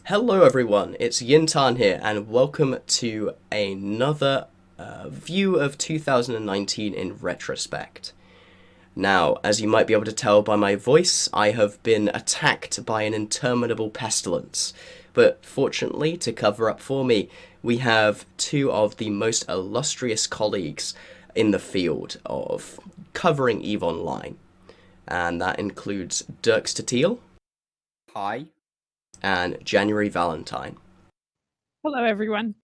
Hello everyone, it's Jin'taan here, and welcome to another view of 2019 in retrospect. Now, as you might be able to tell by my voice, I have been attacked by an interminable pestilence. But fortunately, to cover up for me, we have two of the most illustrious colleagues in the field of covering EVE Online. And that includes Dirk Stetille Hi. and January Valentine. Hello, everyone.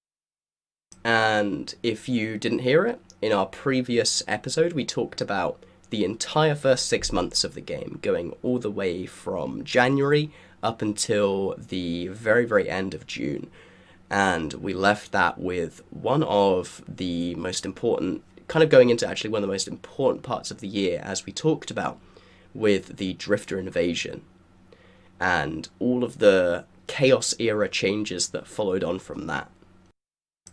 And if you didn't hear it, in our previous episode, we talked about the entire first 6 months of the game, going all the way from January up until the very, very end of June. And we left that with one of the most important, kind of going into actually one of the most important parts of the year, as we talked about, with the Drifter invasion and all of the Chaos era changes that followed on from that.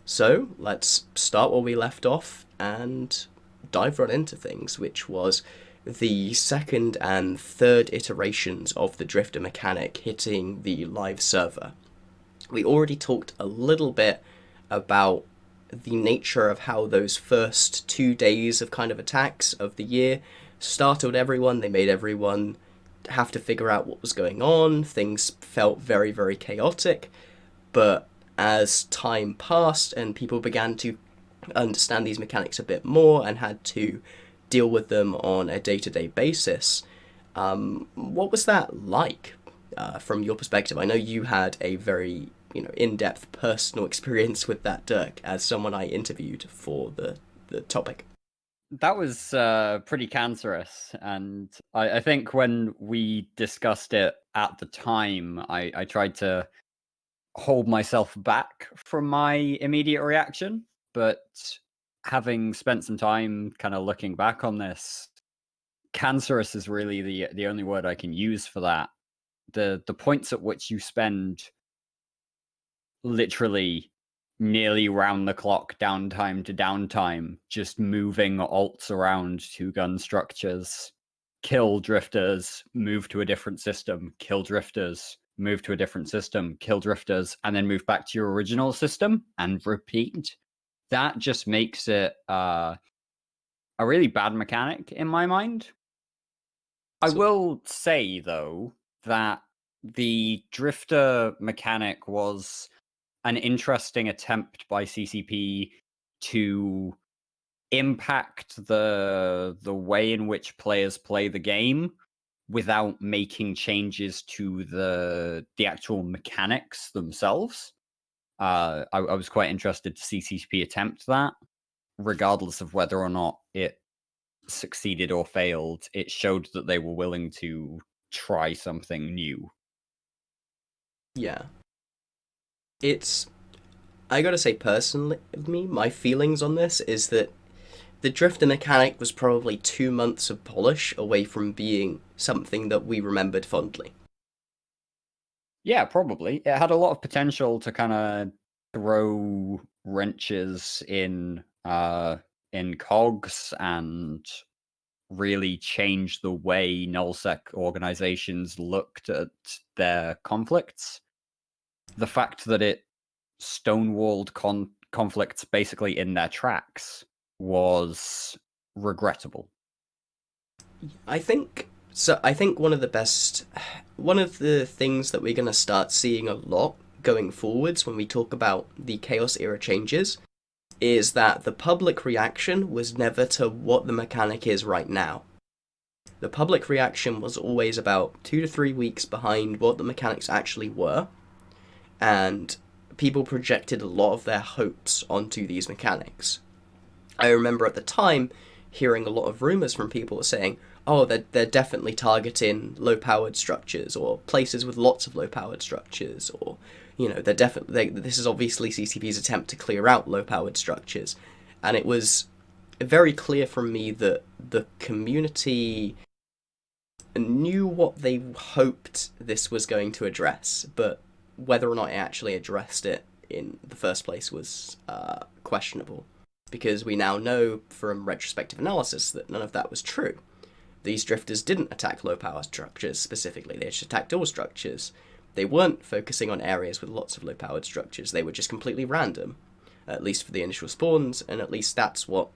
So let's start where we left off and dive right into things, which was the second and third iterations of the Drifter mechanic hitting the live server. We already talked a little bit about the nature of how those first 2 days of kind of attacks of the year startled everyone. They made everyone have to figure out what was going on. Things felt very, very chaotic. But as time passed and people began to understand these mechanics a bit more and had to deal with them on a day-to-day basis, what was that like from your perspective? I know you had a very in-depth personal experience with that, Dirk, as someone I interviewed for the topic. That was pretty cancerous, and I think when we discussed it at the time, I tried to hold myself back from my immediate reaction, but having spent some time kind of looking back on this, cancerous is really the only word I can use for that. The points at which you spend literally nearly round the clock downtime to downtime, just moving alts around to gun structures, kill drifters, move to a different system, kill drifters, move to a different system, kill drifters, and then move back to your original system and repeat. That just makes it a really bad mechanic in my mind. I will say, though, that the drifter mechanic was an interesting attempt by CCP to impact the way in which players play the game without making changes to the actual mechanics themselves. I was quite interested to see CCP attempt that, regardless of whether or not it succeeded or failed. It showed that they were willing to try something new. Yeah. I gotta say personally, my feelings on this is that the drifter mechanic was probably 2 months of polish away from being something that we remembered fondly. Yeah, probably. It had a lot of potential to kind of throw wrenches in cogs and really change the way nullsec organizations looked at their conflicts. The fact that it stonewalled conflicts basically in their tracks was regrettable. I think one of the things that we're going to start seeing a lot going forwards when we talk about the Chaos era changes is that the public reaction was never to what the mechanic is right now. The public reaction was always about 2 to 3 weeks behind what the mechanics actually were, and people projected a lot of their hopes onto these mechanics. I remember at the time hearing a lot of rumours from people saying, oh, they're definitely targeting low-powered structures, or places with lots of low-powered structures, or, this is obviously CCP's attempt to clear out low-powered structures. And it was very clear from me that the community knew what they hoped this was going to address, but whether or not it actually addressed it in the first place was questionable. Because we now know from retrospective analysis that none of that was true. These drifters didn't attack low power structures specifically, they just attacked all structures. They weren't focusing on areas with lots of low-powered structures. They were just completely random, at least for the initial spawns, and at least that's what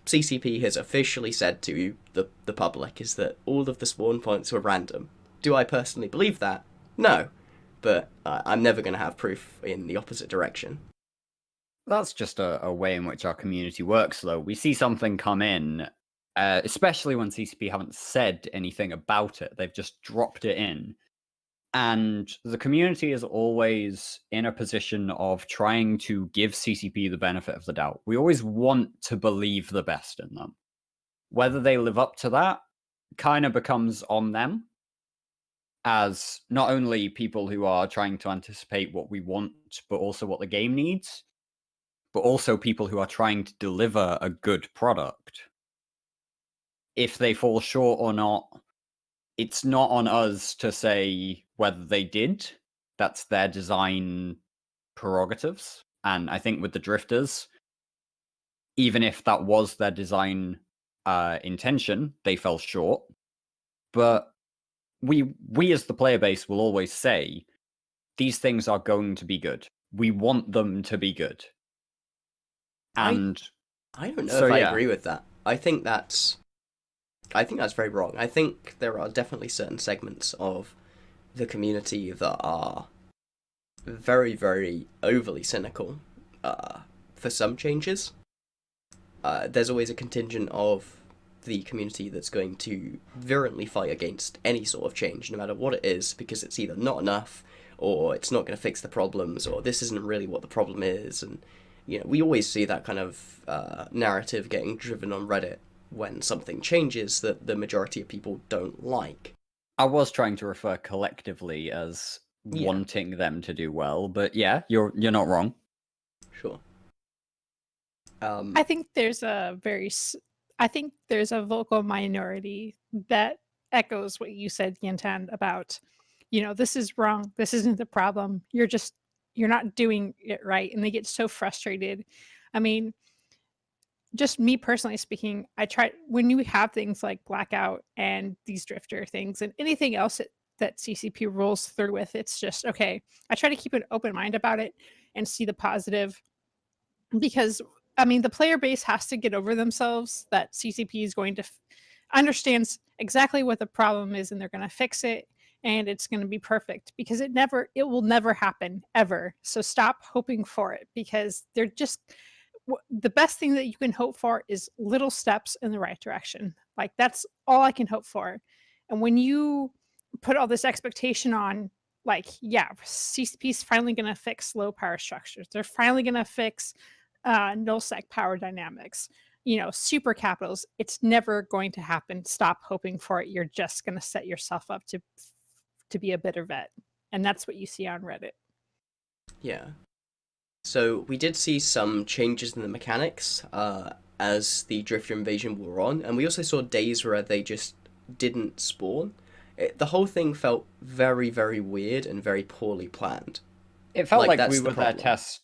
CCP has officially said to the public, is that all of the spawn points were random. Do I personally believe that? No. But I'm never going to have proof in the opposite direction. That's just a way in which our community works, though. We see something come in, especially when CCP haven't said anything about it. They've just dropped it in. And the community is always in a position of trying to give CCP the benefit of the doubt. We always want to believe the best in them. Whether they live up to that kind of becomes on them, as not only people who are trying to anticipate what we want, but also what the game needs, but also people who are trying to deliver a good product. If they fall short or not, it's not on us to say whether they did. That's their design prerogatives. And I think with the drifters, even if that was their design intention, they fell short. But we as the player base will always say, these things are going to be good. We want them to be good. And I don't know if I agree with that. I think that's very wrong. I think there are definitely certain segments of the community that are very, very overly cynical for some changes. There's always a contingent of the community that's going to virulently fight against any sort of change, no matter what it is, because it's either not enough, or it's not going to fix the problems, or this isn't really what the problem is. And we always see that kind of narrative getting driven on Reddit when something changes that the majority of people don't like. I was trying to refer collectively as wanting them to do well, but yeah, you're not wrong. Sure. I think there's a vocal minority that echoes what you said, Jin'taan, about, this is wrong. This isn't the problem. You're not doing it right. And they get so frustrated. I mean, just me personally speaking, I try, when you have things like blackout and these drifter things and anything else that CCP rolls through with, it's just, okay, I try to keep an open mind about it and see the positive, because the player base has to get over themselves that CCP is going to understands exactly what the problem is, and they're going to fix it, and it's going to be perfect, because it will never happen ever. So stop hoping for it, because they're just, the best thing that you can hope for is little steps in the right direction. Like, that's all I can hope for. And when you put all this expectation on, like, yeah, CCP is finally going to fix low power structures, they're finally going to fix nullsec power dynamics, super capitals, it's never going to happen. Stop hoping for it. You're just going to set yourself up to be a bitter vet. And that's what you see on Reddit. Yeah. So we did see some changes in the mechanics as the Drifter invasion wore on, and we also saw days where they just didn't spawn. The whole thing felt very, very weird and very poorly planned. It felt like we were their test.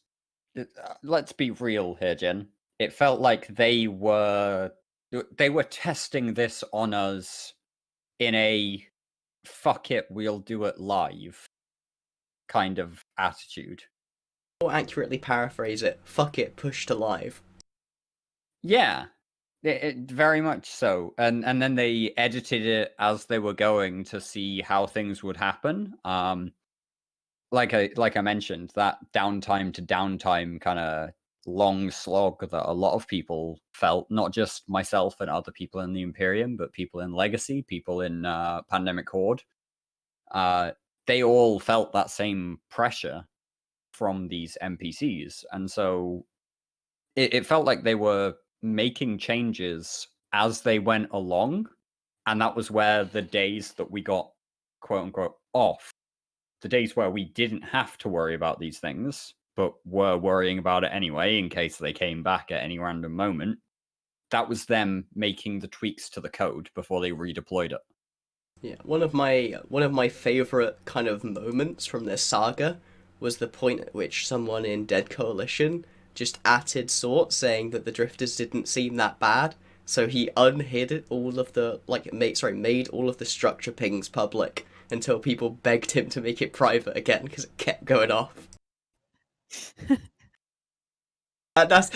Let's be real here, Jen. It felt like they were testing this on us in a fuck it, we'll do it live kind of attitude. Or accurately paraphrase it, fuck it, push to live. Yeah, it very much so. And then they edited it as they were going to see how things would happen. Like I mentioned, that downtime to downtime kind of long slog that a lot of people felt, not just myself and other people in the Imperium, but people in Legacy, people in Pandemic Horde. They all felt that same pressure from these NPCs. And so it felt like they were making changes as they went along. And that was where the days that we got, quote unquote, off, the days where we didn't have to worry about these things, but were worrying about it anyway in case they came back at any random moment, that was them making the tweaks to the code before they redeployed it. Yeah, one of my favorite kind of moments from this saga was the point at which someone in Dead Coalition just added sort, saying that the drifters didn't seem that bad, so he unhid all of the made all of the structure pings public, until people begged him to make it private again because it kept going off. And that's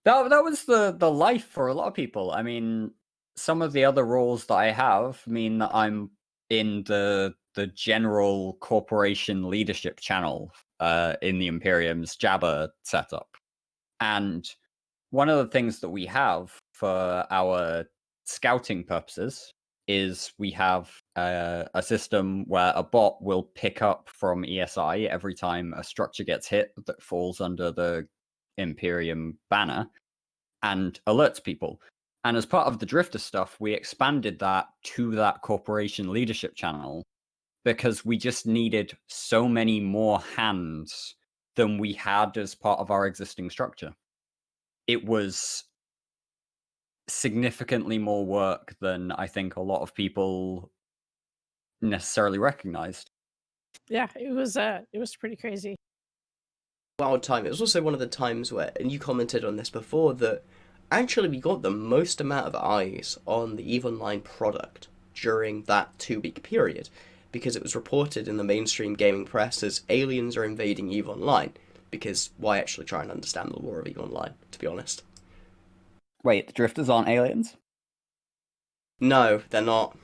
That was the life for a lot of people. I mean, some of the other roles that I have mean that I'm in the general corporation leadership channel in the Imperium's Jabba setup. And one of the things that we have for our scouting purposes is we have a system where a bot will pick up from ESI every time a structure gets hit that falls under the Imperium banner and alerts people. And as part of the Drifter stuff, we expanded that to that corporation leadership channel because we just needed so many more hands than we had as part of our existing structure. It was significantly more work than I think a lot of people necessarily recognized. Yeah, it was pretty crazy. wild time. It was also one of the times where, and you commented on this before, that actually we got the most amount of eyes on the EVE Online product during that 2 week period, because it was reported in the mainstream gaming press as aliens are invading EVE Online. Because why actually try and understand the lore of EVE Online, to be honest? Wait, the Drifters aren't aliens? No, they're not.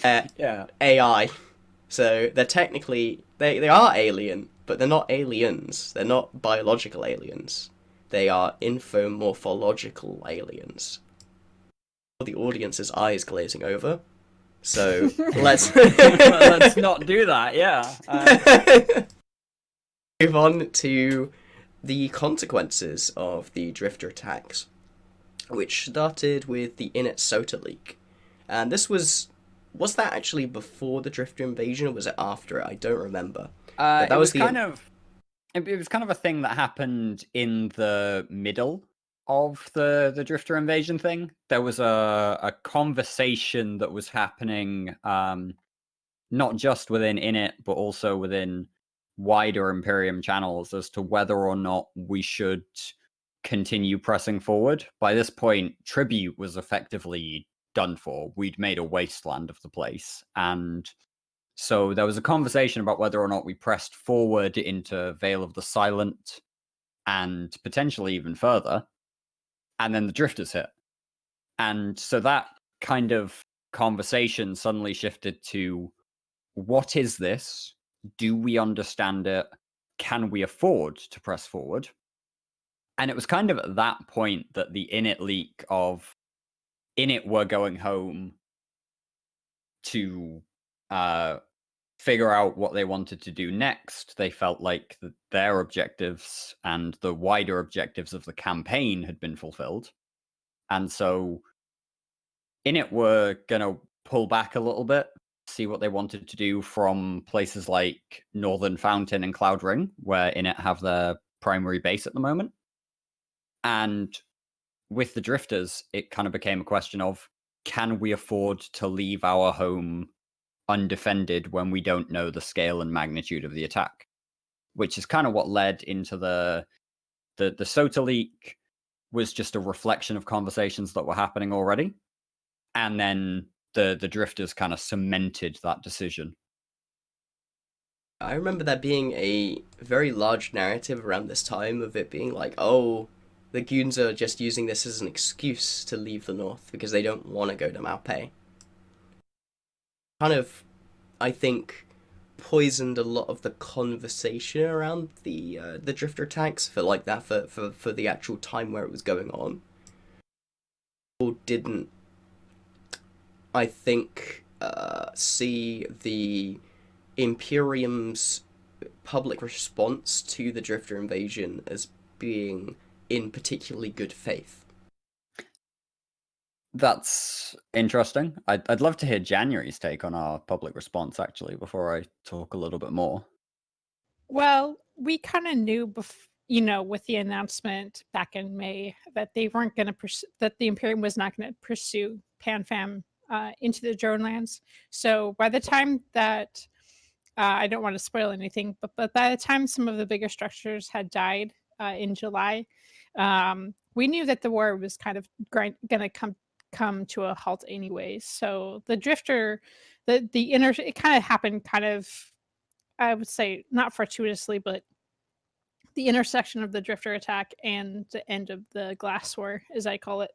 Yeah. AI. So they're technically they are alien, but they're not aliens. They're not biological aliens. They are infomorphological aliens. The audience's eyes glazing over. So let's let's not do that. Yeah. Move on to the consequences of the Drifter attacks, which started with the Init SOTA leak. And this was that actually before the Drifter invasion, or was it after it? I don't remember. But that was kind of a thing that happened in the middle of the Drifter invasion thing. There was a conversation that was happening, not just within Init, but also within wider Imperium channels as to whether or not we should continue pressing forward. By this point, Tribute was effectively done for. We'd made a wasteland of the place. And so there was a conversation about whether or not we pressed forward into Vale of the Silent and potentially even further. And then the Drifters hit. And so that kind of conversation suddenly shifted to, what is this? Do we understand it? Can we afford to press forward? And it was kind of at that point that the Init leak of Init were going home to figure out what they wanted to do next. They felt like their objectives and the wider objectives of the campaign had been fulfilled. And so Init were going to pull back a little bit, see what they wanted to do from places like Northern Fountain and Cloud Ring, where Init have their primary base at the moment. And with the Drifters, it kind of became a question of, can we afford to leave our home undefended when we don't know the scale and magnitude of the attack? Which is kind of what led into the SOTA leak. Was just a reflection of conversations that were happening already. And then the Drifters kind of cemented that decision. I remember there being a very large narrative around this time of it being like, oh, the Goons are just using this as an excuse to leave the North because they don't want to go to Malpay. Kind of, I think, poisoned a lot of the conversation around the Drifter attacks for like that for the actual time where it was going on. People didn't, I think, see the Imperium's public response to the Drifter invasion as being in particularly good faith. That's interesting. I'd love to hear January's take on our public response, actually, before I talk a little bit more. Well, we kind of knew, with the announcement back in May that they weren't going to pursue, that the Imperium was not going to pursue PanFam into the drone lands. So by the time that I don't want to spoil anything, but by the time some of the bigger structures had died in July, we knew that the war was kind of going to come to a halt anyways. So the drifter, it kind of happened kind of, I would say, not fortuitously, but the intersection of the drifter attack and the end of the glass war, as I call it.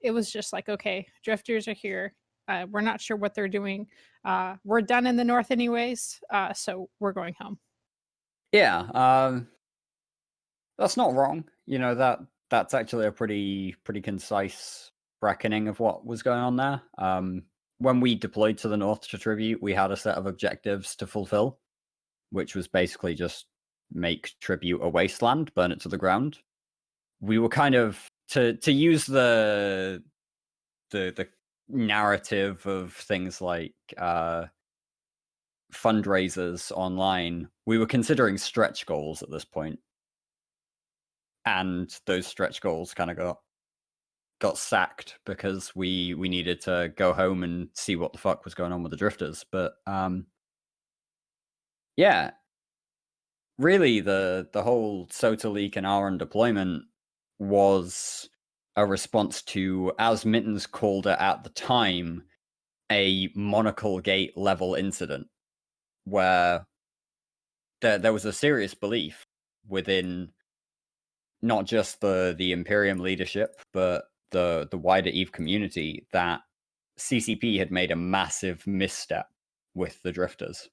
It was just like, okay, drifters are here. We're not sure what they're doing. We're done in the north anyways, so we're going home. Yeah, that's not wrong. You know, that's actually a pretty concise reckoning of what was going on there. When we deployed to the north to tribute, we had a set of objectives to fulfill, which was basically just make tribute a wasteland, burn it to the ground. We were kind of to use the narrative of things like fundraisers online. We were considering stretch goals at this point, and those stretch goals kind of got sacked because we needed to go home and see what the fuck was going on with the drifters. But yeah, really the whole SOTA leak and Aaron deployment was a response to, as Mittens called it at the time, a monocle gate level incident where there was a serious belief within not just the Imperium leadership, but the wider EVE community that CCP had made a massive misstep with the drifters.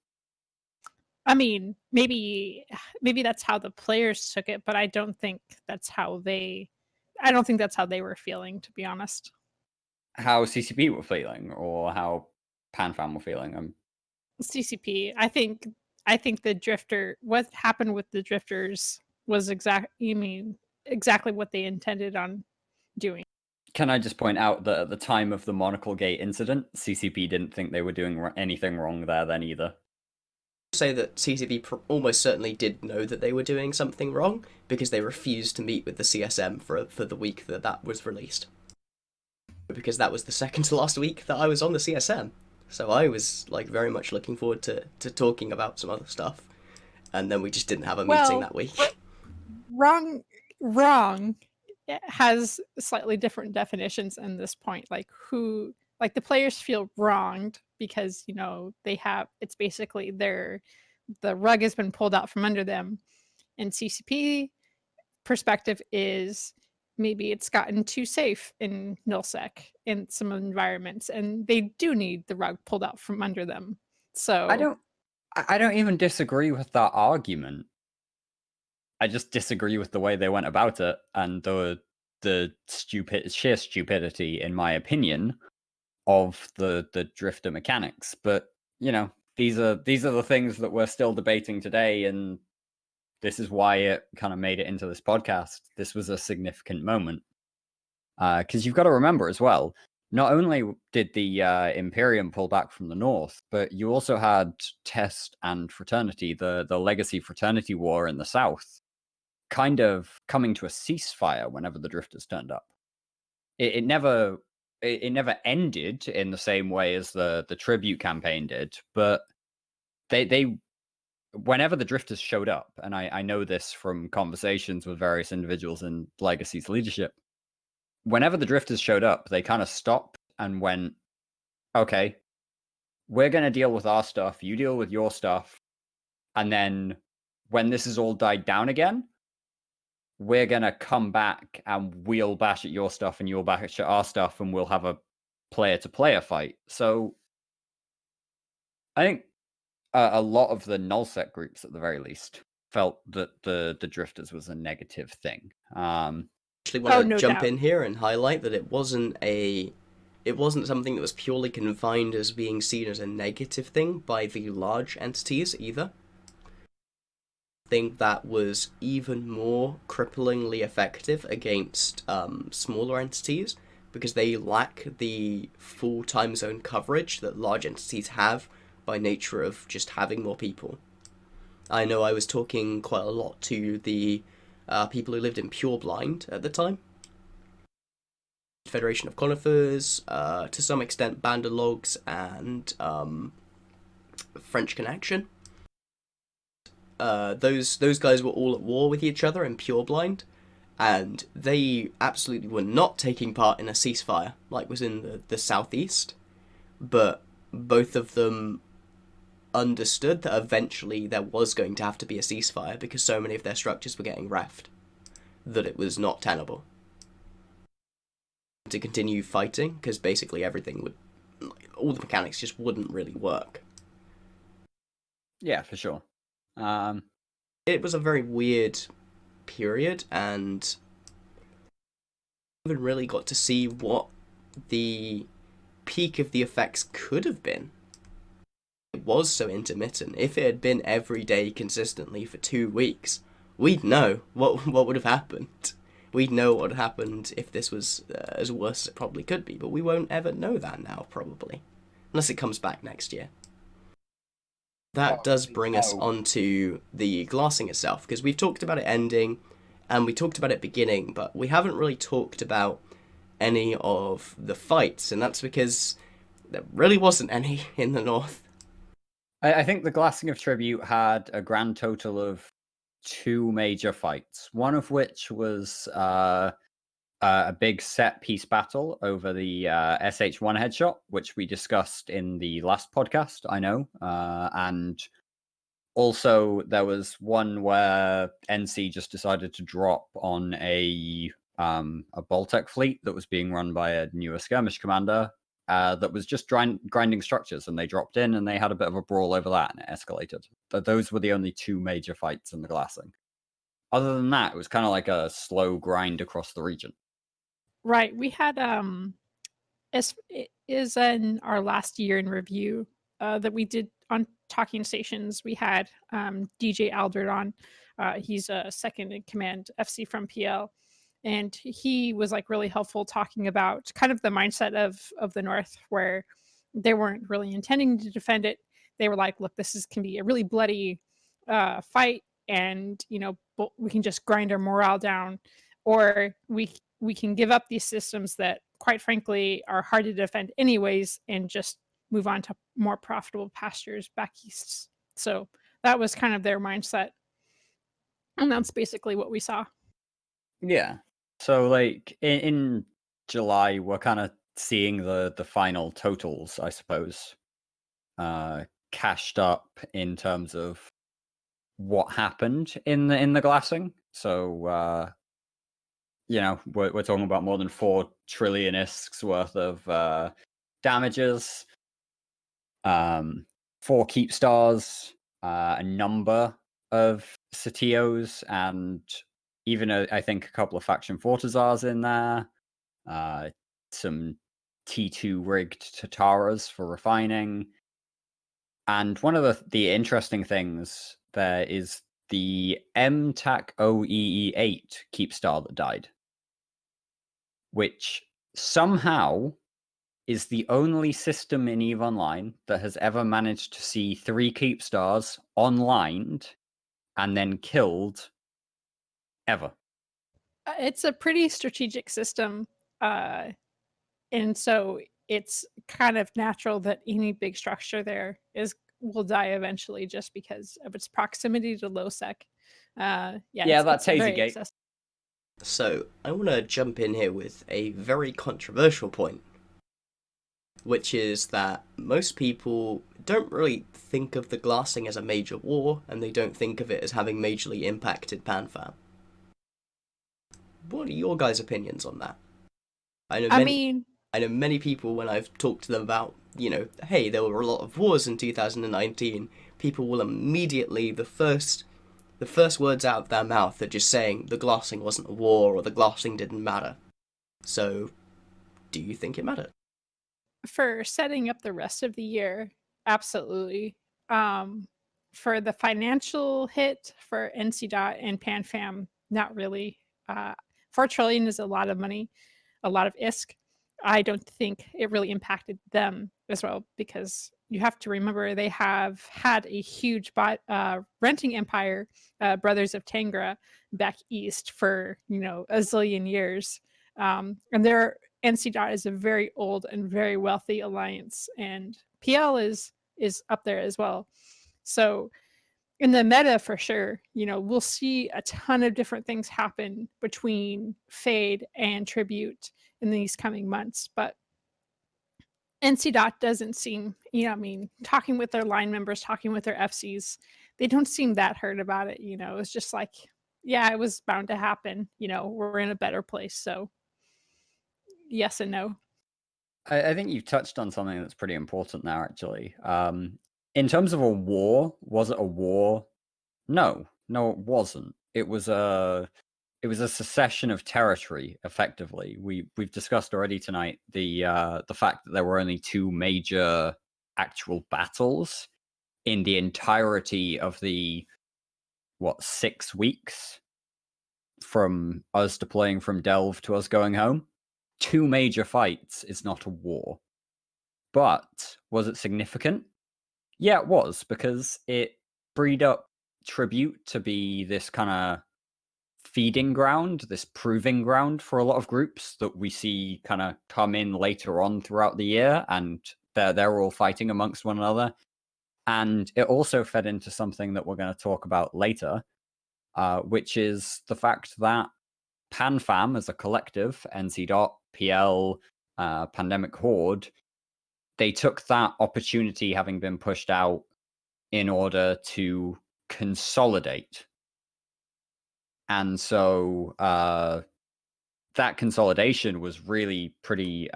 I mean, maybe that's how the players took it, but I don't think that's how they were feeling, to be honest. How CCP were feeling, or how PanFam were feeling. CCP. I think what happened with the drifters was exactly what they intended on doing. Can I just point out that at the time of the Monocle Gate incident, CCP didn't think they were doing anything wrong there then either. Say that CCP almost certainly did know that they were doing something wrong because they refused to meet with the CSM for the week that was released. Because that was the second to last week that I was on the CSM. So I was like very much looking forward to talking about some other stuff. And then we just didn't have a meeting that week. Wrong it has slightly different definitions in this point. Like the players feel wronged because, you know, it's basically the rug has been pulled out from under them. And CCP perspective is maybe it's gotten too safe in nullsec in some environments, and they do need the rug pulled out from under them. So I don't even disagree with that argument. I just disagree with the way they went about it and the sheer stupidity, in my opinion, of the drifter mechanics. But you know, these are the things that we're still debating today, and this is why it kind of made it into this podcast. This was a significant moment because you've got to remember as well. Not only did the Imperium pull back from the north, but you also had Test and Fraternity, the Legacy Fraternity War in the south, kind of coming to a ceasefire whenever the drifters turned up. It never ended in the same way as the tribute campaign did, but they whenever the drifters showed up, and I know this from conversations with various individuals in Legacy's leadership, whenever the drifters showed up, they kind of stopped and went, okay, we're going to deal with our stuff, you deal with your stuff, and then when this has all died down again, we're going to come back and we'll bash at your stuff and you'll bash at our stuff, and we'll have a player-to-player fight. So I think a lot of the nullsec groups, at the very least, felt that the drifters was a negative thing. Actually want to jump in here and highlight that it wasn't something that was purely confined as being seen as a negative thing by the large entities either. I think that was even more cripplingly effective against smaller entities because they lack the full time zone coverage that large entities have by nature of just having more people. I know I was talking quite a lot to the people who lived in Pure Blind at the time. Federation of Conifers, to some extent Bandalogs, and French Connection. Those guys were all at war with each other in Pure Blind, and they absolutely were not taking part in a ceasefire like was in the southeast, but both of them understood that eventually there was going to have to be a ceasefire because so many of their structures were getting reffed that it was not tenable to continue fighting, because basically everything would, all the mechanics just wouldn't really work. Yeah, for sure. It was a very weird period, and even really got to see what the peak of the effects could have been. It was so intermittent. If it had been every day consistently for 2 weeks, we'd know what would have happened. We'd know what had happened if this was as worse as it probably could be, but we won't ever know that now, probably. Unless it comes back next year. That does bring us onto the glassing itself, because we've talked about it ending, and we talked about it beginning, but we haven't really talked about any of the fights, and that's because there really wasn't any in the north. I think the Glassing of Tribute had a grand total of 2 major fights, one of which was a big set piece battle over the SH1 headshot, which we discussed in the last podcast, I know. And also there was one where NC just decided to drop on a Boltec fleet that was being run by a newer skirmish commander that was just grinding structures, and they dropped in and they had a bit of a brawl over that, and it escalated. Those were the only 2 major fights in the Glassing. Other than that, it was kind of like a slow grind across the region. Right. We had it is in our last year in review that we did on Talking Stations. We had DJ Aldred on. He's a second in command FC from PL, and he was like really helpful talking about kind of the mindset of the North, where they weren't really intending to defend it. They were like, look, can be a really bloody fight, and we can just grind our morale down, or we can give up these systems that quite frankly are hard to defend anyways and just move on to more profitable pastures back east. So that was kind of their mindset, and that's basically what we saw. Yeah. So like in July, we're kind of seeing the final totals, I suppose, cashed up in terms of what happened in the glassing. So we're talking about more than 4 trillion isks worth of damages, 4 keep stars, a number of Satios, and even I think a couple of faction Fortizars in there, some T2 rigged Tataras for refining. And one of the interesting things there is the MTAC OEE8 keep star that died, which somehow is the only system in EVE Online that has ever managed to see 3 keep stars online and then killed ever. It's a pretty strategic system, and so it's kind of natural that any big structure there will die eventually just because of its proximity to low sec. That's Hazygate. So I want to jump in here with a very controversial point, which is that most people don't really think of the glassing as a major war, and they don't think of it as having majorly impacted PanFam. What are your guys' opinions on that? I know many people, when I've talked to them about, hey, there were a lot of wars in 2019, people will immediately, the first words out of their mouth are just saying the glassing wasn't a war or the glassing didn't matter. So, do you think it mattered? For setting up the rest of the year, absolutely. For the financial hit for NC and PanFam, not really. 4 trillion is a lot of money, a lot of ISK. I don't think it really impacted them as well, because you have to remember they have had a huge renting empire, Brothers of Tangra, back east for a zillion years, and NC is a very old and very wealthy alliance, and PL is up there as well. So In the meta, for sure, we'll see a ton of different things happen between Fade and Tribute in these coming months. But NC Dot doesn't seem, talking with their line members, talking with their FCs, they don't seem that hurt about it. It's just like, yeah, it was bound to happen. We're in a better place. So yes and no. I think you've touched on something that's pretty important now, actually. In terms of a war, was it a war? No, it wasn't. It was a secession of territory, effectively. We've discussed already tonight the fact that there were only 2 major actual battles in the entirety of the 6 weeks from us deploying from Delve to us going home. 2 major fights is not a war. But was it significant? Yeah, it was, because it freed up Tribute to be this kind of feeding ground, this proving ground for a lot of groups that we see kind of come in later on throughout the year, and they're all fighting amongst one another. And it also fed into something that we're going to talk about later, which is the fact that PanFam as a collective, NC Dot, PL, Pandemic Horde, they took that opportunity having been pushed out in order to consolidate. And so that consolidation was really pretty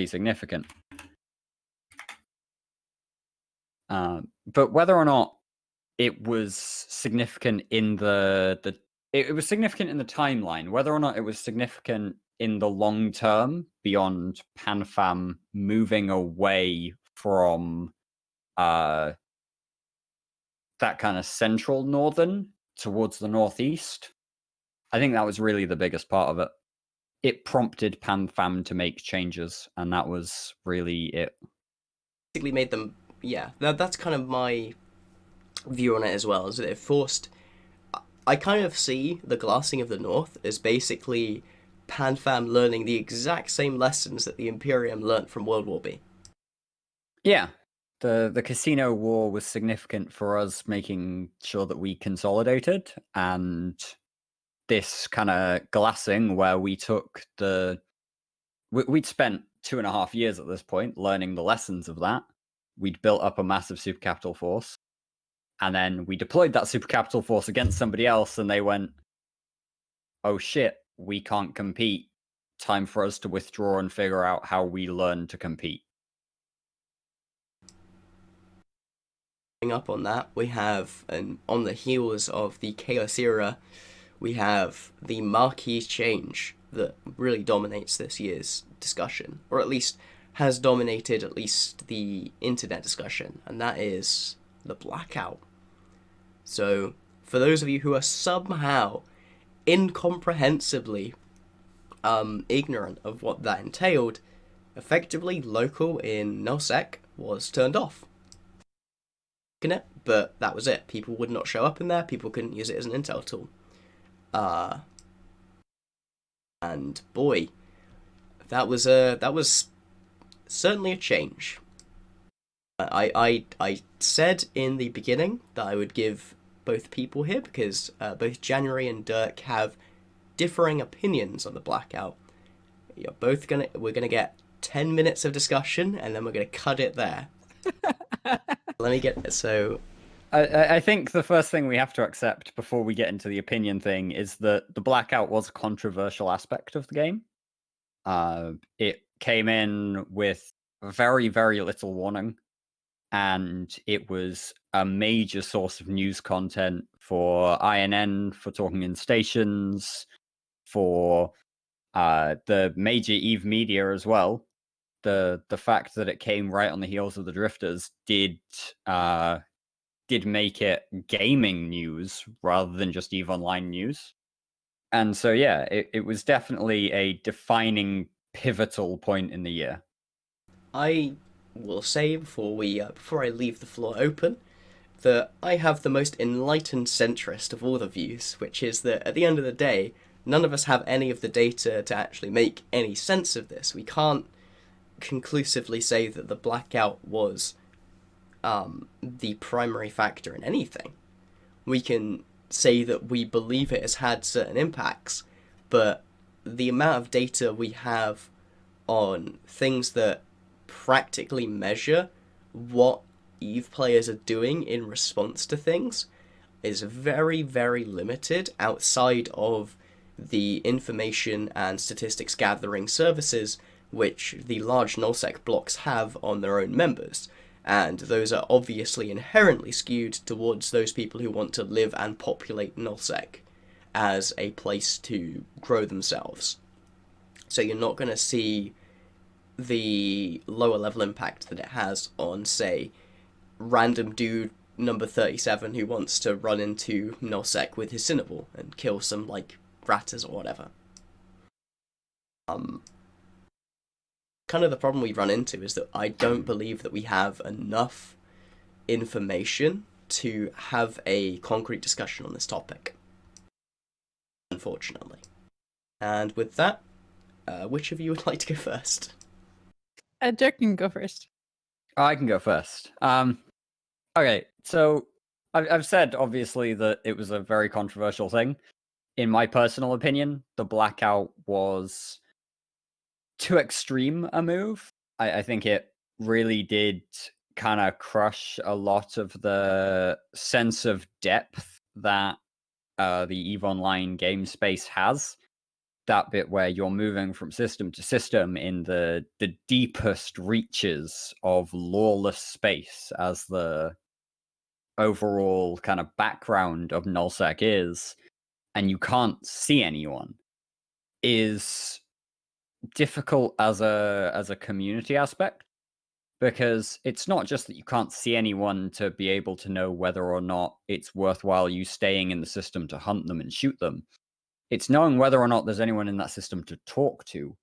significant. But whether or not it was significant in it was significant in the timeline, whether or not it was significant in the long term beyond PanFam moving away from that kind of central northern towards the northeast, I think that was really the biggest part of it. It prompted PanFam to make changes, and that was really it. Basically made them, yeah, that's kind of my view on it as well, is that it forced... I kind of see the glassing of the North as basically PanFam learning the exact same lessons that the Imperium learnt from World War B. Yeah. The Casino War was significant for us making sure that we consolidated, and this kind of glassing where we took we'd spent 2.5 years at this point learning the lessons of that. We'd built up a massive super capital force, and then we deployed that super capital force against somebody else, and they went, oh shit, we can't compete. Time for us to withdraw and figure out how we learn to compete. Up on that, we have, and on the heels of the Chaos era, we have the marquee change that really dominates this year's discussion, or at least has dominated at least the internet discussion, and that is the blackout. So, for those of you who are somehow incomprehensibly ignorant of what that entailed, effectively local in nullsec was turned off. It, but that was it. People would not show up in there. People couldn't use it as an intel tool. And boy, that was certainly a change. I said in the beginning that I would give both people here, because both January and Dirk have differing opinions on the blackout. We're gonna get 10 minutes of discussion, and then we're gonna cut it there. Let me get so. I think the first thing we have to accept before we get into the opinion thing is that the blackout was a controversial aspect of the game. It came in with very, very little warning, and it was a major source of news content for INN, for Talking in Stations, for the major EVE media as well. The fact that it came right on the heels of the Drifters did make it gaming news rather than just EVE Online news. And so, yeah, it was definitely a defining, pivotal point in the year. I will say before I leave the floor open, that I have the most enlightened centrist of all the views, which is that at the end of the day, none of us have any of the data to actually make any sense of this. We can't conclusively say that the blackout was the primary factor in anything. We can say that we believe it has had certain impacts, but the amount of data we have on things that practically measure what EVE players are doing in response to things is very, very limited outside of the information and statistics gathering services which the large nullsec blocks have on their own members. And those are obviously inherently skewed towards those people who want to live and populate nullsec as a place to grow themselves. So you're not going to see the lower level impact that it has on, say, random dude number 37 who wants to run into nullsec with his Cinnaball and kill some, like, ratters or whatever. Kind of the problem we run into is that I don't believe that we have enough information to have a concrete discussion on this topic, unfortunately. And with that, which of you would like to go first? Dirk can go first. I can go first. Okay, so I've said obviously that it was a very controversial thing. In my personal opinion, the blackout was too extreme a move. I think it really did kind of crush a lot of the sense of depth that the EVE Online game space has. That bit where you're moving from system to system in the deepest reaches of lawless space, as the overall kind of background of nullsec is, and you can't see anyone, is difficult as a community aspect, because it's not just that you can't see anyone to be able to know whether or not it's worthwhile you staying in the system to hunt them and shoot them. It's knowing whether or not there's anyone in that system to talk to.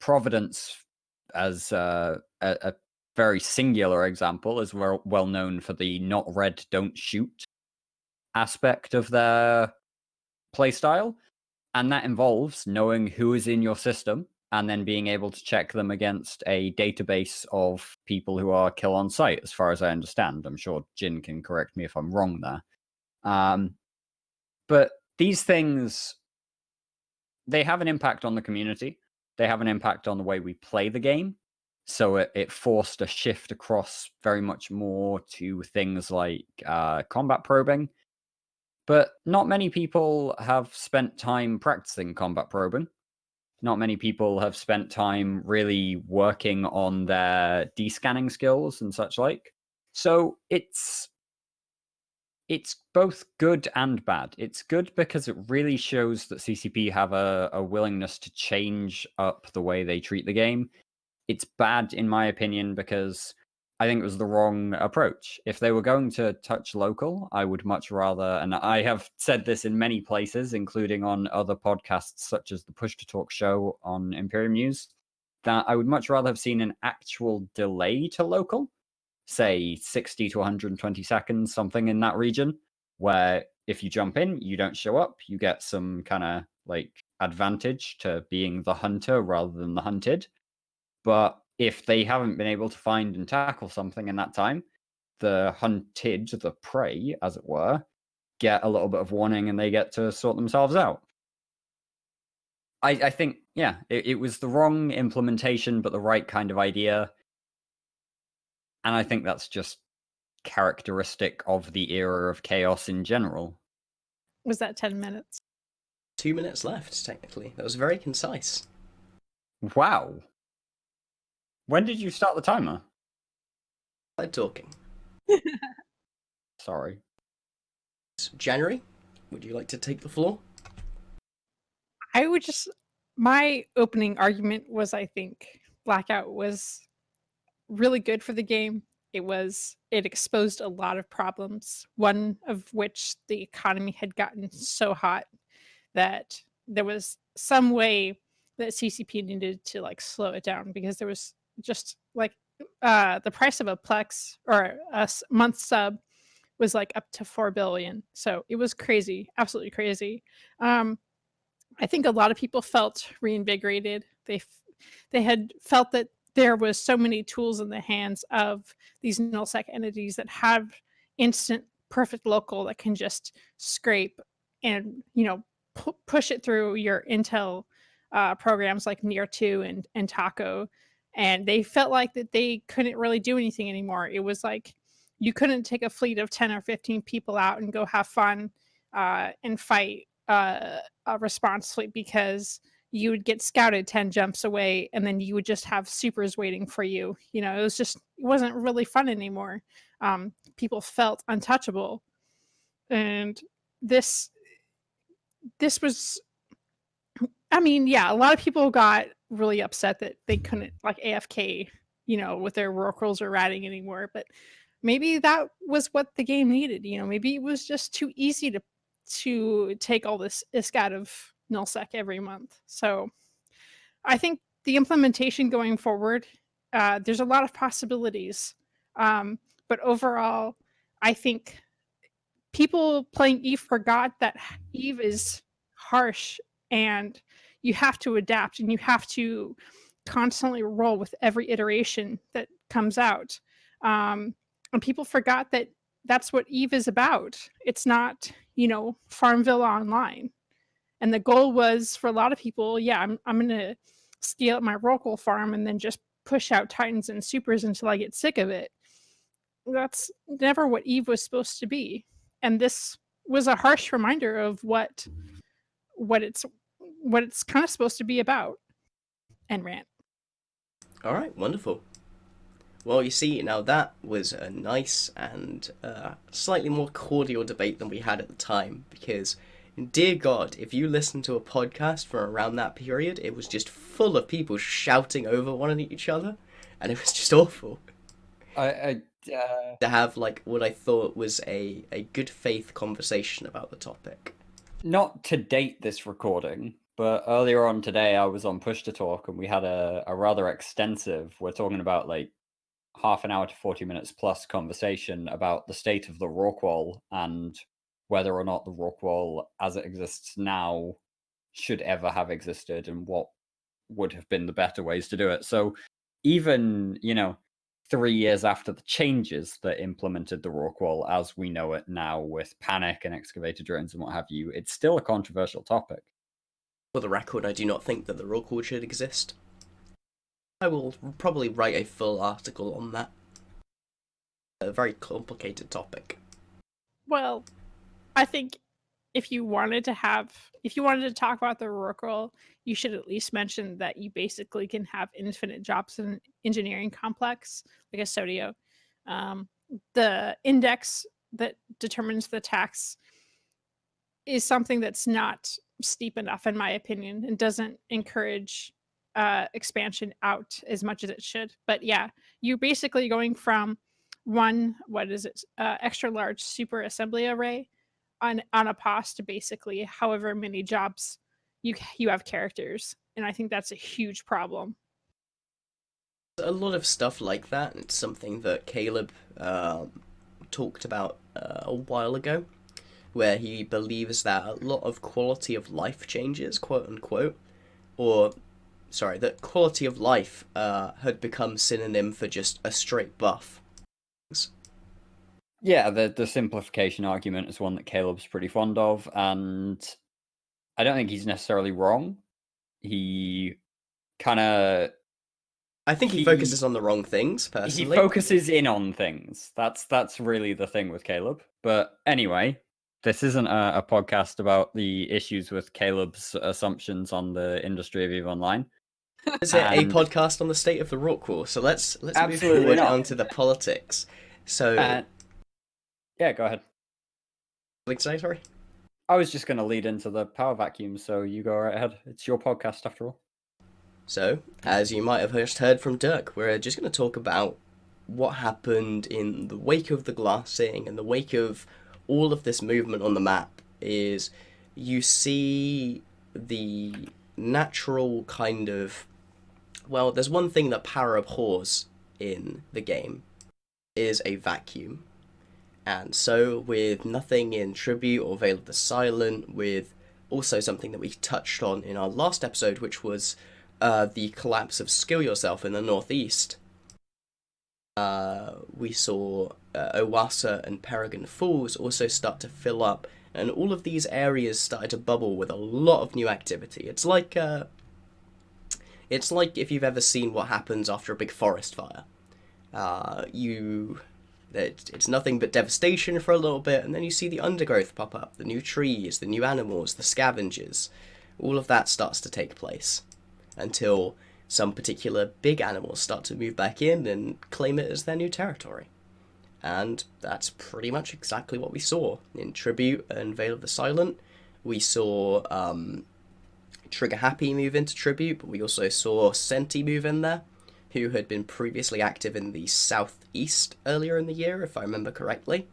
Providence, as a very singular example, is well known for the not read, don't shoot aspect of their playstyle. And that involves knowing who is in your system and then being able to check them against a database of people who are kill on site, as far as I understand. I'm sure Jin can correct me if I'm wrong there. But these things, they have an impact on the community. They have an impact on the way we play the game. So it forced a shift across very much more to things like combat probing. But not many people have spent time practicing combat probing. Not many people have spent time really working on their descanning skills and such like. So it's both good and bad. It's good because it really shows that CCP have a willingness to change up the way they treat the game. It's bad, in my opinion, because I think it was the wrong approach. If they were going to touch local, I would much rather, and I have said this in many places, including on other podcasts such as the Push to Talk show on Imperium News, that I would much rather have seen an actual delay to local, say 60 to 120 seconds, something in that region, where if you jump in, you don't show up, you get some kind of like advantage to being the hunter rather than the hunted. But if they haven't been able to find and tackle something in that time, the hunted, the prey, as it were, get a little bit of warning and they get to sort themselves out. I think, yeah, it was the wrong implementation, but the right kind of idea. And I think that's just characteristic of the era of chaos in general. Was that 10 minutes? 2 minutes left, technically. That was very concise. Wow. When did you start the timer? I'm talking. Sorry. January, would you like to take the floor? I would just, my opening argument was, I think Blackout was really good for the game. It exposed a lot of problems, one of which the economy had gotten so hot that there was some way that CCP needed to like slow it down, because there was just like the price of a Plex or a month sub was like up to 4 billion. So it was crazy, absolutely crazy. I think a lot of people felt reinvigorated. They had felt that there was so many tools in the hands of these nullsec entities that have instant perfect local that can just scrape and push it through your Intel programs like Near 2 and Taco, and they felt like that they couldn't really do anything anymore. It was like you couldn't take a fleet of 10 or 15 people out and go have fun and fight a response fleet, because you would get scouted 10 jumps away and then you would just have supers waiting for you. It wasn't really fun anymore. People felt untouchable. And this was, I mean, yeah, a lot of people got really upset that they couldn't like AFK, with their rorquals or ratting anymore. But maybe that was what the game needed. Maybe it was just too easy to take all this ISK out of nullsec every month. So I think the implementation going forward, there's a lot of possibilities. But overall, I think people playing Eve forgot that Eve is harsh, and you have to adapt and you have to constantly roll with every iteration that comes out. And people forgot that that's what Eve is about. It's not, Farmville Online. And the goal was for a lot of people, yeah, I'm going to scale up my Rocal farm and then just push out Titans and Supers until I get sick of it. That's never what Eve was supposed to be. And this was a harsh reminder of what it's kind of supposed to be about. And rant. All right, wonderful. Well, you see, now that was a nice and slightly more cordial debate than we had at the time, because, dear God, if you listen to a podcast from around that period, it was just full of people shouting over one each other, and it was just awful. To have, like, what I thought was a good faith conversation about the topic. Not to date this recording, but earlier on today I was on Push to Talk and we had a rather extensive, we're talking about like half an hour to 40 minutes plus conversation about the state of the Rorqual and whether or not the Rorqual as it exists now should ever have existed and what would have been the better ways to do it. So even, 3 years after the changes that implemented the Rorqual as we know it now with Panic and excavator drones and what have you, it's still a controversial topic. For the record, I do not think that the Rorqual should exist. I will probably write a full article on that. A very complicated topic. Well, I think if you wanted to talk about the Rorqual, you should at least mention that you basically can have infinite jobs in an engineering complex, like a Sodio. The index that determines the tax is something that's not steep enough, in my opinion, and doesn't encourage expansion out as much as it should. But yeah, you're basically going from one, extra large super assembly array on a POS to basically however many jobs you have characters, and I think that's a huge problem. A lot of stuff like that. It's something that Caleb talked about a while ago, where he believes that a lot of quality of life changes, quote unquote, that quality of life had become synonym for just a straight buff. Yeah, the simplification argument is one that Caleb's pretty fond of, and I don't think he's necessarily wrong. He kind of... I think he focuses on the wrong things, personally. He focuses in on things. That's really the thing with Caleb. But anyway, this isn't a podcast about the issues with Caleb's assumptions on the industry of EVE Online. Is it a podcast on the state of the Rorqual? So let's move forward onto the politics. So yeah, go ahead. What did you say, sorry? I was just going to lead into the power vacuum, so you go right ahead. It's your podcast after all. So, as you might have just heard from Dirk, we're just going to talk about what happened in the wake of the glassing and the wake of all of this movement on the map. Is you see the natural kind of... Well, there's one thing that power abhors in the game, is a vacuum. And so, with nothing in Tribute or Veil of the Silent, with also something that we touched on in our last episode, which was the collapse of Skill Yourself in the northeast. We saw Owassa and Peregrine Falls also start to fill up, and all of these areas started to bubble with a lot of new activity. It's like if you've ever seen what happens after a big forest fire. It's nothing but devastation for a little bit, and then you see the undergrowth pop up, the new trees, the new animals, the scavengers. All of that starts to take place until some particular big animals start to move back in and claim it as their new territory. And that's pretty much exactly what we saw in Tribute and Veil of the Silent. We saw Trigger Happy move into Tribute, but we also saw Senti move in there, who had been previously active in the southeast earlier in the year, if I remember correctly.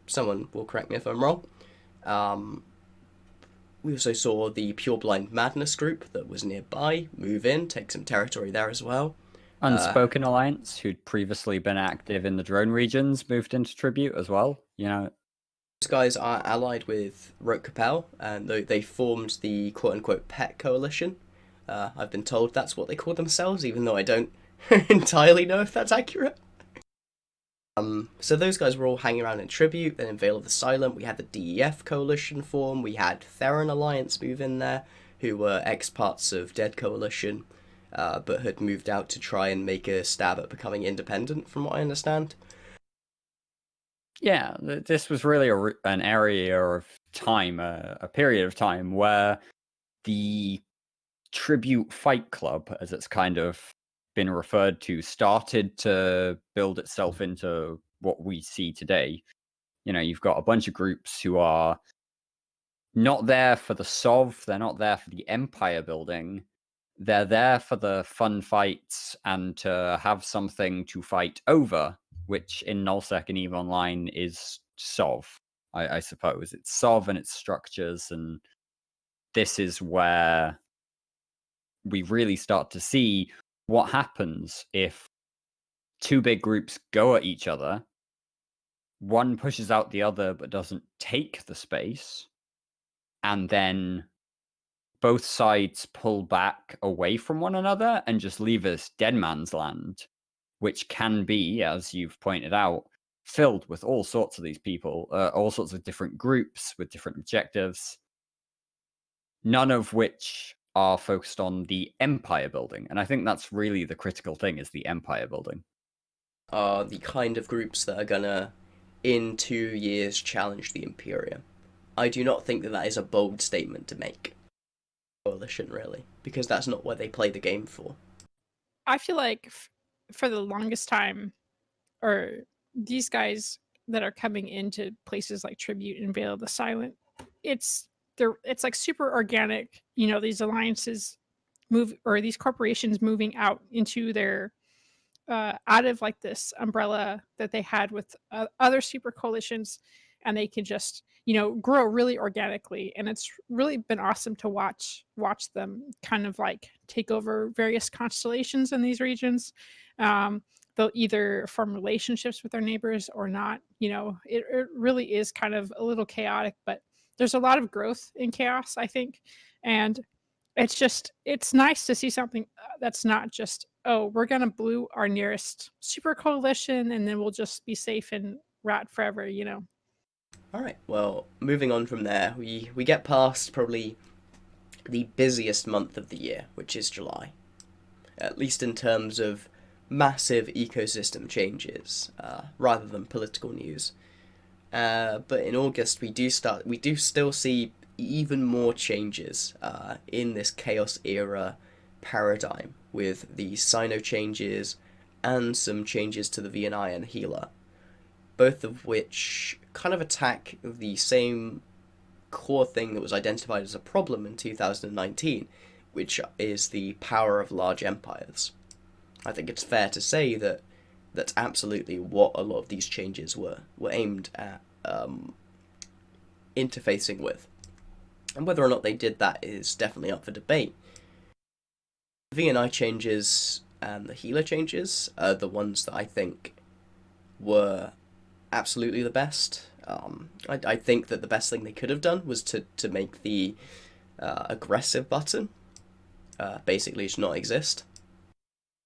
Someone will correct me if I'm wrong. We also saw the Pureblind Madness group that was nearby move in, take some territory there as well. Unspoken Alliance, who'd previously been active in the drone regions, moved into Tribute as well. Those guys are allied with Rote Capel, and they formed the quote-unquote Pet Coalition. I've been told that's what they call themselves, even though I don't entirely know if that's accurate. So those guys were all hanging around in Tribute. Then in Veil of the Silent, we had the DEF Coalition form. We had Theron Alliance move in there, who were ex-parts of Dead Coalition, but had moved out to try and make a stab at becoming independent, from what I understand. Yeah, this was really an area of time, a period of time where the Tribute Fight Club, as it's kind of been referred to, started to build itself into what we see today. You've got a bunch of groups who are not there for the SOV, they're not there for the empire building, they're there for the fun fights and to have something to fight over, which in nullsec and EVE Online is SOV, I suppose. It's SOV and its structures, and this is where we really start to see what happens if two big groups go at each other, one pushes out the other but doesn't take the space, and then both sides pull back away from one another and just leave us dead man's land, which can be, as you've pointed out, filled with all sorts of these people, all sorts of different groups with different objectives, none of which are focused on the empire building. And I think that's really the critical thing, is the empire building. Are the kind of groups that are gonna, in 2 years, challenge the Imperium. I do not think that is a bold statement to make. Coalition, really, because that's not what they play the game for. I feel like for the longest time, or these guys that are coming into places like Tribute and Veil of the Silent, it's like super organic. These alliances move, or these corporations moving out into their out of like this umbrella that they had with other super coalitions, and they can just grow really organically, and it's really been awesome to watch them kind of like take over various constellations in these regions. They'll either form relationships with their neighbors or not. It really is kind of a little chaotic, but there's a lot of growth in chaos, I think. And it's nice to see something that's not just, oh, we're gonna blue our nearest super coalition and then we'll just be safe and rat forever. Alright, well, moving on from there, we get past probably the busiest month of the year, which is July. At least in terms of massive ecosystem changes, rather than political news. But in August, we do still see even more changes in this chaos era paradigm, with the Cyno changes and some changes to the VNI and healer, both of which kind of attack the same core thing that was identified as a problem in 2019, which is the power of large empires. I think it's fair to say that that's absolutely what a lot of these changes were aimed at interfacing with. And whether or not they did that is definitely up for debate. The VNI changes and the healer changes are the ones that I think were absolutely the best. I think that the best thing they could have done was to make the aggressive button basically just not exist.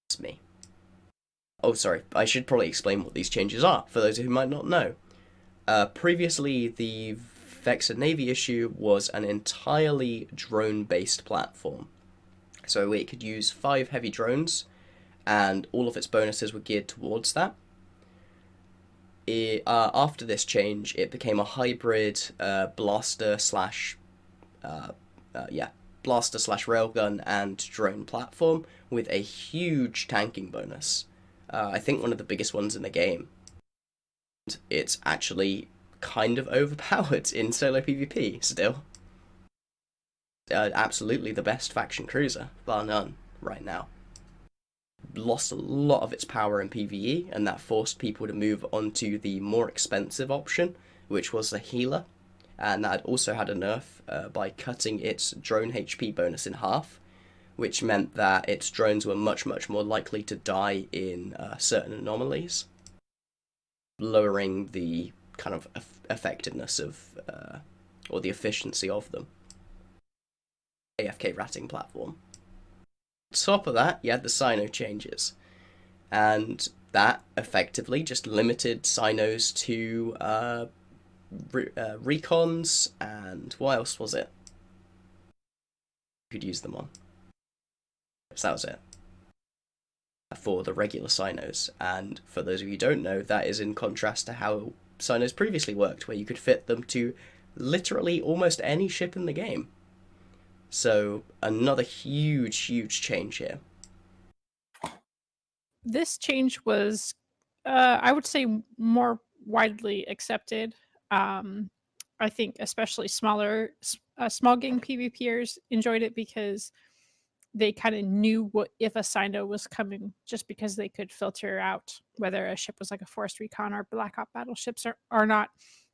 It's me. Oh, sorry, I should probably explain what these changes are, for those who might not know. Previously, the Vexor Navy issue was an entirely drone-based platform. So it could use 5 heavy drones, and all of its bonuses were geared towards that. After this change, it became a hybrid blaster slash railgun and drone platform with a huge tanking bonus. I think one of the biggest ones in the game. It's actually kind of overpowered in solo PvP still. Absolutely the best faction cruiser, bar none, right now. Lost a lot of its power in PvE, and that forced people to move onto the more expensive option, which was the healer, and that also had a nerf by cutting its drone HP bonus in half, which meant that its drones were much more likely to die in certain anomalies, lowering the kind of effectiveness of, or the efficiency of them. AFK ratting platform. On top of that, you had the Cyno changes, and that effectively just limited Cynos to recons, and what else was it? You could use them on. So that was it for the regular Cynos, and for those of you who don't know, that is in contrast to how Cynos previously worked, where you could fit them to literally almost any ship in the game. So another huge change here. This change was, I would say, more widely accepted. I think especially small game PvPers enjoyed it because they kind of knew what if a Cyno was coming, just because they could filter out whether a ship was like a forced recon or blackout battleships or not.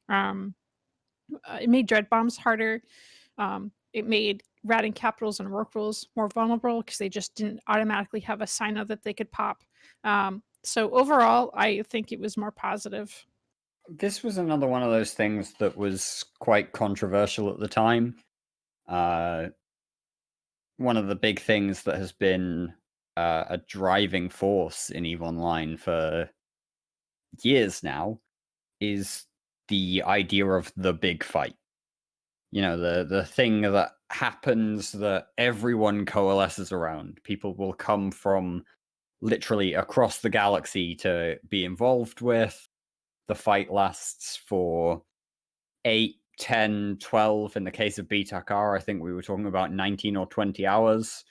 It made dread bombs harder. It made ratting capitals and work rules more vulnerable because they just didn't automatically have a Cyno that they could pop. So overall, I think it was more positive. This was another one of those things that was quite controversial at the time. One of the big things that has been a driving force in EVE Online for years now is the idea of the big fight. You know, the thing that happens that everyone coalesces around. People will come from literally across the galaxy to be involved with. The fight lasts for 8, 10, 12. In the case of BTACR, I think we were talking about 19 or 20 hours.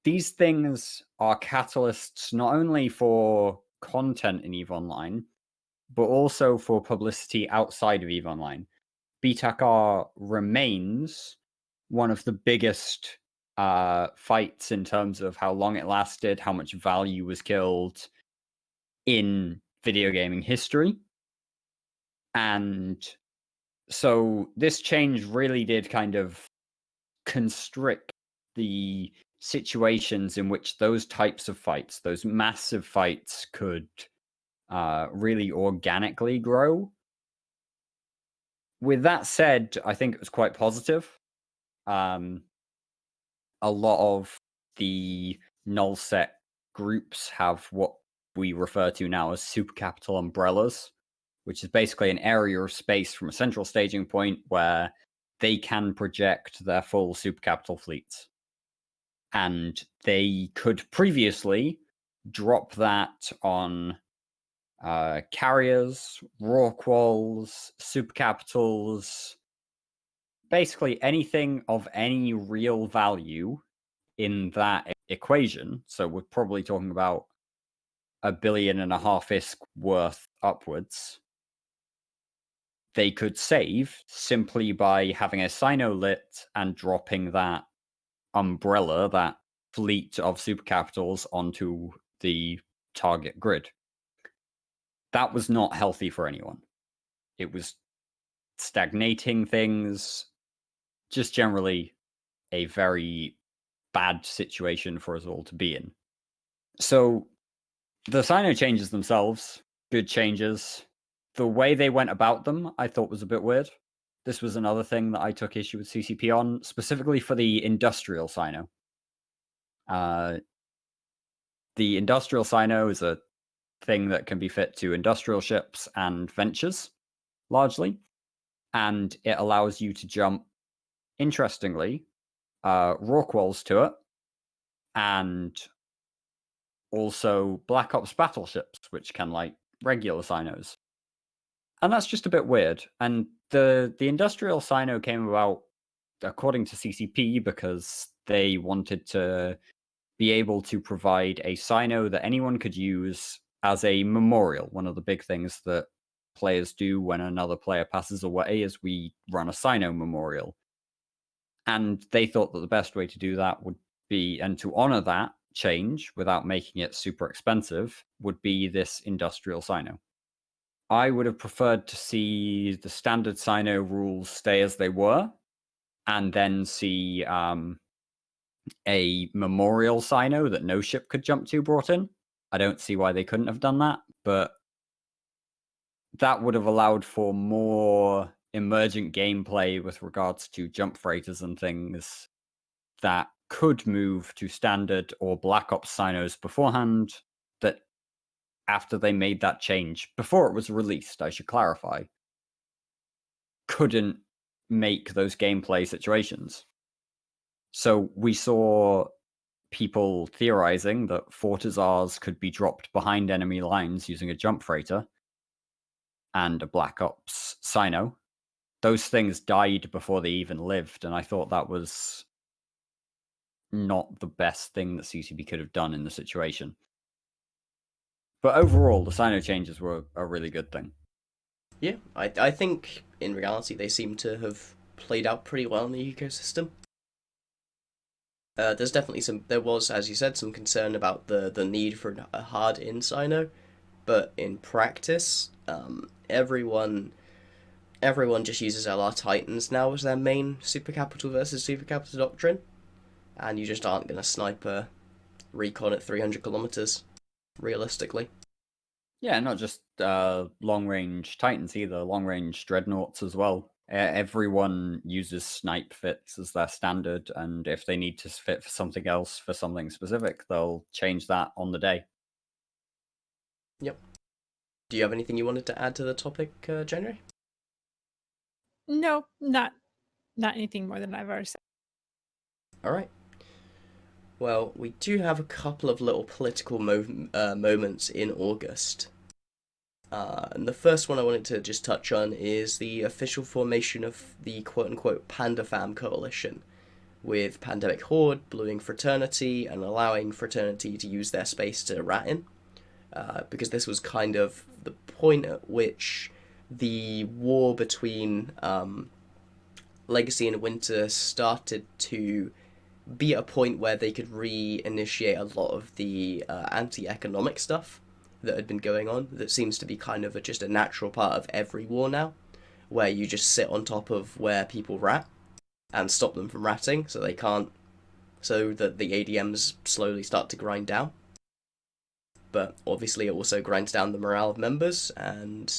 These things are catalysts not only for content in EVE Online, but also for publicity outside of EVE Online. BTACR remains one of the biggest fights in terms of how long it lasted, how much value was killed in video gaming history. And so this change really did kind of constrict the situations in which those types of fights, those massive fights, could really organically grow. With that said, I think it was quite positive. A lot of the nullsec groups have what we refer to now as supercapital umbrellas, which is basically an area of space from a central staging point where they can project their full supercapital fleets. And they could previously drop that on carriers, Rorquals, supercapitals, basically anything of any real value in that equation. So we're probably talking about $1.5 billion ISK worth upwards. They could save simply by having a Cyno lit and dropping that umbrella, that fleet of supercapitals onto the target grid. That was not healthy for anyone. It was stagnating things, just generally a very bad situation for us all to be in. So the Cyno changes themselves, good changes. The way they went about them, I thought was a bit weird. This was another thing that I took issue with CCP on, specifically for the industrial Cyno. The industrial Cyno is a thing that can be fit to industrial ships and ventures, largely. And it allows you to jump, interestingly, Rorquals to it, and also Black Ops battleships, which can like regular Cynos. And that's just a bit weird. And the industrial Cyno came about, according to CCP, because they wanted to be able to provide a Cyno that anyone could use as a memorial. One of the big things that players do when another player passes away is we run a Cyno memorial. And they thought that the best way to do that would be, and to honor that change without making it super expensive, would be this industrial Cyno. I would have preferred to see the standard Cyno rules stay as they were, and then see a memorial Cyno that no ship could jump to brought in. I don't see why they couldn't have done that, but that would have allowed for more emergent gameplay with regards to jump freighters and things that could move to standard or Black Ops Cynos beforehand, that after they made that change, before it was released, I should clarify, couldn't make those gameplay situations. So we saw people theorizing that Fortizars could be dropped behind enemy lines using a jump freighter and a Black Ops Cyno. Those things died before they even lived, and I thought that was not the best thing that CCP could have done in the situation. But overall, the Cyno changes were a really good thing. Yeah, I think in reality they seem to have played out pretty well in the ecosystem. There's definitely there was, as you said, some concern about the need for a hard in Cyno, but in practice, everyone just uses LR Titans now as their main super capital versus super capital doctrine, and you just aren't going to snipe a recon at 300 kilometers, realistically. Yeah, not just long-range Titans either, long-range Dreadnoughts as well. Everyone uses snipe fits as their standard, and if they need to fit for something else, for something specific, they'll change that on the day. Yep. Do you have anything you wanted to add to the topic, January? No, not anything more than I've already said. All right. Well, we do have a couple of little political moments in August. And the first one I wanted to just touch on is the official formation of the quote-unquote Panda Fam Coalition, with Pandemic Horde, Bluing Fraternity, and allowing Fraternity to use their space to rat in. Because this was kind of the point at which the war between Legacy and Winter started to be at a point where they could reinitiate a lot of the anti-economic stuff that had been going on, that seems to be kind of just a natural part of every war now, where you just sit on top of where people rat and stop them from ratting so they can't, so that the ADMs slowly start to grind down. But obviously it also grinds down the morale of members, and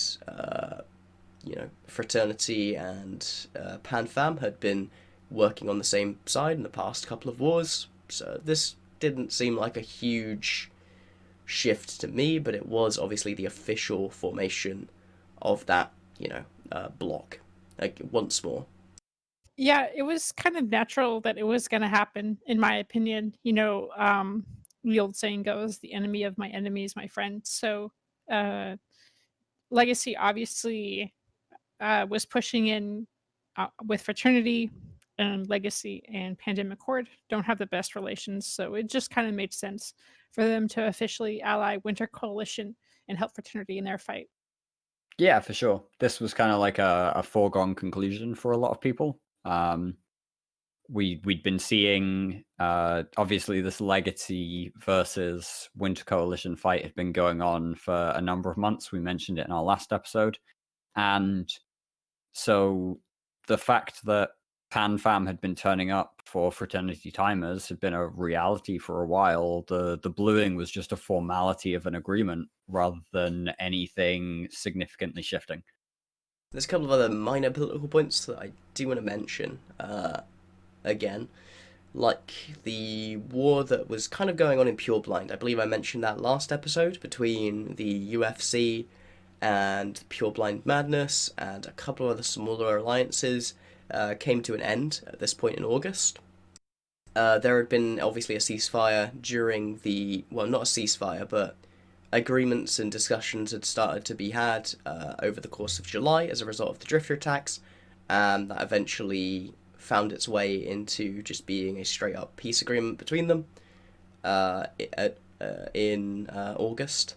Fraternity and PanFam had been working on the same side in the past couple of wars, so this didn't seem like a huge shift to me, but it was obviously the official formation of that, block, like, once more. Yeah, it was kind of natural that it was going to happen, in my opinion. The old saying goes, "The enemy of my enemy is my friend." So, uh, Legacy obviously was pushing in with Fraternity, and Legacy and Pandemic Horde don't have the best relations, so it just kind of made sense for them to officially ally Winter Coalition and help Fraternity in their fight. Yeah, for sure. This was kind of like a foregone conclusion for a lot of people. We'd been seeing, obviously, this Legacy versus Winter Coalition fight had been going on for a number of months. We mentioned it in our last episode. And so the fact that PanFam had been turning up for Fraternity Timers had been a reality for a while. The bluing was just a formality of an agreement rather than anything significantly shifting. There's a couple of other minor political points that I do want to mention again. like the war that was kind of going on in Pure Blind. I believe I mentioned that last episode between the UFC and Pure Blind Madness and a couple of other smaller alliances came to an end at this point in August. There had been obviously a ceasefire during the, well, not a ceasefire, but agreements and discussions had started to be had over the course of July as a result of the Drifter attacks, and that eventually found its way into just being a straight up peace agreement between them in August.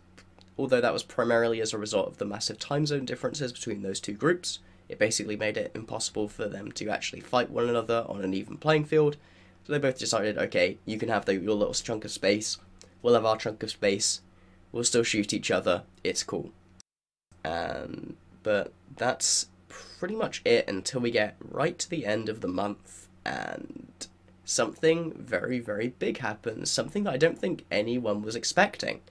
Although that was primarily as a result of the massive time zone differences between those two groups, it basically made it impossible for them to actually fight one another on an even playing field. So they both decided, okay, you can have your little chunk of space, we'll have our chunk of space, we'll still shoot each other, it's cool. But that's pretty much it until we get right to the end of the month, and something very, very big happens, something that I don't think anyone was expecting.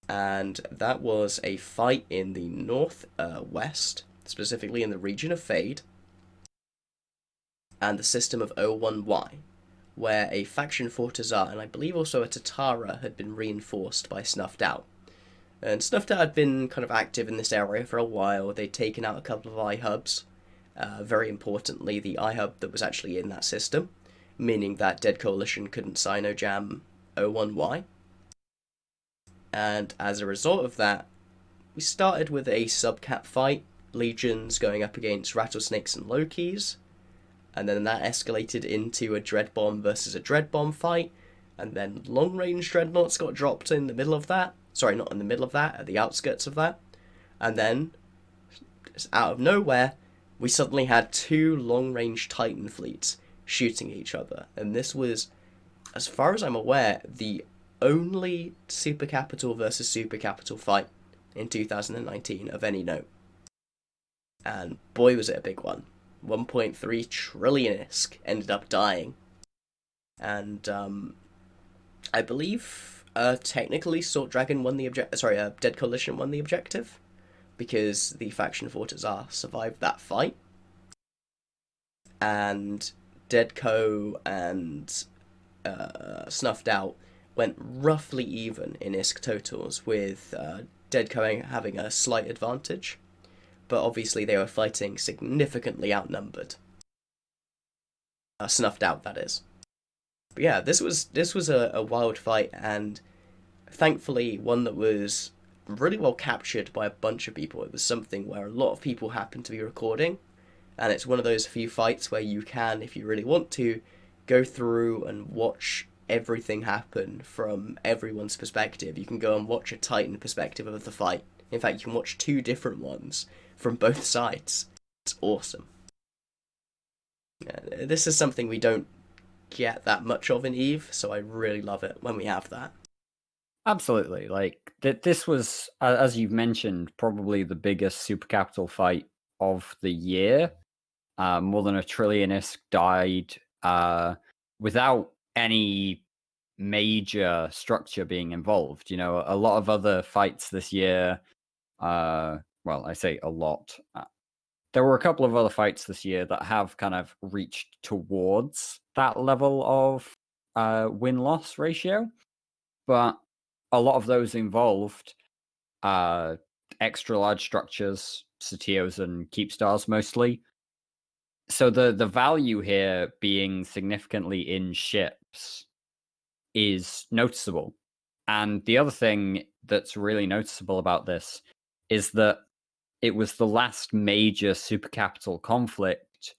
And that was a fight in the northwest, specifically in the region of Fade, and the system of O1Y, where a faction Fortizar and I believe also a Tatara had been reinforced by Snuffed Out. And Snuffed Out had been kind of active in this area for a while. They'd taken out a couple of iHubs, very importantly the iHub that was actually in that system, meaning that Dead Coalition couldn't Cyno jam O1Y. And as a result of that, we started with a subcap fight, Legions going up against Rattlesnakes and Lokis, and then that escalated into a Dread Bomb versus a Dread Bomb fight, and then long range Dreadnoughts got dropped in the middle of that. Sorry, not in the middle of that, at the outskirts of that. And then, out of nowhere, we suddenly had two long range Titan fleets shooting each other, and this was, as far as I'm aware, the only super capital versus super capital fight in 2019 of any note. And boy was it a big one. 1.3 trillion ISK ended up dying. And I believe technically Salt Dragon won the objective. Sorry, Dead Coalition won the objective, because the faction Fortizar survived that fight. And Dead Co and Snuffed Out went roughly even in ISK totals, with Dead Co having a slight advantage, but obviously they were fighting significantly outnumbered. Snuffed Out, that is. But yeah, this was a wild fight, and thankfully one that was really well captured by a bunch of people. It was something where a lot of people happened to be recording, and it's one of those few fights where you can, if you really want to, go through and watch everything happen from everyone's perspective. You can go and watch a Titan perspective of the fight. In fact, you can watch two different ones from both sides. It's awesome. This is something we don't get that much of in EVE, so I really love it when we have that. Absolutely. Like, this was, as you've mentioned, probably the biggest super capital fight of the year. More than 1 trillion ISK died without any major structure being involved. You know, a lot of other fights this year, well, I say a lot. There were a couple of other fights this year that have kind of reached towards that level of win-loss ratio, but a lot of those involved extra large structures, Satios and Keepstars mostly. So the value here being significantly in ships is noticeable. And the other thing that's really noticeable about this is that it was the last major super capital conflict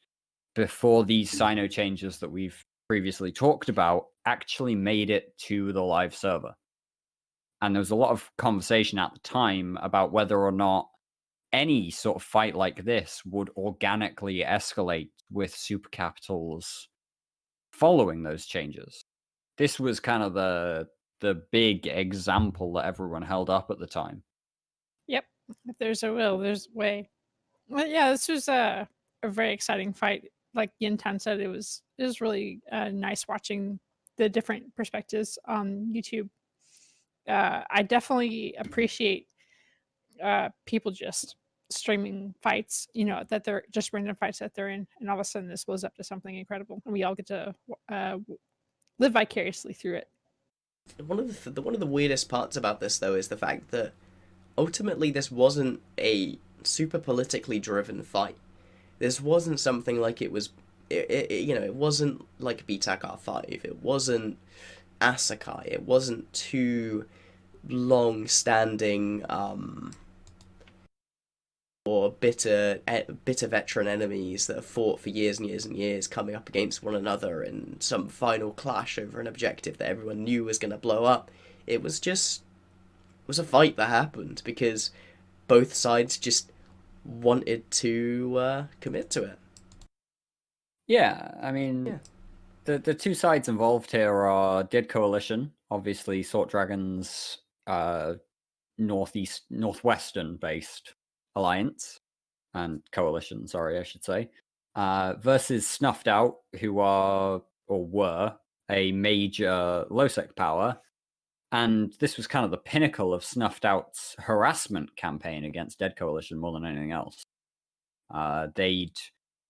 before these Cyno changes that we've previously talked about actually made it to the live server. And there was a lot of conversation at the time about whether or not any sort of fight like this would organically escalate with super capitals following those changes. This was kind of the big example that everyone held up at the time. Yep. If there's a will, there's a way. Well, yeah, this was a very exciting fight. Like Jin'taan said, it was really nice watching the different perspectives on YouTube. I definitely appreciate people just streaming fights, that they're just random fights that they're in, and all of a sudden this blows up to something incredible, and we all get to live vicariously through it. One of the weirdest parts about this though is the fact that ultimately this wasn't a super politically driven fight. This wasn't something like it was. It wasn't like BTAC R5. It wasn't Asakai. It wasn't two long-standing or bitter veteran enemies that have fought for years and years and years coming up against one another in some final clash over an objective that everyone knew was going to blow up. It was a fight that happened because both sides just wanted to commit to it. Yeah, I mean, the two sides involved here are Dead Coalition, obviously Sword Dragon's northwestern based alliance and coalition, sorry, I should say, versus Snuffed Out, who are or were a major low-sec power. And this was kind of the pinnacle of Snuffed Out's harassment campaign against Dead Coalition more than anything else. They'd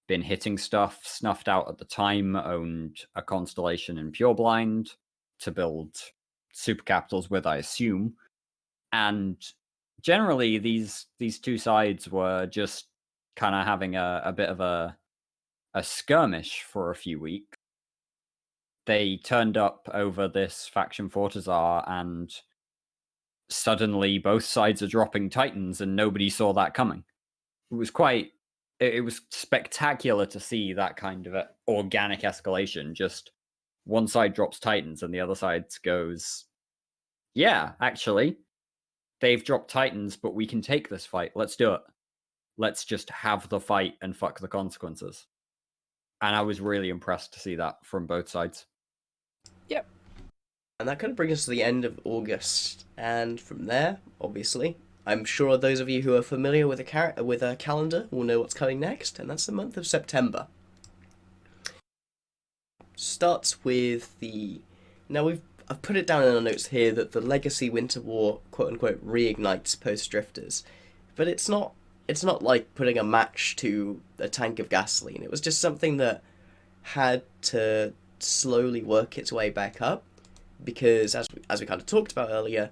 been hitting stuff. Snuffed Out at the time owned a constellation in Pureblind to build super capitals with, I assume. And generally, these two sides were just kind of having a bit of a skirmish for a few weeks. They turned up over this faction Fortizar, and suddenly both sides are dropping Titans, and nobody saw that coming. It was spectacular to see that kind of organic escalation. Just one side drops Titans, and the other side goes, yeah, actually, they've dropped Titans, but we can take this fight. Let's do it. Let's just have the fight and fuck the consequences. And I was really impressed to see that from both sides. Yep. And that kind of brings us to the end of August. And from there, obviously, I'm sure those of you who are familiar with a calendar will know what's coming next, and that's the month of September. Starts with the... Now, I've put it down in our notes here that the Legacy Winter War, quote-unquote, reignites post-Drifters. But it's not like putting a match to a tank of gasoline. It was just something that had to slowly work its way back up, because as we kind of talked about earlier,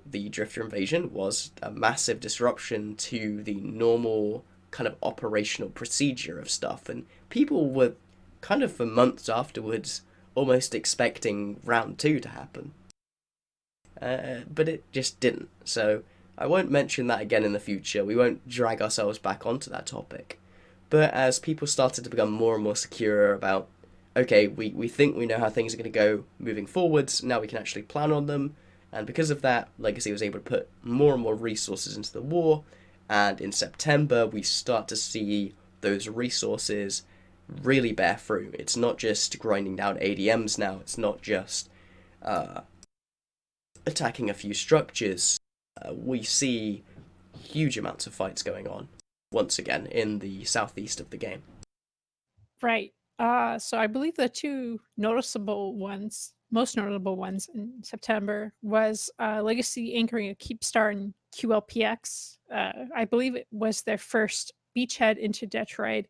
the Drifter invasion was a massive disruption to the normal kind of operational procedure of stuff, and people were kind of for months afterwards almost expecting round 2 to happen. But it just didn't, so I won't mention that again in the future. We won't drag ourselves back onto that topic. But as people started to become more and more secure about, okay, we think we know how things are going to go moving forwards, now we can actually plan on them, and because of that, Legacy was able to put more and more resources into the war, and in September we start to see those resources really bear fruit. It's not just grinding down ADMs now, it's not just attacking a few structures. We see huge amounts of fights going on, once again, in the southeast of the game. Right. So I believe the two most notable ones in September was Legacy anchoring a keep star in QLPX. I believe it was their first beachhead into Detroit.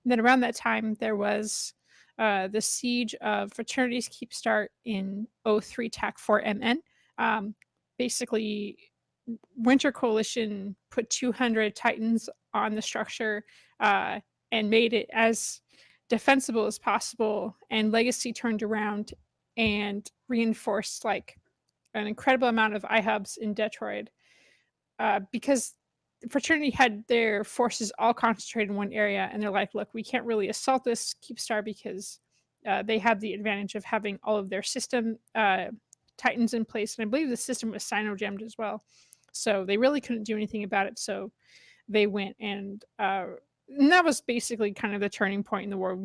Then around that time, there was the siege of Fraternity's keep star in 03 TAC 4 MN. Basically, Winter Coalition put 200 Titans on the structure and made it as defensible as possible. And Legacy turned around and reinforced like an incredible amount of iHubs in Detroit because Fraternity had their forces all concentrated in one area, and they're like, look, we can't really assault this Keep Star because they have the advantage of having all of their system Titans in place, and I believe the system was Cyno gemmed as well. So they really couldn't do anything about it. So they went and that was basically kind of the turning point in the war.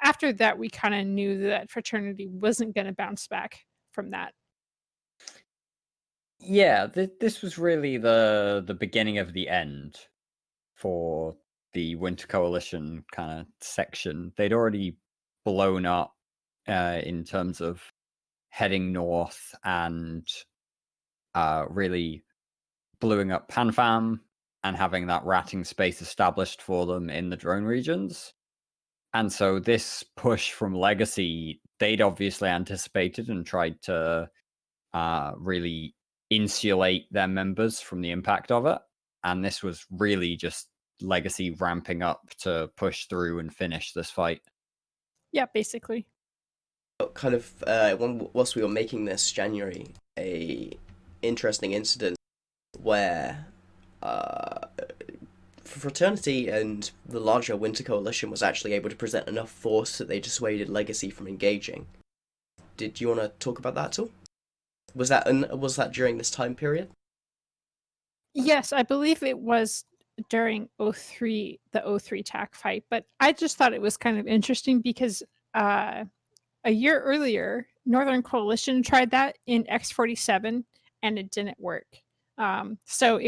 After that, we kind of knew that Fraternity wasn't going to bounce back from that. Yeah, this was really the beginning of the end for the Winter Coalition kind of section. They'd already blown up in terms of heading north and really blowing up PanFam and having that ratting space established for them in the drone regions. And so this push from Legacy, they'd obviously anticipated and tried to really insulate their members from the impact of it. And this was really just Legacy ramping up to push through and finish this fight. Yeah, basically. Kind of, whilst we were making this January, a interesting incident where Fraternity and the larger Winter Coalition was actually able to present enough force that they dissuaded Legacy from engaging. Did you want to talk about that at all? Was that during this time period? Yes, I believe it was during the 03 TAC fight, but I just thought it was kind of interesting because a year earlier, Northern Coalition tried that in X47 and it didn't work. So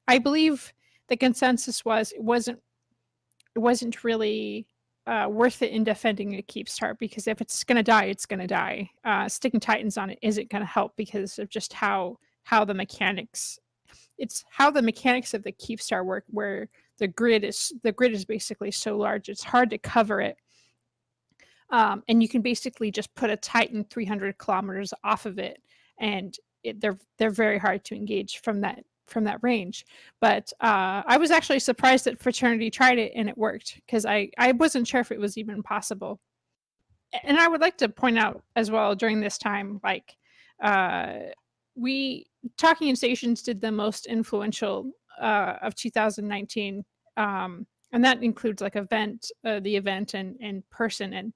I believe the consensus was it wasn't really worth it in defending a keep start, because if it's going to die, it's going to die. Sticking Titans on it isn't going to help because of just how the mechanics of the keep star work, where the grid is basically so large it's hard to cover it. And you can basically just put a Titan 300 kilometers off of it, and they're very hard to engage from that range. But I was actually surprised that Fraternity tried it and it worked, because I wasn't sure if it was even possible. And I would like to point out as well, during this time, like we Talking in Stations did the most influential of 2019, and that includes like the event and person.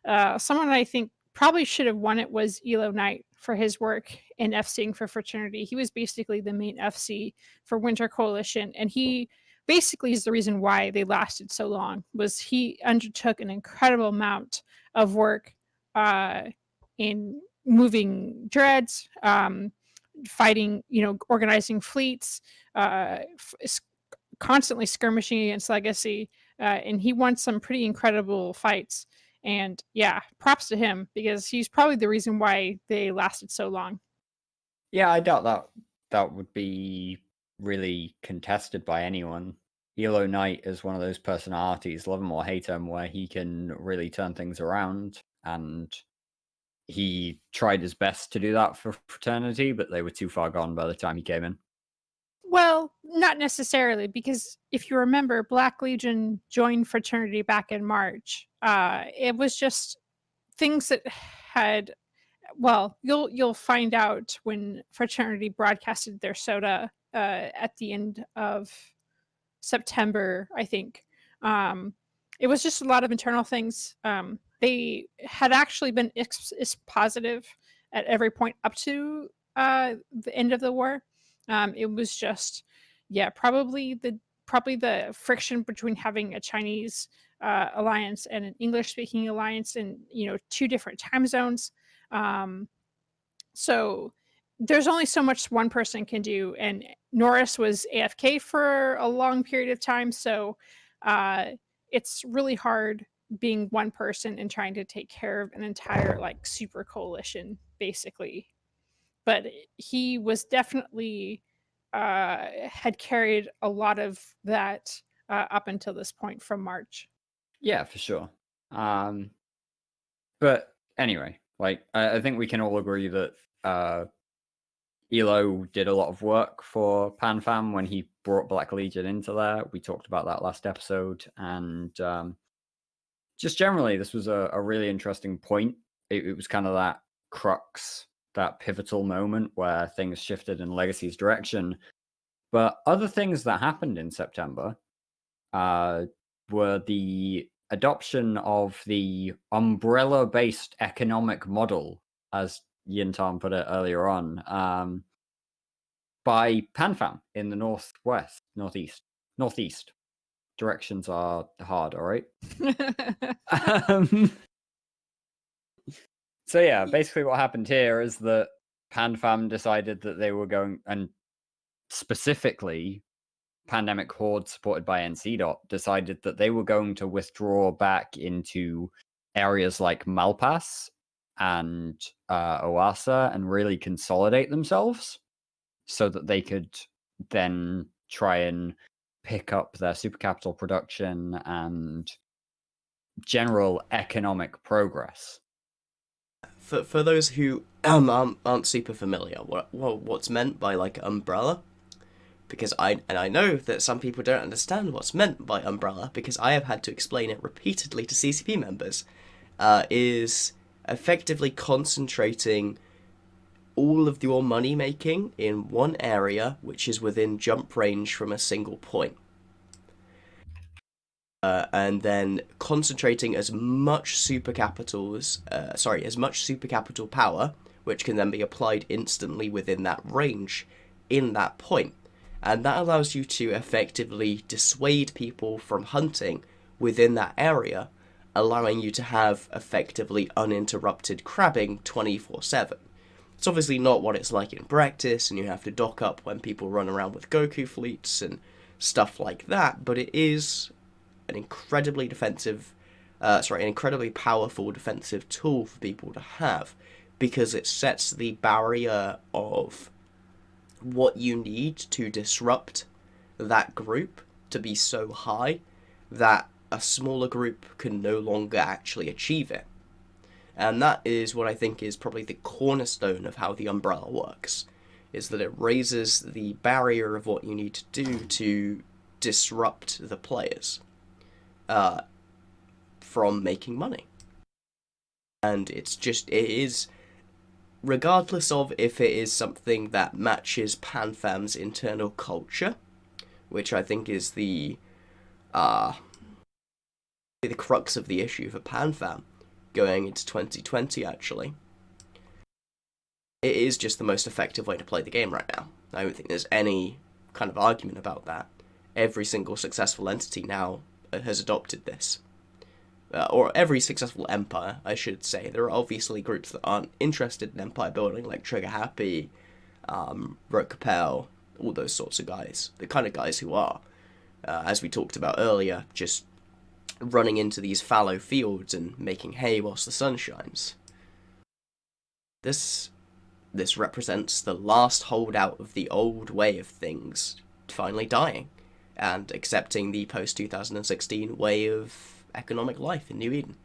And someone I think probably should have won it was Elo Knight, for his work in FCing for Fraternity. He was basically the main FC for Winter Coalition, and he basically is the reason why they lasted so long. Was he undertook an incredible amount of work in moving dreads, fighting, organizing fleets, constantly skirmishing against Legacy, and he won some pretty incredible fights. And yeah, props to him, because he's probably the reason why they lasted so long. Yeah, I doubt that would be really contested by anyone. Elo Knight is one of those personalities, love him or hate him, where he can really turn things around, and he tried his best to do that for Fraternity, but they were too far gone by the time he came in. Well, not necessarily, because if you remember, Black Legion joined Fraternity back in March. It was just things that had, well, you'll find out when Fraternity broadcasted their soda at the end of September, I think. It was just a lot of internal things. They had actually been positive at every point up to the end of the war. It was just, yeah, probably the friction between having a Chinese alliance and an English-speaking alliance, and two different time zones. So there's only so much one person can do, and Norris was AFK for a long period of time, so it's really hard being one person and trying to take care of an entire like super coalition, basically. But he was definitely had carried a lot of that up until this point from March. Yeah, for sure. But anyway, like I think we can all agree that Elo did a lot of work for PanFam when he brought Black Legion into there. We talked about that last episode, and just generally, this was a really interesting point. It was kind of that crux, that pivotal moment where things shifted in Legacy's direction. But other things that happened in September were the adoption of the umbrella-based economic model, as Jin'taan put it earlier on, by PanFam in the northeast. Directions are hard, all right? So yeah, basically what happened here is that PanFam decided that they were going, and specifically Pandemic Horde, supported by NC. Decided that they were going to withdraw back into areas like Malpass and Oasa and really consolidate themselves so that they could then try and pick up their supercapital production and general economic progress. For those who aren't super familiar, what's meant by like umbrella? Because I know that some people don't understand what's meant by umbrella because I have had to explain it repeatedly to CCP members. Is effectively concentrating all of your money making in one area which is within jump range from a single point. And then concentrating as much super capital power, which can then be applied instantly within that range in that point. And that allows you to effectively dissuade people from hunting within that area, allowing you to have effectively uninterrupted crabbing 24/7. It's obviously not what it's like in practice, and you have to dock up when people run around with Goku fleets and stuff like that, but it is an incredibly powerful defensive tool for people to have, because it sets the barrier of what you need to disrupt that group to be so high that a smaller group can no longer actually achieve it. And that is what I think is probably the cornerstone of how the umbrella works, is that it raises the barrier of what you need to do to disrupt the players from making money. And it is, regardless of if it is something that matches PanFam's internal culture, which I think is the crux of the issue for PanFam going into 2020, actually. It is just the most effective way to play the game right now. I don't think there's any kind of argument about that. Every single successful entity now has adopted this. Or every successful empire, I should say. There are obviously groups that aren't interested in empire building, like Trigger Happy, Rote Capel, all those sorts of guys. The kind of guys who are, as we talked about earlier, just running into these fallow fields and making hay whilst the sun shines. This represents the last holdout of the old way of things finally dying and accepting the post-2016 way of economic life in New Eden.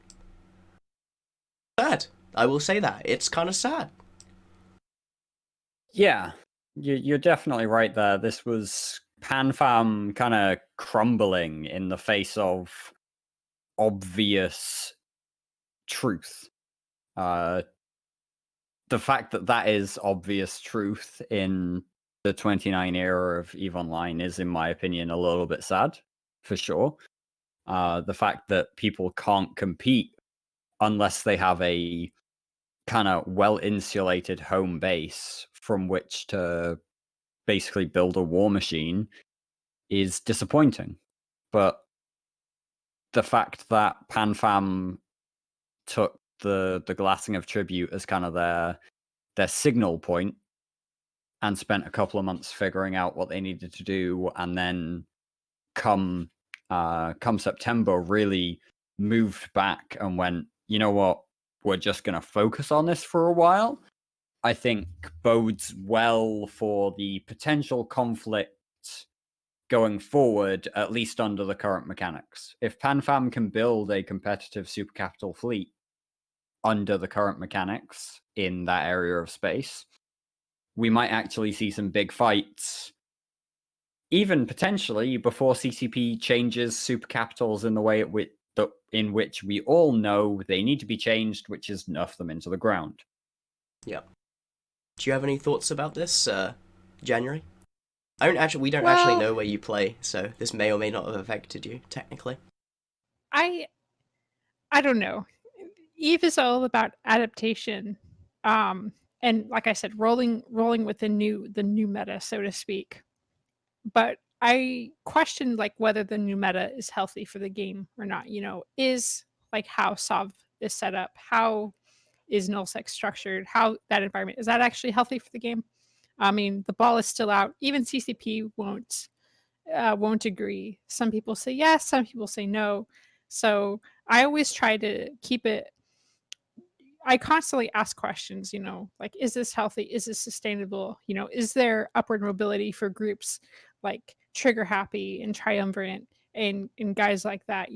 Sad. I will say that. It's kind of sad. Yeah, you're definitely right there. This was PanFam kind of crumbling in the face of obvious truth. The fact that is obvious truth in the 29 era of EVE Online is, in my opinion, a little bit sad, for sure. The fact that people can't compete unless they have a kind of well-insulated home base from which to basically build a war machine is disappointing. But the fact that PanFam took the glassing of tribute as kind of their signal point and spent a couple of months figuring out what they needed to do, and then come September really moved back and went, you know what, we're just going to focus on this for a while, I think bodes well for the potential conflict going forward, at least under the current mechanics. If PanFam can build a competitive supercapital fleet under the current mechanics in that area of space, we might actually see some big fights, even potentially before CCP changes supercapitals in the way in which we all know they need to be changed, which is nerf them into the ground. Yeah. Do you have any thoughts about this, January? We don't actually know where you play, so this may or may not have affected you, technically. I don't know. EVE is all about adaptation, and like I said, rolling with the new meta, so to speak. But I question like whether the new meta is healthy for the game or not. Is like how Sov is set up, how is nullsec structured, how that environment is that actually healthy for the game? I mean, the ball is still out. Even CCP won't agree. Some people say yes, some people say no. So I always try to keep it. I constantly ask questions, like, is this healthy? Is this sustainable? Is there upward mobility for groups like trigger happy and triumvirate and guys like that,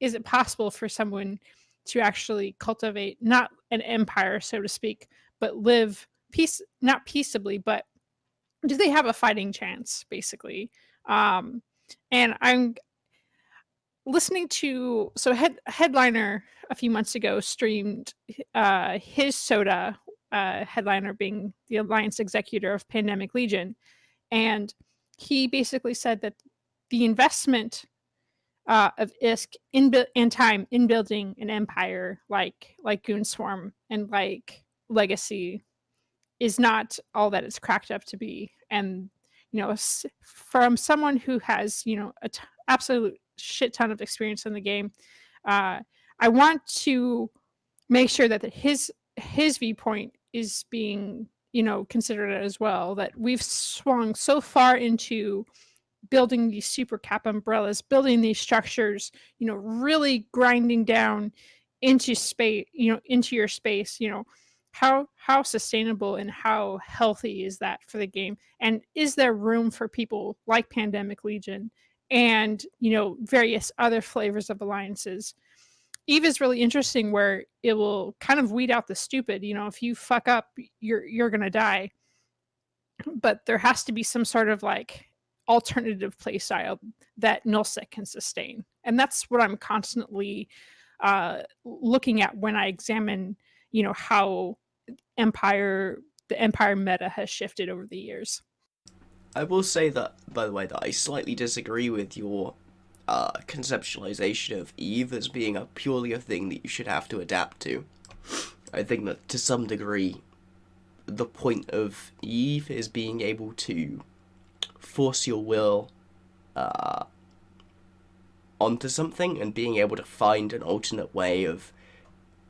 is it possible for someone to actually cultivate not an empire, so to speak, but live not peaceably, but do they have a fighting chance, basically? And I'm listening to headliner a few months ago streamed his soda, headliner being the alliance executor of Pandemic Legion, and he basically said that the investment of ISK in time in building an empire like Goonswarm and like Legacy is not all that it's cracked up to be. And from someone who has absolute shit ton of experience in the game, I want to make sure that his viewpoint is being considered as well. That we've swung so far into building these super cap umbrellas, building these structures, really grinding down into space, into your space, how sustainable and how healthy is that for the game? And is there room for people like Pandemic Legion and, various other flavors of alliances? Eve is really interesting where it will kind of weed out the stupid. If you fuck up, you're gonna die. But there has to be some sort of like alternative play style that nullsec can sustain, and that's what I'm constantly looking at when I examine how the empire meta has shifted over the years. I will say that, by the way, that I slightly disagree with your conceptualization of Eve as being purely a thing that you should have to adapt to. I think that to some degree, the point of Eve is being able to force your will onto something and being able to find an alternate way of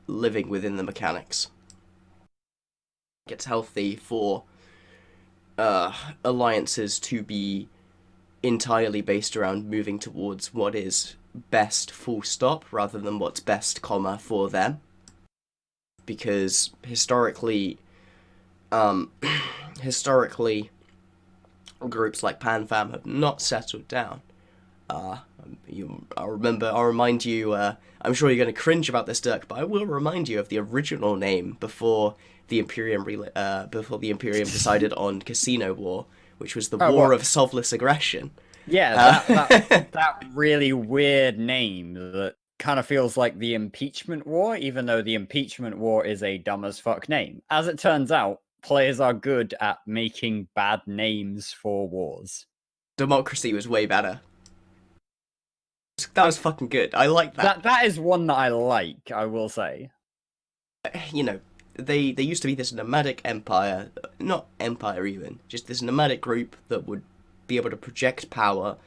living within the mechanics. It's healthy for alliances to be entirely based around moving towards what is best full stop rather than what's best comma for them, because historically groups like PanFam have not settled down. I'll remind you, I'm sure you're going to cringe about this, Dirk, but I will remind you of the original name before the Imperium decided on Casino War, which was the War of Solveless Aggression. Yeah, that really weird name that kind of feels like the Impeachment War, even though the Impeachment War is a dumb as fuck name. As it turns out, players are good at making bad names for wars. Democracy was way better. That was fucking good. I like that. That is one that I like, I will say. They used to be this nomadic empire, not empire even, just this nomadic group that would be able to project power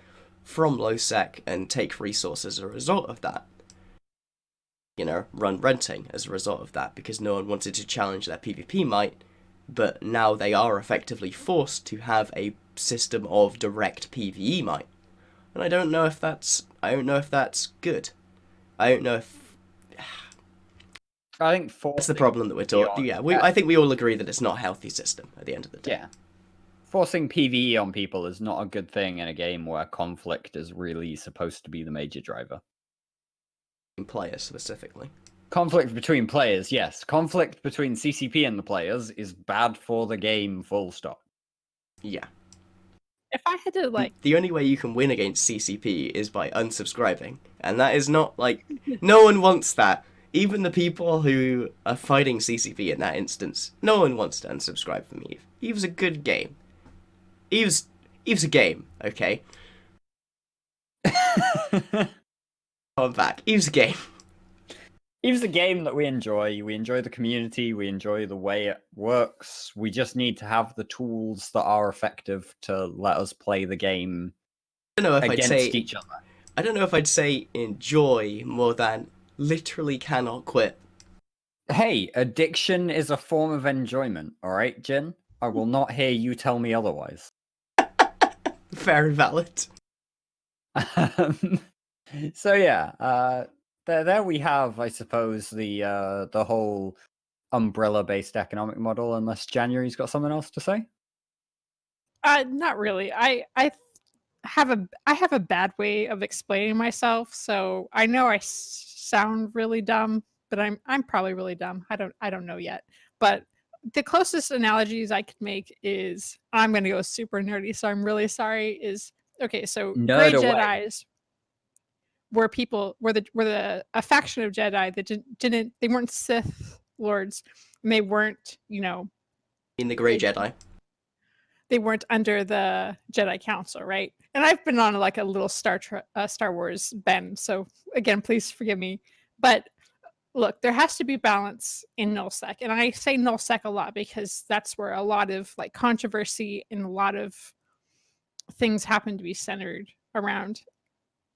from low sec and take resources as a result of that. Run renting as a result of that, because no one wanted to challenge their PvP might, but now they are effectively forced to have a system of direct PvE might. And I don't know if that's good. I don't know if I think that's the problem that we're talking. Yeah, I think we all agree that it's not a healthy system at the end of the day. Yeah, forcing PvE on people is not a good thing in a game where conflict is really supposed to be the major driver. In players specifically. Conflict between players, yes. Conflict between CCP and the players is bad for the game, full stop. Yeah. If I had to, the only way you can win against CCP is by unsubscribing. And that is not, no one wants that. Even the people who are fighting CCP in that instance, no one wants to unsubscribe from Eve. Eve's a good game. Eve's a game, okay? I'm back. Eve's a game. Eve's a game that we enjoy. We enjoy the community. We enjoy the way it works. We just need to have the tools that are effective to let us play the game against each other. I don't know if I'd say enjoy more than literally cannot quit. Hey, addiction is a form of enjoyment, alright, Jin? I will not hear you tell me otherwise. Very valid. So yeah, there we have, I suppose, the whole umbrella-based economic model, unless January's got something else to say? Not really. I I have a bad way of explaining myself, so I know I sound really dumb, but I'm probably really dumb. I don't know yet. But the closest analogies I could make is I'm going to go super nerdy, so I'm really sorry. Is okay. So Nerd gray away. Jedi's were the a faction of Jedi that didn't they weren't Sith lords, and they weren't In the Grey they Jedi. they weren't under the Jedi Council, right? And I've been on like a little Star Wars bend, so again, please forgive me. But look, there has to be balance in nullsec, and I say nullsec a lot because that's where a lot of like controversy and a lot of things happen to be centered around.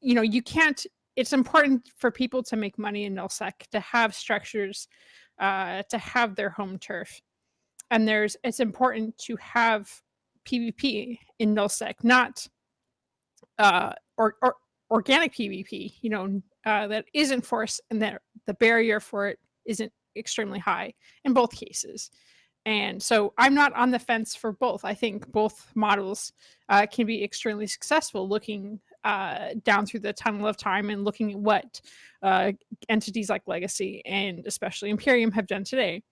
You can't. It's important for people to make money in nullsec, to have structures, to have their home turf, and it's important to have PvP in nullsec, not or organic PvP. That isn't forced, and that the barrier for it isn't extremely high in both cases. And so I'm not on the fence for both. I think both models can be extremely successful, looking down through the tunnel of time and looking at what entities like Legacy and especially Imperium have done today.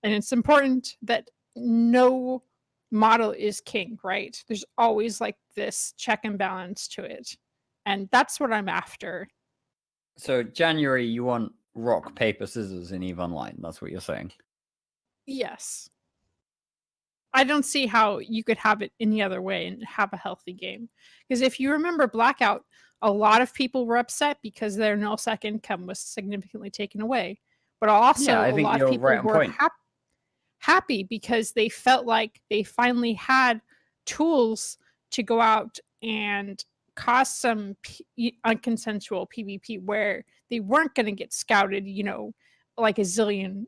And it's important that no model is king, right? There's always like this check and balance to it. And that's what I'm after. So January, you want rock, paper, scissors in EVE Online. That's what you're saying. Yes. I don't see how you could have it any other way and have a healthy game. Because if you remember Blackout, a lot of people were upset because their nullsec income was significantly taken away. But Yeah, also I a think lot of you're people right on were point. happy because they felt like they finally had tools to go out and cause some unconsensual PvP where they weren't going to get scouted, like a zillion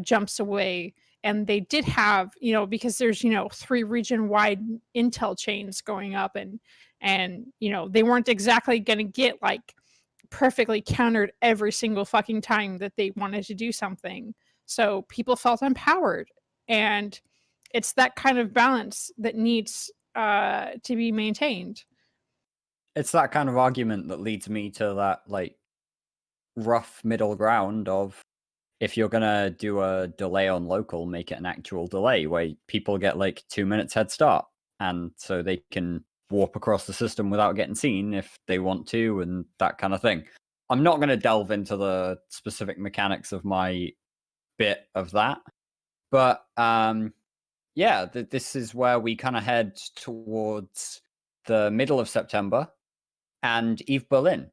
jumps away. And they did have, because there's, 3 region wide intel chains going up, and they weren't exactly going to get like perfectly countered every single fucking time that they wanted to do something. So people felt empowered. And it's that kind of balance that needs to be maintained. It's that kind of argument that leads me to that like rough middle ground of if you're gonna do a delay on local, make it an actual delay where people get like 2 minutes head start, and so they can warp across the system without getting seen if they want to, and that kind of thing. I'm not gonna delve into the specific mechanics of my bit of that, but yeah, this is where we kind of head towards the middle of September and Eve Berlin.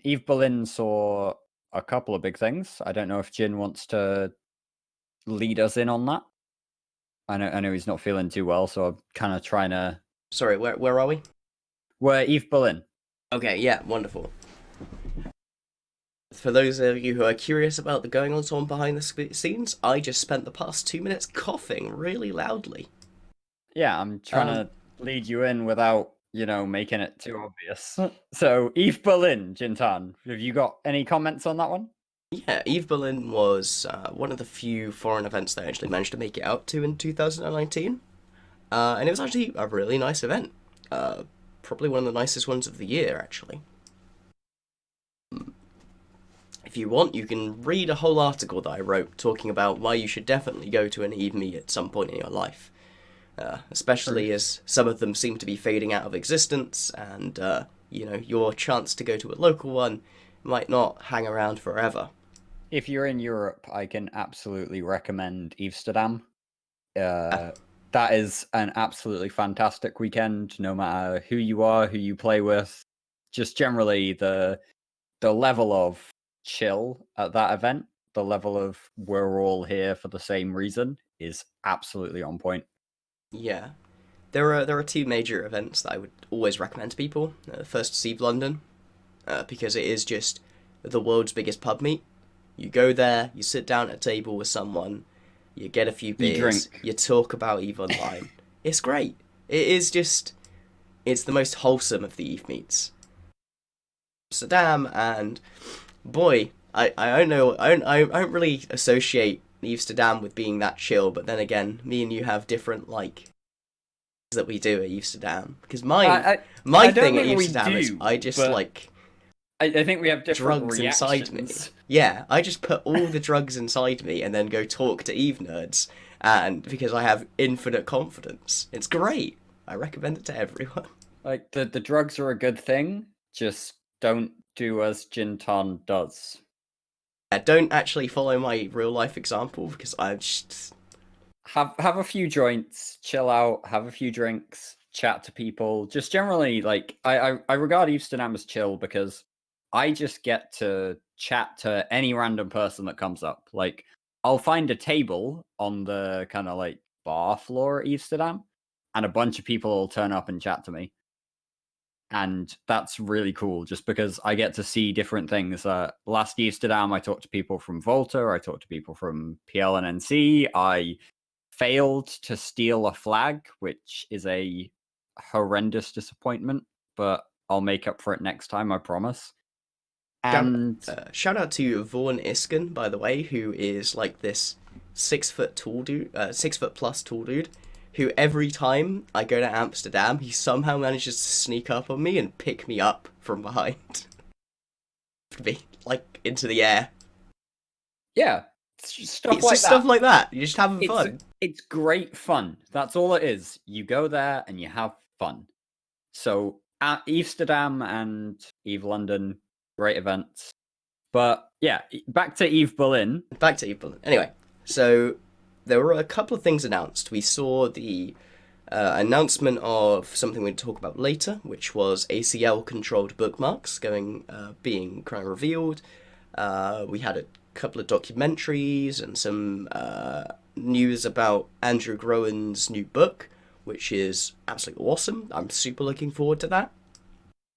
Eve Berlin saw a couple of big things. I don't know if Jin wants to lead us in on that. I know he's not feeling too well, so I'm kind of trying to. Sorry, where are we? We're Eve Berlin. Okay, yeah, wonderful. For those of you who are curious about the going on behind the scenes, I just spent the past 2 minutes coughing really loudly. Yeah, I'm trying to lead you in without, making it too obvious. So, Eve Berlin, Jin'taan, have you got any comments on that one? Yeah, Eve Berlin was one of the few foreign events that I actually managed to make it out to in 2019. And it was actually a really nice event. Probably one of the nicest ones of the year, actually. If you want, you can read a whole article that I wrote talking about why you should definitely go to an Eve meet at some point in your life. Especially as some of them seem to be fading out of existence, and, your chance to go to a local one might not hang around forever. If you're in Europe, I can absolutely recommend Amsterdam. That is an absolutely fantastic weekend, no matter who you are, who you play with. Just generally the level of chill at that event, the level of we're all here for the same reason is absolutely on point. Yeah. There are 2 major events that I would always recommend to people. First is Eve London, because it is just the world's biggest pub meet. You go there, you sit down at a table with someone, you get a few beers, you talk about EVE Online. It's great. It's the most wholesome of the EVE meets. Amsterdam, and boy, I don't know, I don't really associate Amsterdam with being that chill, but then again, me and you have different, that we do at Amsterdam, because I my don't thing at think we Amsterdam is do, I just but like I think we have different drugs inside me. reactions. Yeah, I just put all the drugs inside me and then go talk to Eve nerds, and because I have infinite confidence, it's great. I recommend it to everyone. Like the drugs are a good thing, just don't do as Jin'taan does. Yeah, don't actually follow my real life example because I just Have a few joints, chill out, have a few drinks, chat to people. Just generally, like I regard Amsterdam as chill because I just get to chat to any random person that comes up. Like I'll find a table on the kind of like bar floor at Amsterdam, and a bunch of people will turn up and chat to me. And that's really cool just because I get to see different things. Last Amsterdam, I talked to people from Volta, I talked to people from PL and NC. I failed to steal a flag, which is a horrendous disappointment, but I'll make up for it next time, I promise. shout And shout out to Vaughan Isken, by the way, who is like this 6 foot tall dude, 6 foot plus tall dude, who every time I go to Amsterdam, he somehow manages to sneak up on me and pick me up from behind, me like into the air. yeah, it's just stuff It's like just that. stuff like that. You're just having fun. It's great fun. That's all it is. You go there and you have fun. So at Amsterdam and Eve London, great events. But yeah, back to Eve Berlin. Back to April. Anyway, so there were a couple of things announced. We saw the announcement of something we'd talk about later, which was ACL controlled bookmarks being kind of revealed. We had a couple of documentaries and some news about Andrew Groen's new book, which is absolutely awesome. I'm super looking forward to that.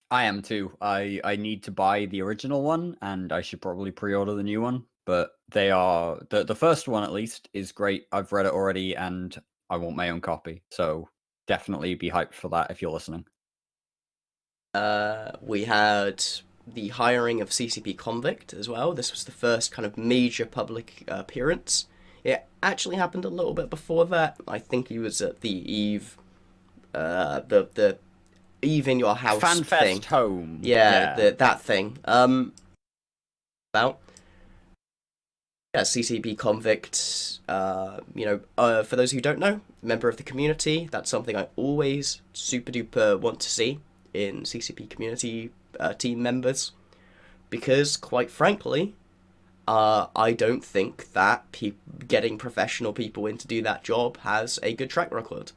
I am too. I need to buy the original one, and I should probably pre-order the new one. But they are the first one at least is great. I've read it already, and I want my own copy. So definitely be hyped for that if you're listening. We had the hiring of CCP Convict as well. This was the first kind of major public appearance. It actually happened a little bit before that. I think he was at the Eve, the Eve in your house FanFest thing. home. Yeah, that thing. About CCP Convict. For those who don't know, member of the community. That's something I always super duper want to see in CCP community team members, because quite frankly, I don't think that getting professional people in to do that job has a good track record.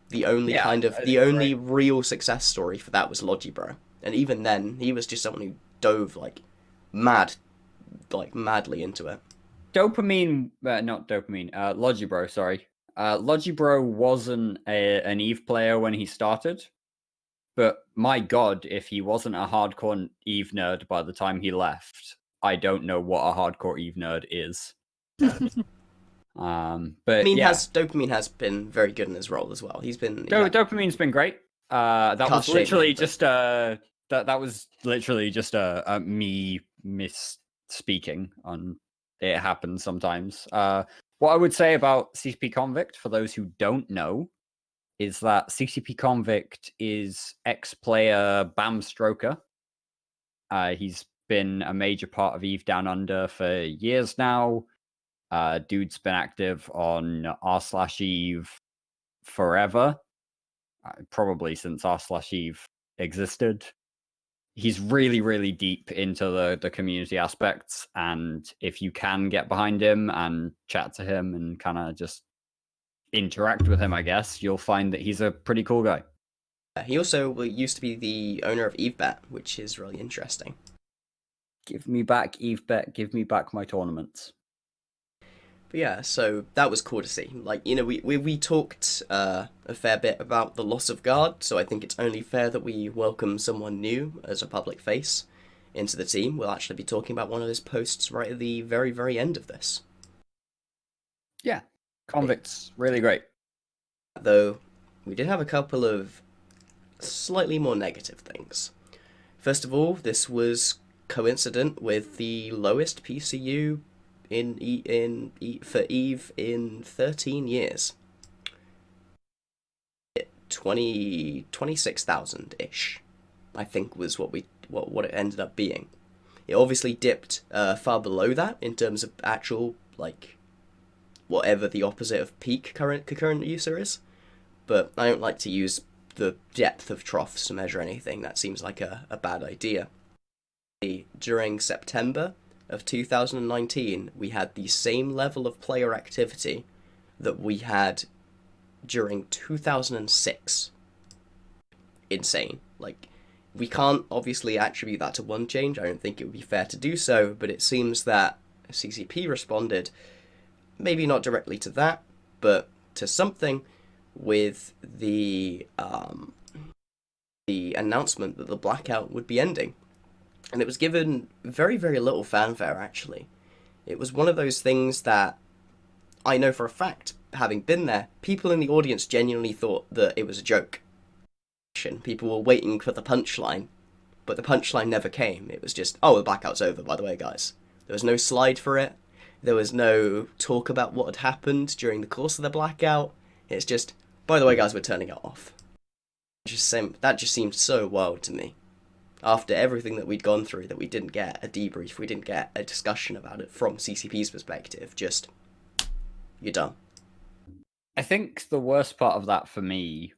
The only real success story for that was Logibro, and even then, he was just someone who dove madly into it. Logibro, sorry. Logibro wasn't an Eve player when he started, but my god, if he wasn't a hardcore Eve nerd by the time he left, I don't know what a hardcore Eve nerd is. But Dopamine has been very good in his role as well. He's been Dopamine's been great. That was literally just me misspeaking on. It happens sometimes. What I would say about CCP Convict, for those who don't know, is that CCP Convict is ex-player Bam Stroker. He's been a major part of Eve Down Under for years now. Dude's been active on r/Eve forever, probably since r/Eve existed. He's really, really deep into the community aspects, and if you can get behind him and chat to him and kind of just interact with him, I guess, you'll find that he's a pretty cool guy. He also used to be the owner of EveBet, which is really interesting. Give me back EveBet, give me back my tournaments. But yeah, so that was cool to see. Like, we talked a fair bit about the loss of guard, so I think it's only fair that we welcome someone new as a public face into the team. We'll actually be talking about one of his posts right at the very, very end of this. Yeah, Convict's really great. Though, we did have a couple of slightly more negative things. First of all, this was coincident with the lowest PCU for Eve in 13 years. 26,000-ish, I think was what it ended up being. It obviously dipped far below that in terms of actual, like, whatever the opposite of peak concurrent user is. But I don't like to use the depth of troughs to measure anything. That seems like a bad idea. During September of 2019, we had the same level of player activity that we had during 2006. Insane. Like, we can't obviously attribute that to one change. I don't think it would be fair to do so, but it seems that CCP responded, maybe not directly to that, but to something with the announcement that the blackout would be ending. And it was given very, very little fanfare, actually. It was one of those things that I know for a fact, having been there, people in the audience genuinely thought that it was a joke. People were waiting for the punchline, but the punchline never came. It was just, oh, the blackout's over, by the way, guys. There was no slide for it. There was no talk about what had happened during the course of the blackout. It's just, by the way, guys, we're turning it off. That just seemed so wild to me. After everything that we'd gone through, that we didn't get a debrief, we didn't get a discussion about it from CCP's perspective, just, you're done. I think the worst part of that for me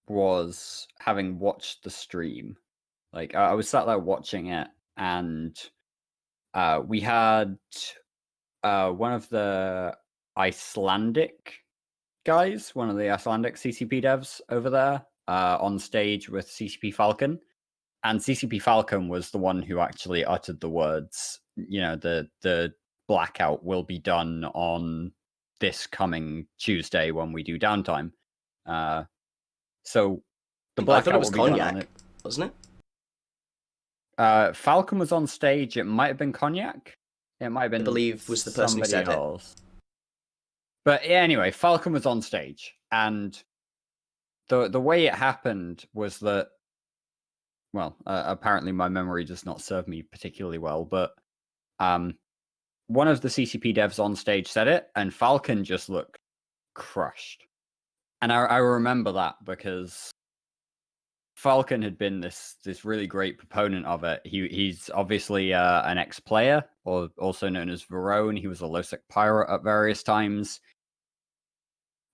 was having watched the stream. Like, I was sat there watching it, and we had one of the Icelandic guys, one of the Icelandic CCP devs over there, on stage with CCP Falcon. And CCP Falcon was the one who actually uttered the words, the blackout will be done on this coming Tuesday when we do downtime. So the blackout, I thought it was Cognac, wasn't it? Falcon was on stage. It might have been Cognac. It might have been, I believe, was the person who said else. It. But anyway, Falcon was on stage, and the way it happened was that, well, apparently my memory does not serve me particularly well, but one of the CCP devs on stage said it, and Falcon just looked crushed. And I remember that because Falcon had been this really great proponent of it. He's obviously an ex-player, or also known as Verone. He was a lowsec pirate at various times.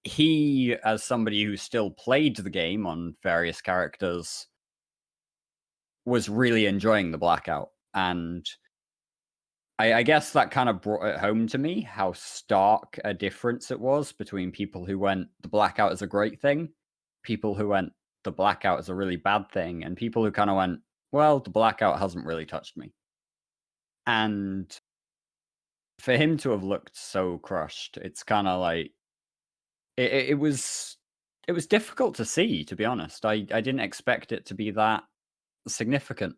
He, as somebody who still played the game on various characters, was really enjoying the blackout. And I guess that kind of brought it home to me how stark a difference it was between people who went, the blackout is a great thing, people who went, the blackout is a really bad thing, and people who kind of went, well, the blackout hasn't really touched me. And for him to have looked so crushed, it's kind of like, it was difficult to see, to be honest. I didn't expect it to be that significant.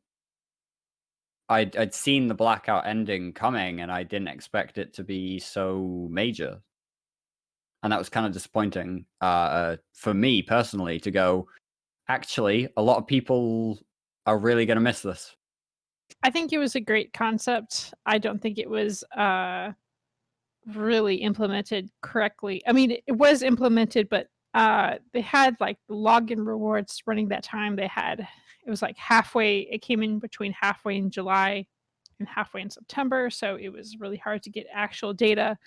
I'd seen the blackout ending coming, and I didn't expect it to be so major. And that was kind of disappointing for me personally, to go, actually, a lot of people are really going to miss this. I think it was a great concept. I don't think it was really implemented correctly. I mean, it was implemented, but they had like the login rewards running that time. It was like halfway, it came in between halfway in July and halfway in September. So it was really hard to get actual data.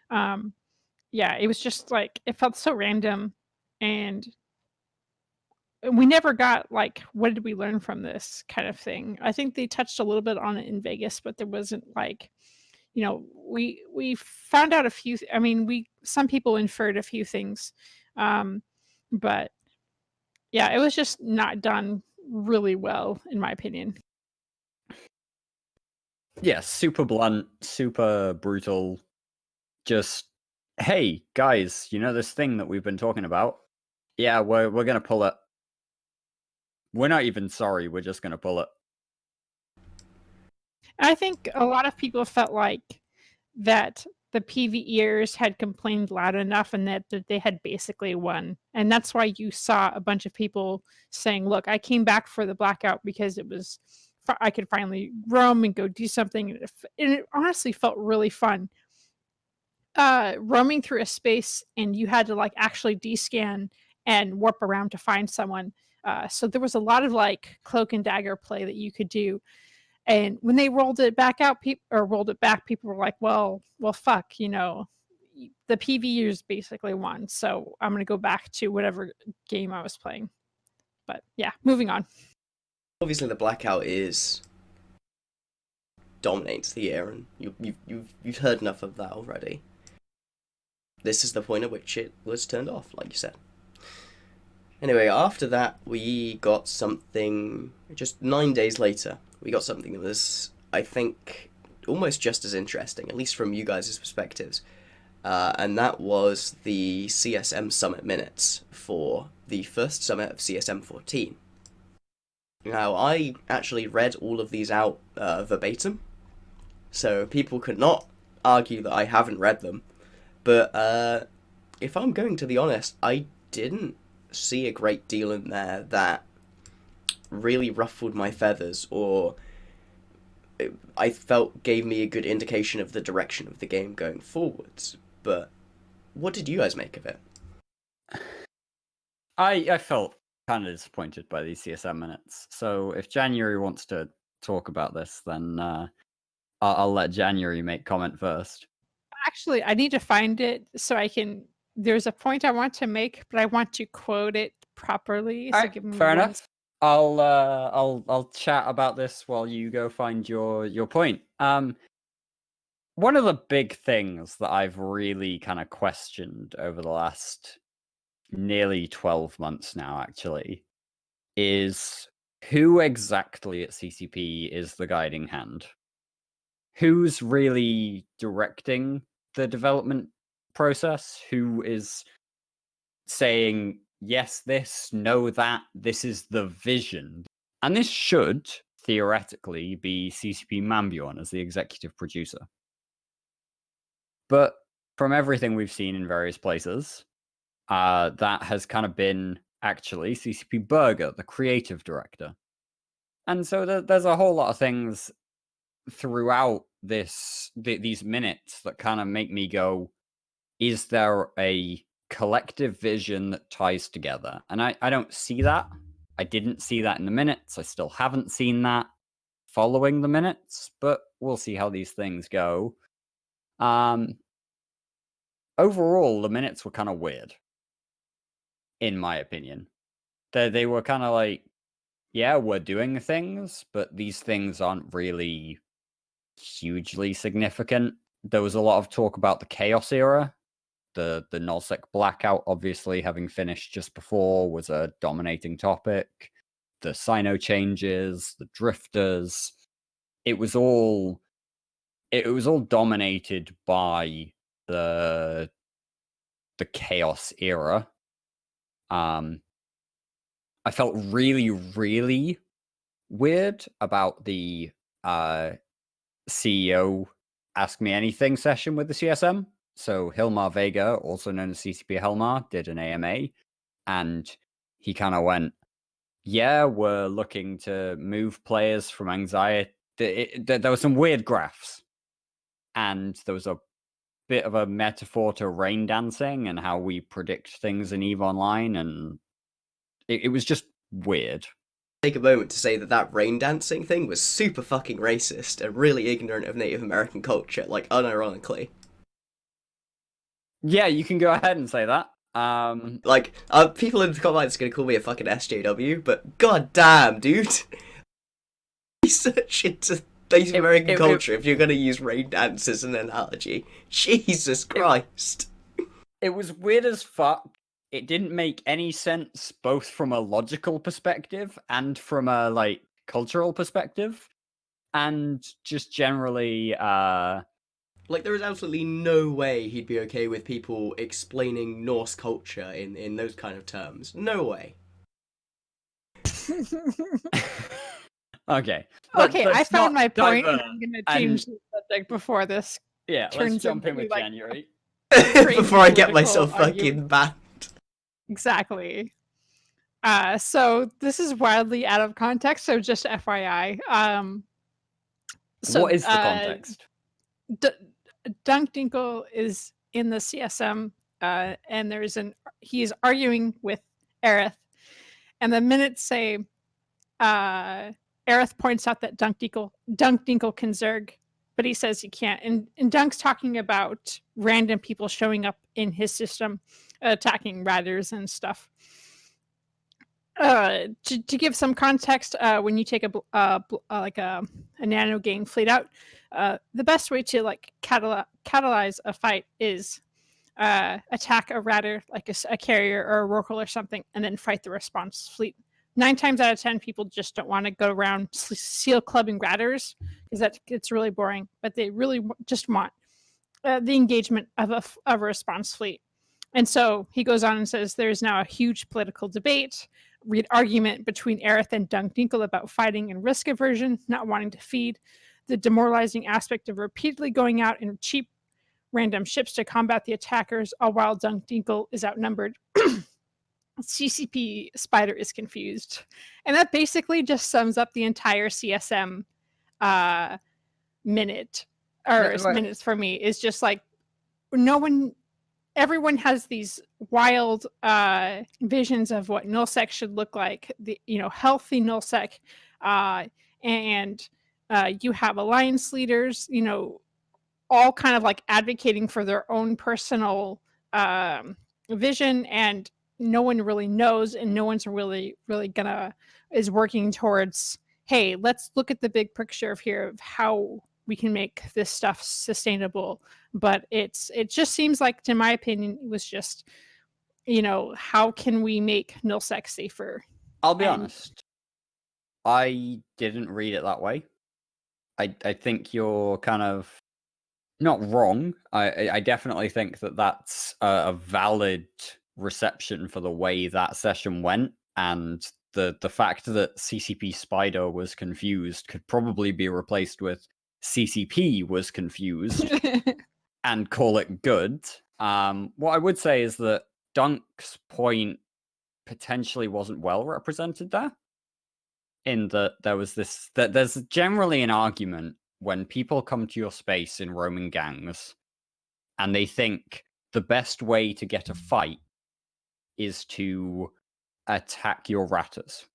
Yeah, it was just like, it felt so random. And we never got like, what did we learn from this kind of thing? I think they touched a little bit on it in Vegas, but there wasn't like, we found out a few, some people inferred a few things. But yeah, it was just not done really well, in my opinion. Yeah, super blunt, super brutal. Just, hey, guys, this thing that we've been talking about? Yeah, we're going to pull it. We're not even sorry, we're just going to pull it. I think a lot of people felt like that the PvEers had complained loud enough and that they had basically won. And that's why you saw a bunch of people saying, look, I came back for the blackout because I could finally roam and go do something. And it honestly felt really fun. Roaming through a space and you had to like actually descan and warp around to find someone. So there was a lot of like cloak and dagger play that you could do. And when they rolled it back out, rolled it back, people were like, well, fuck, you know, the PVers basically won. So I'm going to go back to whatever game I was playing. But yeah, moving on. Obviously, the blackout dominates the year, and you've heard enough of that already. This is the point at which it was turned off, like you said. Anyway, after that, we got something just 9 days later. We got something that was, I think, almost just as interesting, at least from you guys' perspectives. And that was the CSM Summit minutes for the first summit of CSM 14. Now, I actually read all of these out verbatim, so people could not argue that I haven't read them. But if I'm going to be honest, I didn't see a great deal in there that really ruffled my feathers or I felt gave me a good indication of the direction of the game going forwards. But what did you guys make of it? I felt kind of disappointed by these CSM minutes. So if January wants to talk about this, then I'll let January make comment first. Actually, I need to find it so I can. There's a point I want to make, but I want to quote it properly. So give me fair enough. I'll chat about this while you go find your point. One of the big things that I've really kind of questioned over the last nearly 12 months now, actually, is who exactly at CCP is the guiding hand? Who's really directing the development process? Who is saying, yes, this, no, that, this is the vision? And this should theoretically be CCP Mambjorn as the executive producer. But from everything we've seen in various places, that has kind of been actually CCP Berger, the creative director. And so there's a whole lot of things throughout these minutes that kind of make me go, is there a collective vision that ties together? And I don't see that. I didn't see that in the minutes. I still haven't seen that following the minutes, but we'll see how these things go. Overall, the minutes were kind of weird, in my opinion. They were kind of like, yeah, we're doing things, but these things aren't really hugely significant. There was a lot of talk about the Chaos era. The nullsec blackout, obviously, having finished just before, was a dominating topic. The Cyno changes, the drifters. It was all dominated by the Chaos era. I felt really, really weird about the CEO Ask Me Anything session with the CSM. So Hilmar Vega, also known as CCP Helmar, did an AMA, and he kind of went, yeah, we're looking to move players from anxiety. There were some weird graphs, and there was a bit of a metaphor to rain dancing and how we predict things in EVE Online, and it was just weird. Take a moment to say that rain dancing thing was super fucking racist and really ignorant of Native American culture, like unironically. Yeah, you can go ahead and say that. People in the comments are gonna call me a fucking SJW, but god damn, dude. Research into Native American culture if you're gonna use rain dance as an analogy. Jesus Christ. It was weird as fuck. It didn't make any sense, both from a logical perspective and from a cultural perspective, and just generally. There is absolutely no way he'd be okay with people explaining Norse culture in those kind of terms. No way. Okay. I found my point, and I'm going to change the subject before this. Yeah, let's jump in with January. Before I get myself fucking banned. Exactly. So this is wildly out of context, so just FYI. What is the context? Dunk Dinkle is in the CSM, and he is arguing with Aerith. And the minutes say, Aerith points out that Dunkdinkle can Zerg, but he says he can't. And Dunk's talking about random people showing up in his system, attacking riders and stuff. To give some context, when you take a nano game fleet out, the best way to like catalyze a fight is attack a radar like a carrier or a Rorqual or something, and then fight the response fleet. 9 times out of 10, people just don't want to go around seal clubbing radars because that gets really boring. But they really just want the engagement of a response fleet. And so he goes on and says there's now a huge political debate, argument between Aerith and Dunkdinkle about fighting and risk aversion, not wanting to feed, the demoralizing aspect of repeatedly going out in cheap random ships to combat the attackers, all while Dunkdinkle is outnumbered. CCP Spider is confused. And that basically just sums up the entire CSM minutes for me. Is just like everyone has these wild visions of what nullsec should look like, the healthy nullsec, and you have alliance leaders, all kind of like advocating for their own personal vision, and no one really knows, and no one's really is working towards, hey, let's look at the big picture of how we can make this stuff sustainable. But it just seems like, to my opinion, it was just, how can we make nullsec safer? I'll be honest, I didn't read it that way. I think you're kind of not wrong. I definitely think that that's a valid reception for the way that session went, and the fact that CCP Spider was confused could probably be replaced with CCP was confused and call it good. What I would say is that Dunk's point potentially wasn't well represented there, in that there's generally an argument when people come to your space in roaming gangs and they think the best way to get a fight is to attack your ratters.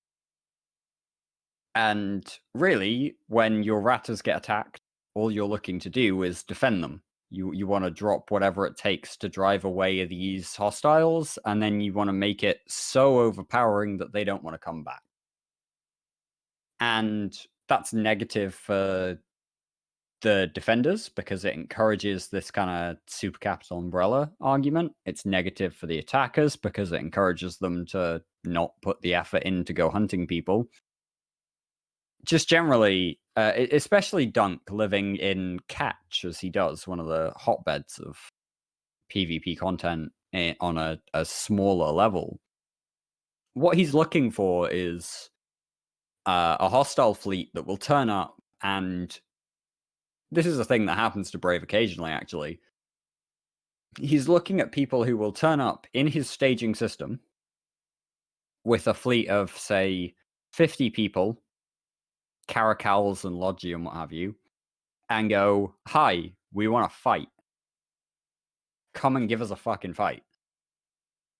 And really, when your ratters get attacked, all you're looking to do is defend them. You want to drop whatever it takes to drive away these hostiles, and then you want to make it so overpowering that they don't want to come back. And that's negative for the defenders because it encourages this kind of super capital umbrella argument. It's negative for the attackers because it encourages them to not put the effort in to go hunting people. Just generally, especially Dunk living in Catch, as he does, one of the hotbeds of PvP content on a smaller level. What he's looking for is a hostile fleet that will turn up, and this is a thing that happens to Brave occasionally, actually. He's looking at people who will turn up in his staging system with a fleet of, say, 50 people, Caracals and Logi and what have you, and go, hi, we want to fight. Come and give us a fucking fight.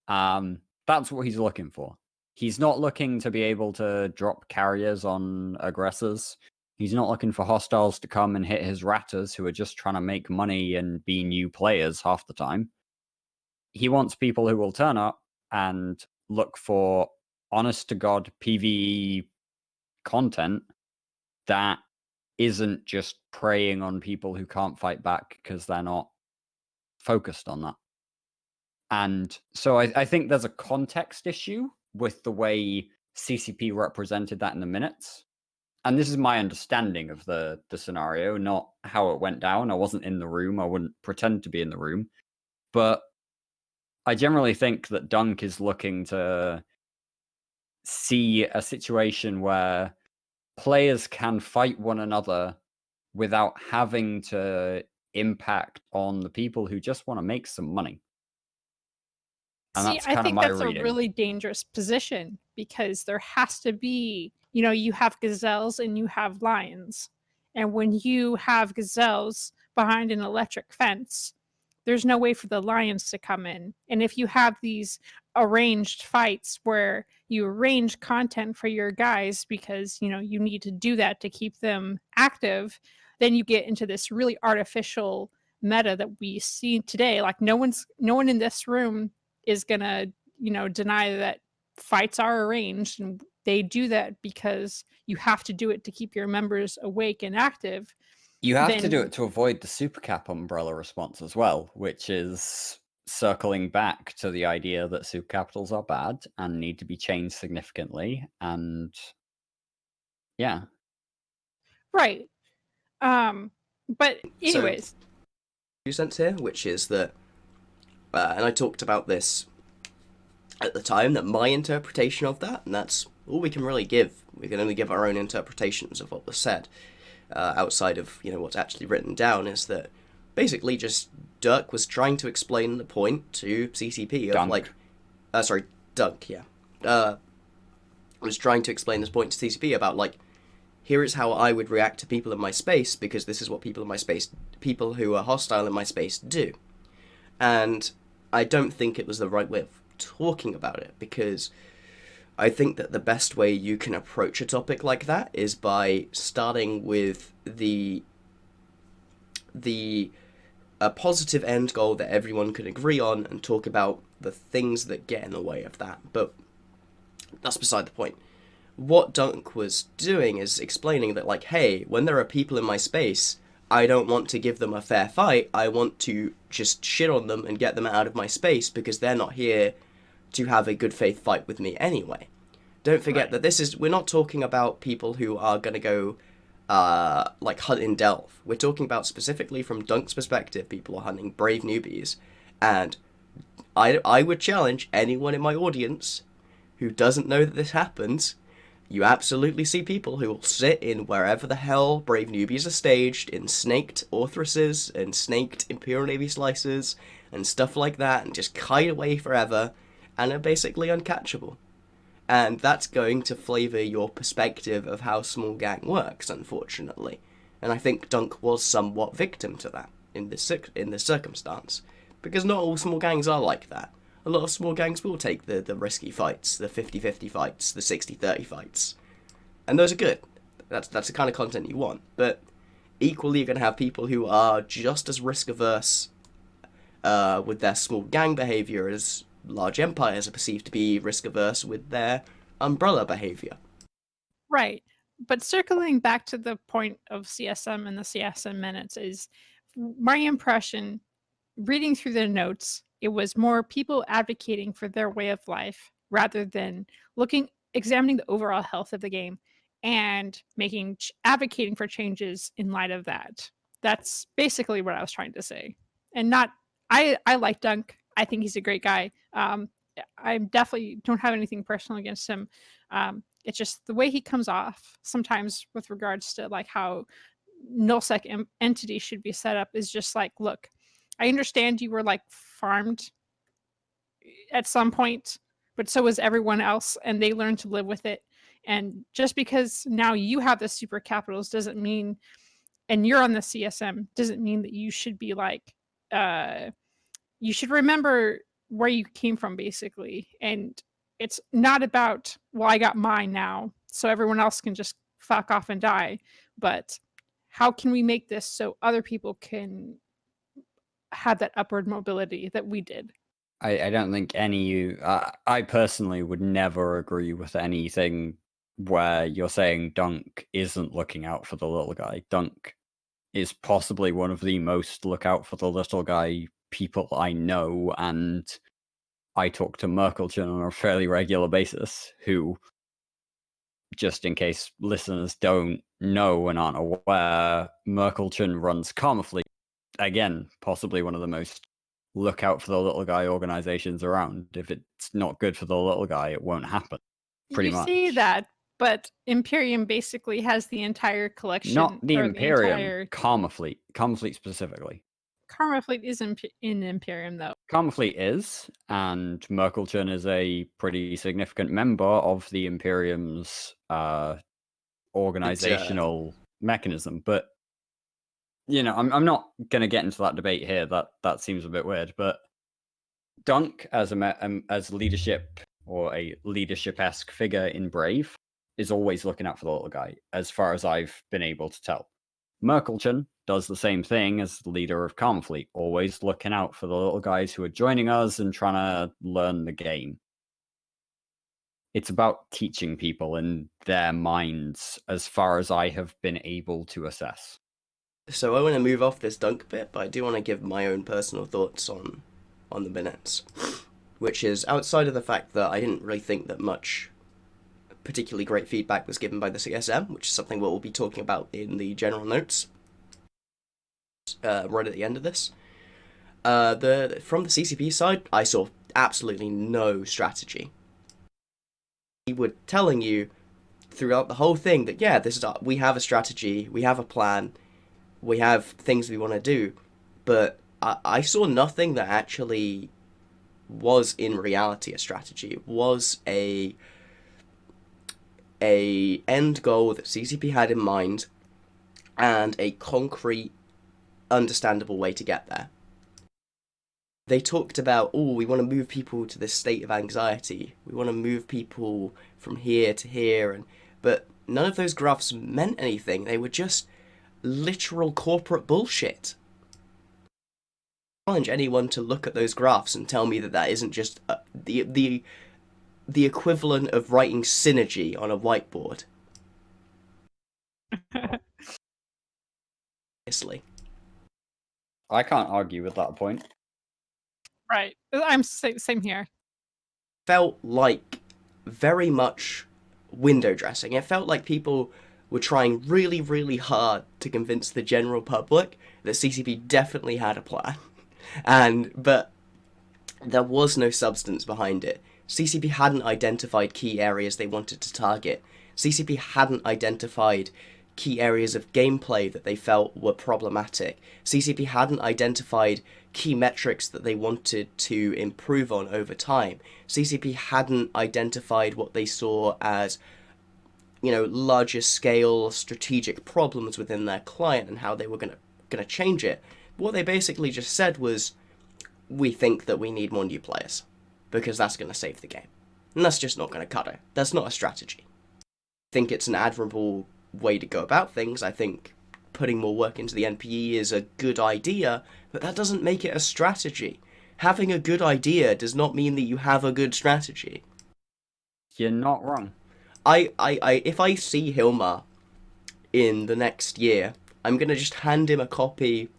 That's what he's looking for. He's not looking to be able to drop carriers on aggressors. He's not looking for hostiles to come and hit his ratters who are just trying to make money and be new players half the time. He wants people who will turn up and look for honest-to-God PvE content that isn't just preying on people who can't fight back because they're not focused on that. And so I think there's a context issue with the way CCP represented that in the minutes. And this is my understanding of the scenario, not how it went down. I wasn't in the room. I wouldn't pretend to be in the room. But I generally think that Dunk is looking to see a situation where players can fight one another without having to impact on the people who just want to make some money. And See, that's I kind of think my that's reading. a really dangerous position because there has to be, you have gazelles and you have lions. And when you have gazelles behind an electric fence, there's no way for the lions to come in. And if you have these arranged fights where you arrange content for your guys because you need to do that to keep them active, then you get into this really artificial meta that we see today. Like no one in this room is gonna deny that fights are arranged, and they do that because you have to do it to keep your members awake and active. You have to do Then it to avoid the supercap umbrella response as well, which is circling back to the idea that supercapitals are bad and need to be changed significantly. And yeah. right. But So, anyways, 2 cents here, which is that, and I talked about this at the time, that my interpretation of that, and that's all we can really give. We can only give our own interpretations of what was said, outside of what's actually written down, is that basically just Dirk was trying to explain the point to CCP of Dunk. Dunk, yeah. Was trying to explain this point to CCP about here is how I would react to people in my space, because this is what people who are hostile in my space do. And I don't think it was the right way of talking about it, because I think that the best way you can approach a topic like that is by starting with a positive end goal that everyone can agree on, and talk about the things that get in the way of that. But that's beside the point. What Dunk was doing is explaining that, hey, when there are people in my space, I don't want to give them a fair fight. I want to just shit on them and get them out of my space, because they're not here to have a good faith fight with me anyway. Don't forget that we're not talking about people who are going to go hunt in Delve. We're talking about, specifically from Dunk's perspective, people are hunting brave newbies. And I would challenge anyone in my audience who doesn't know that this happens. You absolutely see people who will sit in wherever the hell brave newbies are staged, in snaked Orthruses and snaked Imperial Navy slices and stuff like that, and just kite away forever, and are basically uncatchable. And that's going to flavour your perspective of how small gang works, unfortunately. And I think Dunk was somewhat victim to that in this circumstance, because not all small gangs are like that. A lot of small gangs will take the risky fights, the 50-50 fights, the 60-30 fights. And those are good. That's the kind of content you want. But equally, you're going to have people who are just as risk-averse with their small gang behaviour as large empires are perceived to be risk-averse with their umbrella behaviour. right. But circling back to the point of CSM and the CSM minutes, is my impression, reading through the notes, it was more people advocating for their way of life rather than examining the overall health of the game and advocating for changes in light of that. That's basically what I was trying to say. And not, I like Dunk. I think he's a great guy. I definitely don't have anything personal against him. It's just the way he comes off sometimes with regards to how nullsec entities should be set up is just look, I understand you were farmed at some point, but so was everyone else, and they learned to live with it. And just because now you have the super capitals doesn't mean, and you're on the CSM, doesn't mean that you should be you should remember where you came from, basically. And it's not about, well, I got mine now, so everyone else can just fuck off and die. But how can we make this so other people can have that upward mobility that we did? I don't think I personally would never agree with anything where you're saying Dunk isn't looking out for the little guy. Dunk is possibly one of the most look out for the little guy people I know, and I talk to Merkelchen on a fairly regular basis, who, just in case listeners don't know and aren't aware, Merkelchen runs Karma Fleet. Again, possibly one of the most look out for the little guy organizations around. If it's not good for the little guy, it won't happen. Pretty You see much. that, but Imperium basically has the entire Not collection, the or the Imperium, entire Karma Fleet specifically. Karma Fleet is in Imperium, though. Karma Fleet is, and Merkelchen is a pretty significant member of the Imperium's organizational mechanism. But I'm not going to get into that debate here. That seems a bit weird. But Dunk as leadership or a leadership-esque figure in Brave is always looking out for the little guy, as far as I've been able to tell. Merkelchen does the same thing as the leader of Calmfleet, always looking out for the little guys who are joining us and trying to learn the game. It's about teaching people in their minds, as far as I have been able to assess. So I want to move off this Dunk bit, but I do want to give my own personal thoughts on the minutes, which is outside of the fact that I didn't really think that much particularly great feedback was given by the CSM, which is something we'll be talking about in the general notes right at the end of this. From the CCP side, I saw absolutely no strategy. We were telling you throughout the whole thing that we have a strategy, we have a plan, we have things we want to do, but I saw nothing that actually was in reality a strategy. It was a end goal that CCP had in mind and a concrete, understandable way to get there. They talked about, we want to move people to this state of anxiety. We want to move people from here to here, but none of those graphs meant anything. They were just literal corporate bullshit. I challenge anyone to look at those graphs and tell me that isn't just the equivalent of writing synergy on a whiteboard. Obviously. I can't argue with that point. Right. I'm same here. Felt like very much window dressing. It felt like people were trying really, really hard to convince the general public that CCP definitely had a plan. But there was no substance behind it. CCP hadn't identified key areas they wanted to target. CCP hadn't identified key areas of gameplay that they felt were problematic. CCP hadn't identified key metrics that they wanted to improve on over time. CCP hadn't identified what they saw as, larger scale strategic problems within their client and how they were going to change it. What they basically just said was, we think that we need more new players because that's going to save the game. And that's just not going to cut it. That's not a strategy. I think it's an admirable way to go about things. I think putting more work into the NPE is a good idea, but that doesn't make it a strategy. Having a good idea does not mean that you have a good strategy. You're not wrong. If I see Hilmar in the next year, I'm going to just hand him a copy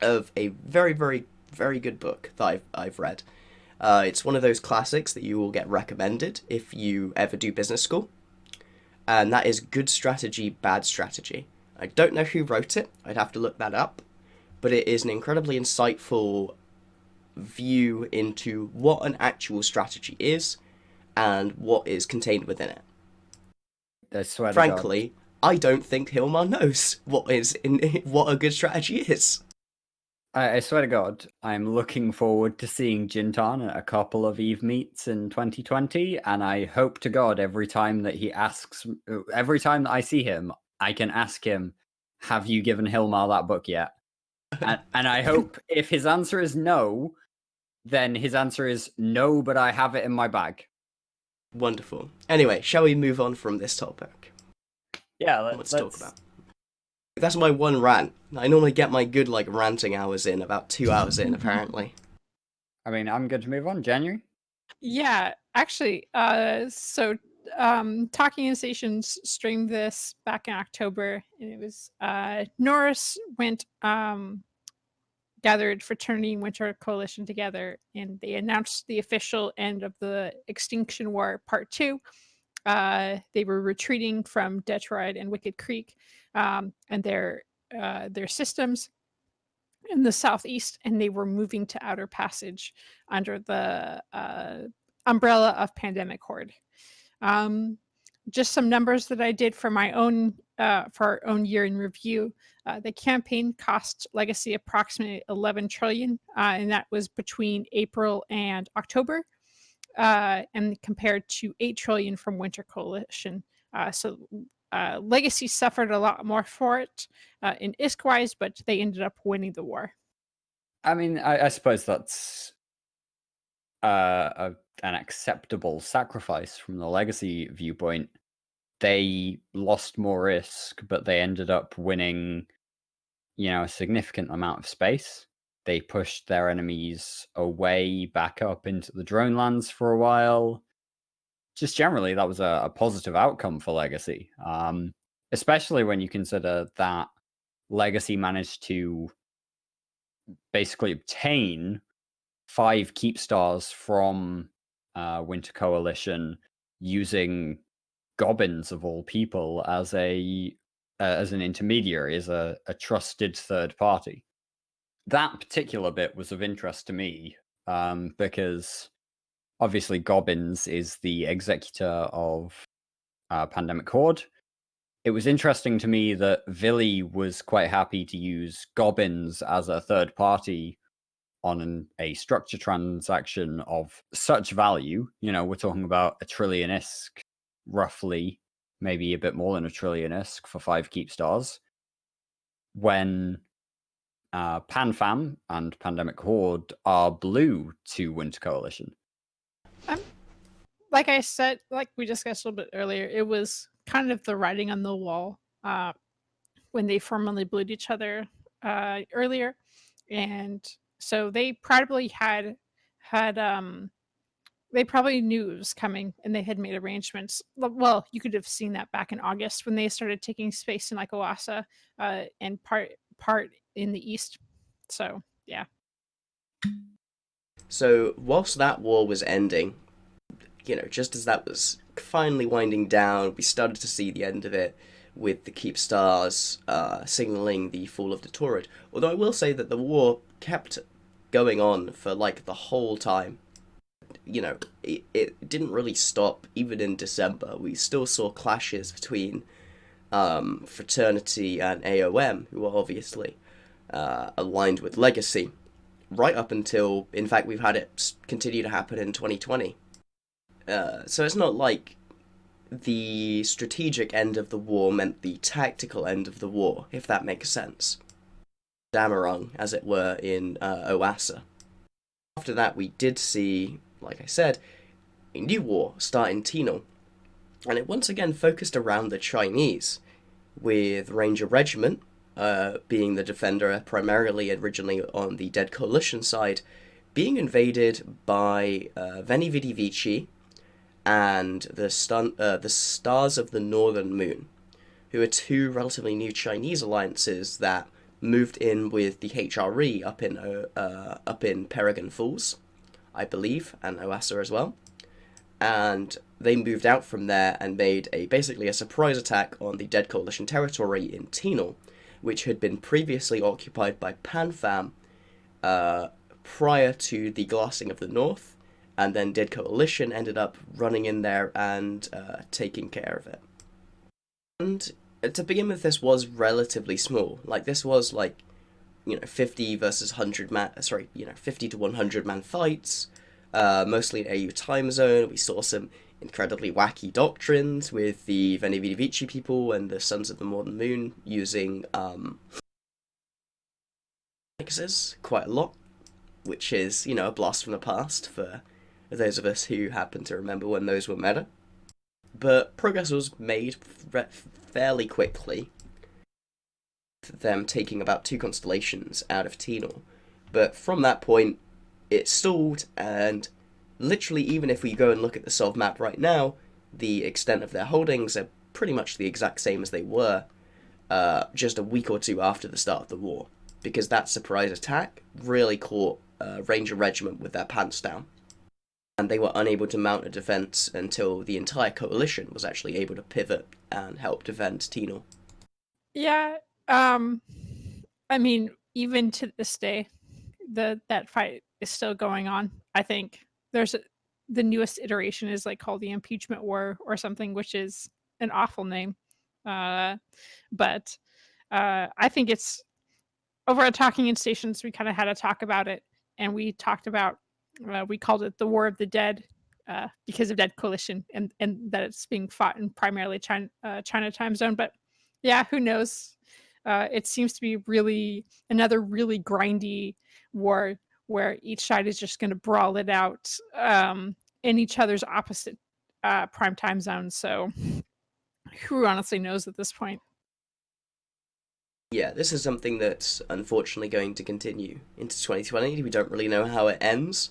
of a very, very, very good book that I've read. It's one of those classics that you will get recommended if you ever do business school. And that is Good Strategy, Bad Strategy. I don't know who wrote it. I'd have to look that up. But it is an incredibly insightful view into what an actual strategy is and what is contained within it. I swear Frankly, I don't think Hilmar knows what a good strategy is. I swear to God, I'm looking forward to seeing Jin'taan at a couple of Eve meets in 2020, and I hope to God every time that I see him, I can ask him, have you given Hilmar that book yet? And I hope if his answer is no, then his answer is no, but I have it in my bag. Wonderful. Anyway, shall we move on from this topic? Yeah, let's talk about. That's my one rant. I normally get my good ranting hours in about 2 hours in, apparently. I mean, I'm good to move on. January? Yeah, actually, so Talking in Stations streamed this back in October, and it was Norris went gathered Fraternity and Winter Coalition together, and they announced the official end of the Extinction War Part 2. They were retreating from Detroit and Wicked Creek and their systems in the southeast, and they were moving to Outer Passage under the umbrella of Pandemic Horde. Just some numbers that I did for my own for our own year in review. The campaign cost Legacy approximately 11 trillion, and that was between April and October, and compared to 8 trillion from Winter Coalition. So Legacy suffered a lot more for it in ISK-wise, but they ended up winning the war. I mean, I suppose that's an acceptable sacrifice from the legacy viewpoint. They lost more risk, but they ended up winning, a significant amount of space. They pushed their enemies away back up into the drone lands for a while. Just generally, that was a positive outcome for Legacy, especially when you consider that Legacy managed to basically obtain 5 keep stars from Winter Coalition using goblins of all people as an intermediary, as a trusted third party. That particular bit was of interest to me because obviously Gobbins is the executor of Pandemic Horde. It was interesting to me that Villy was quite happy to use Gobbins as a third party on a structure transaction of such value. We're talking about a trillion-isk, roughly, maybe a bit more than a trillion-isk for 5 keep stars. When PanFam and Pandemic Horde are blue to Winter Coalition. Like I said, like we discussed a little bit earlier, it was kind of the writing on the wall when they formally blued each other earlier, and so they probably had they probably knew it was coming, and they had made arrangements. Well, you could have seen that back in August when they started taking space in like Oasa and part in the east. So yeah. So whilst that war was ending, just as that was finally winding down, we started to see the end of it with the Keep Stars signaling the fall of the Taurid. Although I will say that the war kept going on for like the whole time. It didn't really stop even in December. We still saw clashes between Fraternity and AOM, who are obviously aligned with Legacy, right up until, in fact, we've had it continue to happen in 2020. So it's not like the strategic end of the war meant the tactical end of the war, if that makes sense. Damarung, as it were, in Oasa. After that, we did see, like I said, a new war start in Tino, and it once again focused around the Chinese, with Ranger Regiment being the defender primarily originally on the Dead Coalition side, being invaded by Veni Vidi Vici and the Stars of the Northern Moon, who are 2 relatively new Chinese alliances that moved in with the HRE up in Peregrine Falls, I believe, and Oasa as well. And they moved out from there and made basically a surprise attack on the Dead Coalition territory in Tino, which had been previously occupied by PanFam prior to the Glassing of the North, and then Dead Coalition ended up running in there and taking care of it. And to begin with, this was relatively small. This was 50 versus 100 man. 50 to 100 man fights. Mostly in AU time zone. We saw some incredibly wacky doctrines with the Veni Vidi Vici people and the Sons of the Northern Moon using quite a lot, which is a blast from the past for those of us who happen to remember when those were meta. But progress was made fairly quickly, them taking about 2 constellations out of Tino. But from that point, it stalled, and literally, even if we go and look at the Sov map right now, the extent of their holdings are pretty much the exact same as they were just a week or 2 after the start of the war, because that surprise attack really caught Ranger Regiment with their pants down, and they were unable to mount a defense until the entire coalition was actually able to pivot and help defend Tino. Yeah, I mean, even to this day, that fight is still going on. I think the newest iteration is called the Impeachment War or something, which is an awful name. But I think it's over at Talking in Stations. We kind of had a talk about it, and we talked about we called it the War of the Dead because of Dead Coalition, and that it's being fought in primarily China time zone. But yeah, who knows? It seems to be really another really grindy war where each side is just going to brawl it out in each other's opposite prime time zones. So who honestly knows at this point? Yeah, this is something that's unfortunately going to continue into 2020. We don't really know how it ends.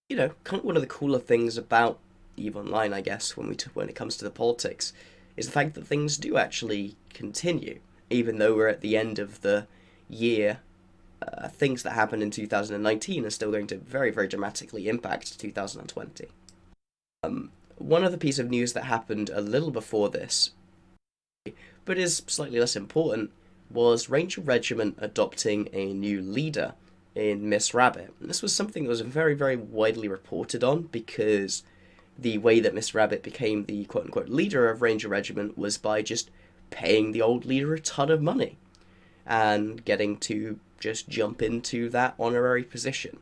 You know, kind of one of the cooler things about EVE Online, I guess, when it comes to the politics, is the fact that things do actually continue, even though we're at the end of the year. Things that happened in 2019 are still going to very, very dramatically impact 2020. One other piece of news that happened a little before this, but is slightly less important, was Ranger Regiment adopting a new leader in Miss Rabbit. And this was something that was very, very widely reported on, because the way that Miss Rabbit became the quote-unquote leader of Ranger Regiment was by just paying the old leader a ton of money and getting to just jump into that honorary position.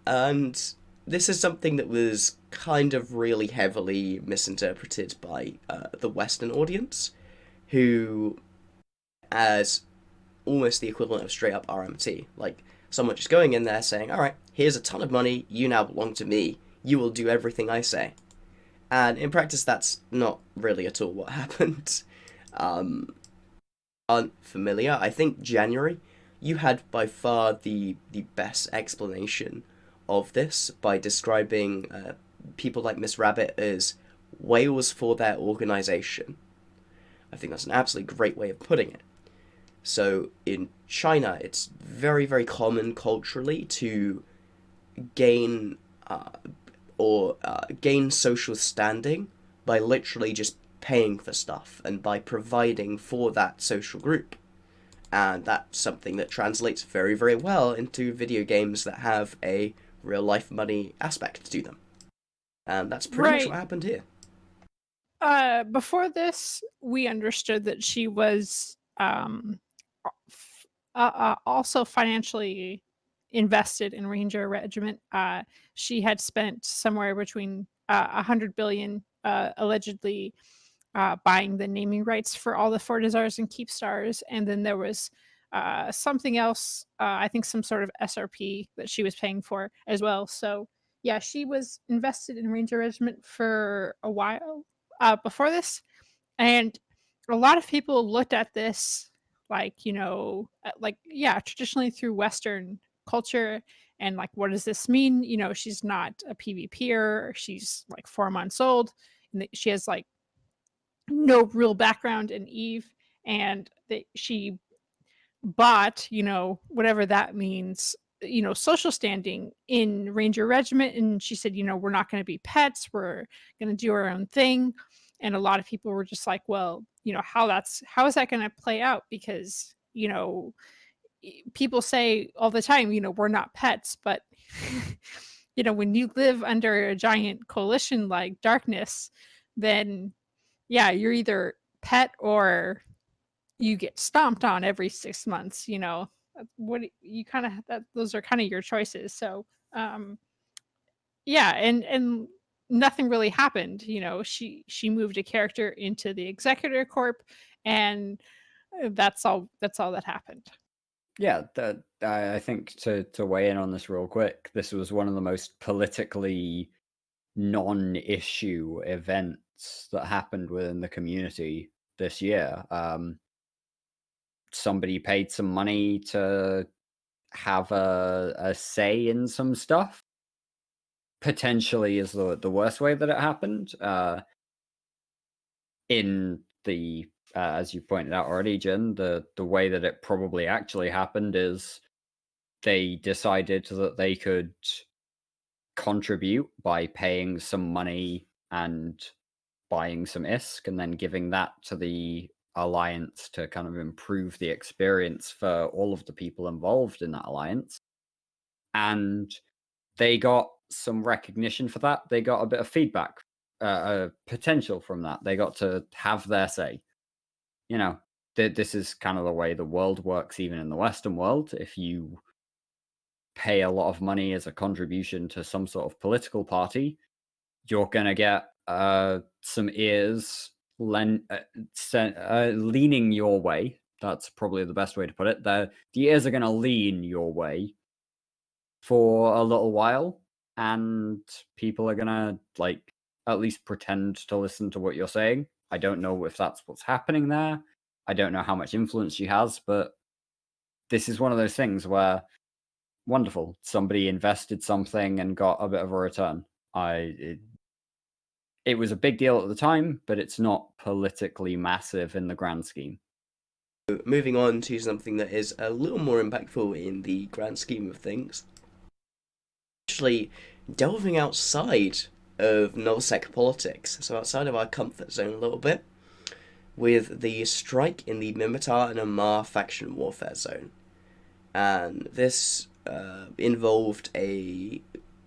And this is something that was kind of really heavily misinterpreted by the Western audience, who, as almost the equivalent of straight up RMT, like someone just going in there saying, all right, here's a ton of money, you now belong to me, you will do everything I say. And in practice, that's not really at all what happened. Unfamiliar, I think January, you had by far the best explanation of this by describing people like Miss Rabbit as whales for their organization. I think that's an absolutely great way of putting it. So in China, it's very, very common culturally to gain gain social standing by literally just paying for stuff and by providing for that social group. And that's something that translates very, very well into video games that have a real life money aspect to them. And that's pretty much what happened here. Before this, we understood that she was also financially invested in Ranger Regiment. She had spent somewhere between 100 billion allegedly buying the naming rights for all the Fortizars and Keepstars, and then there was something else. I think some sort of SRP that she was paying for as well. So yeah, she was invested in Ranger Regiment for a while before this, and a lot of people looked at this like, like, yeah, traditionally through Western culture, and like, what does this mean? She's not a PvPer, she's like 4 months old, and she has like no real background in Eve, and that she bought, whatever that means, social standing in Ranger Regiment. And she said, we're not going to be pets, we're going to do our own thing. And a lot of people were just like, well, how is that going to play out? Because, people say all the time, we're not pets, but when you live under a giant coalition like Darkness, then yeah, you're either pet or you get stomped on every 6 months. What you kind of that those are kind of your choices. So yeah, and nothing really happened. She moved a character into the Executor Corp, and that's all that happened. Yeah, I think to weigh in on this real quick, this was one of the most politically non-issue events that happened within the community this year. Somebody paid some money to have a say in some stuff. Potentially is the worst way that it happened. In the as you pointed out already, Jin, the way that it probably actually happened is they decided that they could contribute by paying some money and buying some ISK and then giving that to the alliance to kind of improve the experience for all of the people involved in that alliance. And they got some recognition for that. They got a bit of feedback, potential from that. They got to have their say. This is kind of the way the world works, even in the Western world. If you pay a lot of money as a contribution to some sort of political party, you're going to get some ears leaning your way. That's probably the best way to put it. The ears are going to lean your way for a little while, and people are gonna like at least pretend to listen to what you're saying. I don't know if that's what's happening there. I don't know how much influence she has, but this is one of those things where wonderful, somebody invested something and got a bit of a return. It was a big deal at the time, but it's not politically massive in the grand scheme. Moving on to something that is a little more impactful in the grand scheme of things. Actually, delving outside of nullsec politics, so outside of our comfort zone a little bit, with the strike in the Minmatar and Amarr faction warfare zone. And this involved a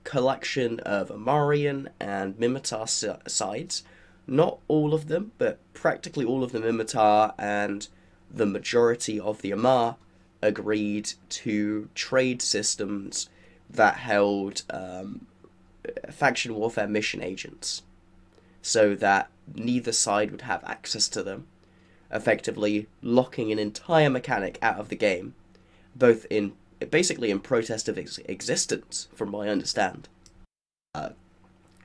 collection of Amarrian and Minmatar sides. Not all of them, but practically all of the Minmatar and the majority of the Amarr agreed to trade systems that held faction warfare mission agents, so that neither side would have access to them, effectively locking an entire mechanic out of the game, basically in protest of its existence, from what I understand.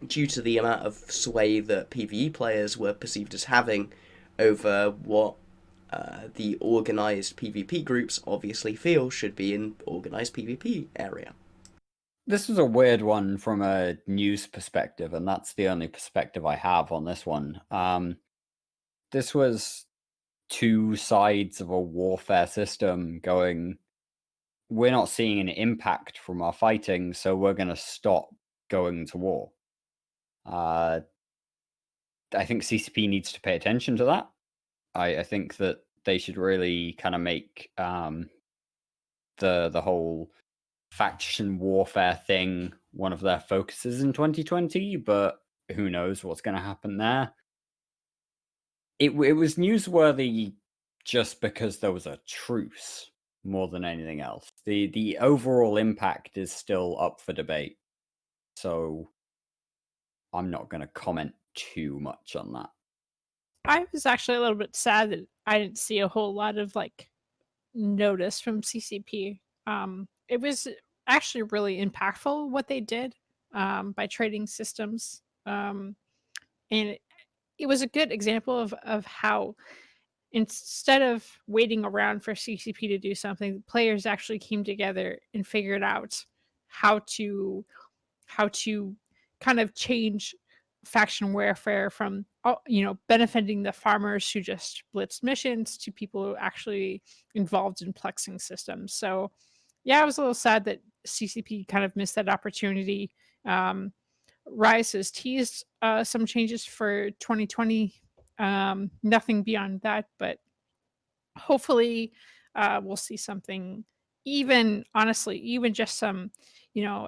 Due to the amount of sway that PvE players were perceived as having over what the organised PvP groups obviously feel should be an organised PvP area. This was a weird one from a news perspective, and that's the only perspective I have on this one. This was two sides of a warfare system going, we're not seeing an impact from our fighting, so we're going to stop going to war. I think CCP needs to pay attention to that. I think that they should really kind of make the whole faction warfare thing one of their focuses in 2020, but who knows what's going to happen there. It was newsworthy just because there was a truce more than anything else. The overall impact is still up for debate, so I'm not going to comment too much on that. I was actually a little bit sad that I didn't see a whole lot of like notice from CCP. It was actually really impactful what they did by trading systems, and it was a good example of how instead of waiting around for CCP to do something, players actually came together and figured out how to how to kind of change faction warfare from benefiting the farmers who just blitzed missions to people who actually involved in plexing systems. So yeah, I was a little sad that CCP kind of missed that opportunity. Rise has teased some changes for 2020. Nothing beyond that, but hopefully we'll see something, even honestly, even just some,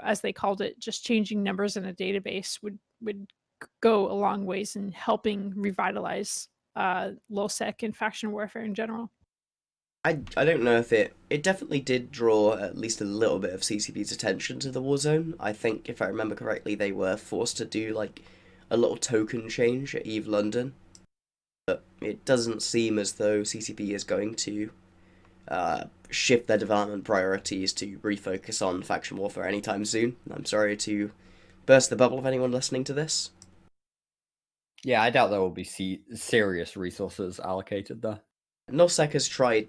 as they called it, just changing numbers in a database would go a long ways in helping revitalize low sec and faction warfare in general. I don't know if it definitely did draw at least a little bit of CCP's attention to the Warzone. I think, if I remember correctly, they were forced to do like a little token change at EVE London. But it doesn't seem as though CCP is going to shift their development priorities to refocus on faction warfare anytime soon. I'm sorry to burst the bubble of anyone listening to this. Yeah, I doubt there will be serious resources allocated there. nullsec has tried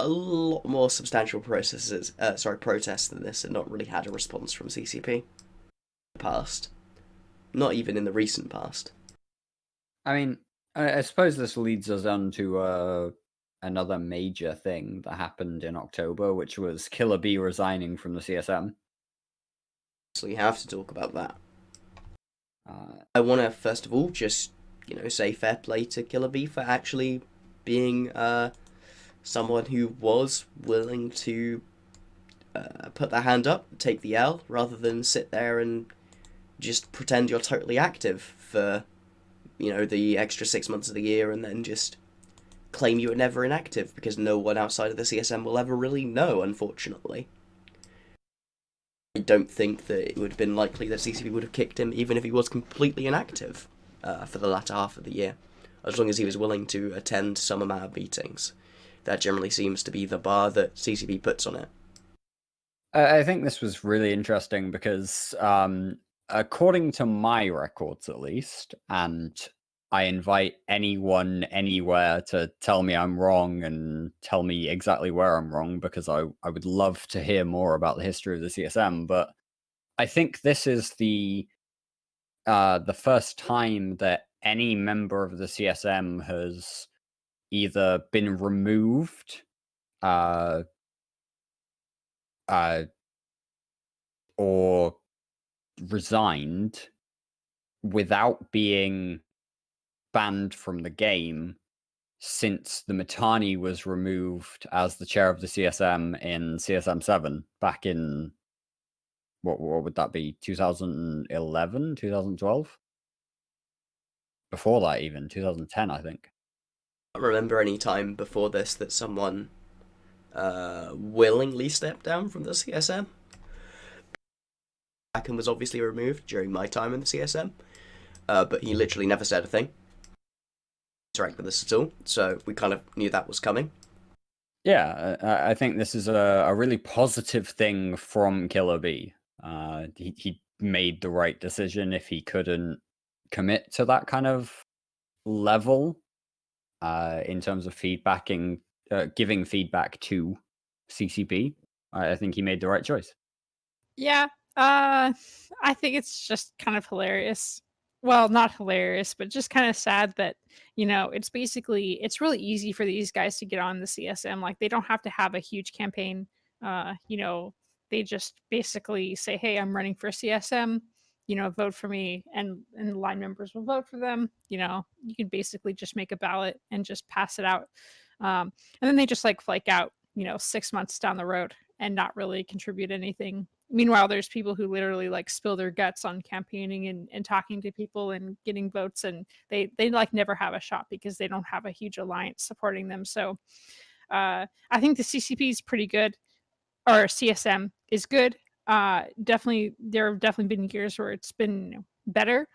a lot more substantial protests than this, and not really had a response from CCP in the past. Not even in the recent past. I mean, I suppose this leads us on to another major thing that happened in October, which was Killer B resigning from the CSM. So we have to talk about that. I want to first of all just say fair play to Killer B for actually being someone who was willing to put their hand up, take the L, rather than sit there and just pretend you're totally active for the extra 6 months of the year, and then just claim you were never inactive, because no one outside of the CSM will ever really know, unfortunately. I don't think that it would have been likely that CCP would have kicked him, even if he was completely inactive for the latter half of the year, as long as he was willing to attend some amount of meetings. That generally seems to be the bar that CCP puts on it. I think this was really interesting because, according to my records at least, and I invite anyone anywhere to tell me I'm wrong and tell me exactly where I'm wrong, because I would love to hear more about the history of the CSM. But I think this is the first time that any member of the CSM has either been removed, uh, uh, or resigned without being banned from the game since the Mittani was removed as the chair of the CSM in CSM 7 back in what would that be, 2011, 2012? Before that, even 2010, I think. I don't remember any time before this that someone willingly stepped down from the CSM. Bracken was obviously removed during my time in the CSM, but he literally never said a thing. Interact with us at all, so we kind of knew that was coming. Yeah, I think this is a really positive thing from Killer B. He made the right decision if he couldn't commit to that kind of level in terms of feedbacking, giving feedback to CCP. I think he made the right choice. Yeah, I think it's just kind of hilarious. Well, not hilarious, but just kind of sad that, it's really easy for these guys to get on the CSM. Like they don't have to have a huge campaign. They just basically say, "Hey, I'm running for CSM. Vote for me," and the line members will vote for them. You can basically just make a ballot and just pass it out, and then they just like flake out. 6 months down the road and not really contribute anything. Meanwhile, there's people who literally like spill their guts on campaigning and talking to people and getting votes, and they like never have a shot because they don't have a huge alliance supporting them. So I think the CCP is pretty good, or CSM is good. Definitely, there have definitely been years where it's been better,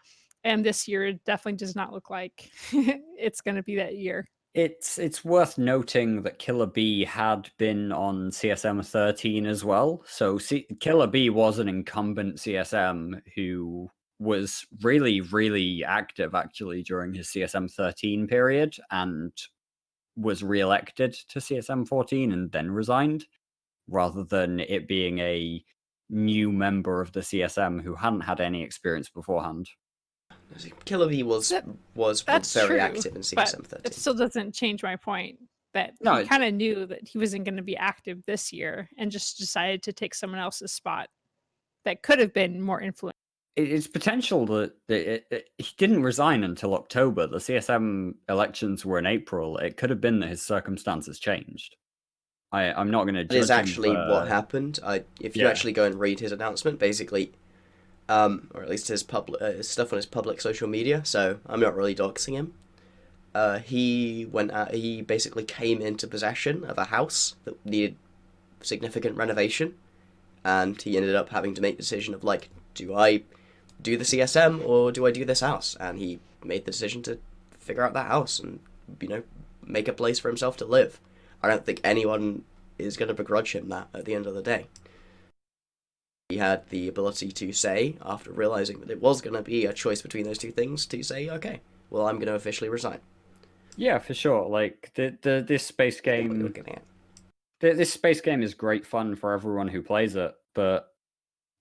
and this year it definitely does not look like it's going to be that year. It's worth noting that Killer B had been on CSM 13 as well. So Killer B was an incumbent CSM who was really, really active actually during his CSM 13 period and was re-elected to CSM 14 and then resigned, rather than it being a new member of the CSM who hadn't had any experience beforehand. Killer B was That's very true, active in but CSM 13. it still doesn't change my point that No, he kind of knew that he wasn't going to be active this year and just decided to take someone else's spot that could have been more influential. it's potential that he didn't resign until October. The CSM elections were in April. It could have been that his circumstances changed. I'm not going to That is judge him actually for... what happened. If you Yeah. actually go and read his announcement, basically, or at least his stuff on his public social media, so I'm not really doxing him. He basically came into possession of a house that needed significant renovation, and he ended up having to make the decision of like, do I do the CSM or do I do this house? And he made the decision to figure out that house and make a place for himself to live. I don't think anyone is going to begrudge him that at the end of the day. He had the ability to say, after realizing that it was going to be a choice between those two things, to say, okay, well, I'm going to officially resign. Yeah, for sure. Like this space game, this space game is great fun for everyone who plays it, but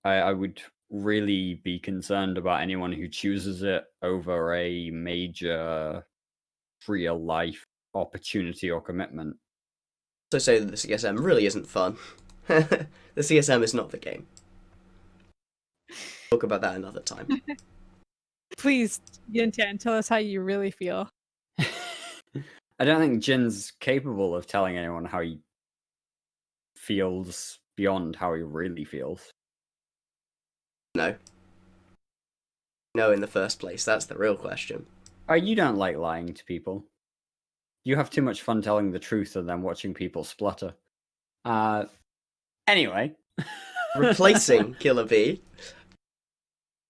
I would really be concerned about anyone who chooses it over a major real life opportunity or commitment. So say that the CSM really isn't fun. The CSM is not the game. Talk about that another time. Please, Jin'taan, tell us how you really feel. I don't think Jin's capable of telling anyone how he feels beyond how he really feels. No. No, in the first place, that's the real question. You don't like lying to people. You have too much fun telling the truth and then watching people splutter. Anyway. Replacing Killer B,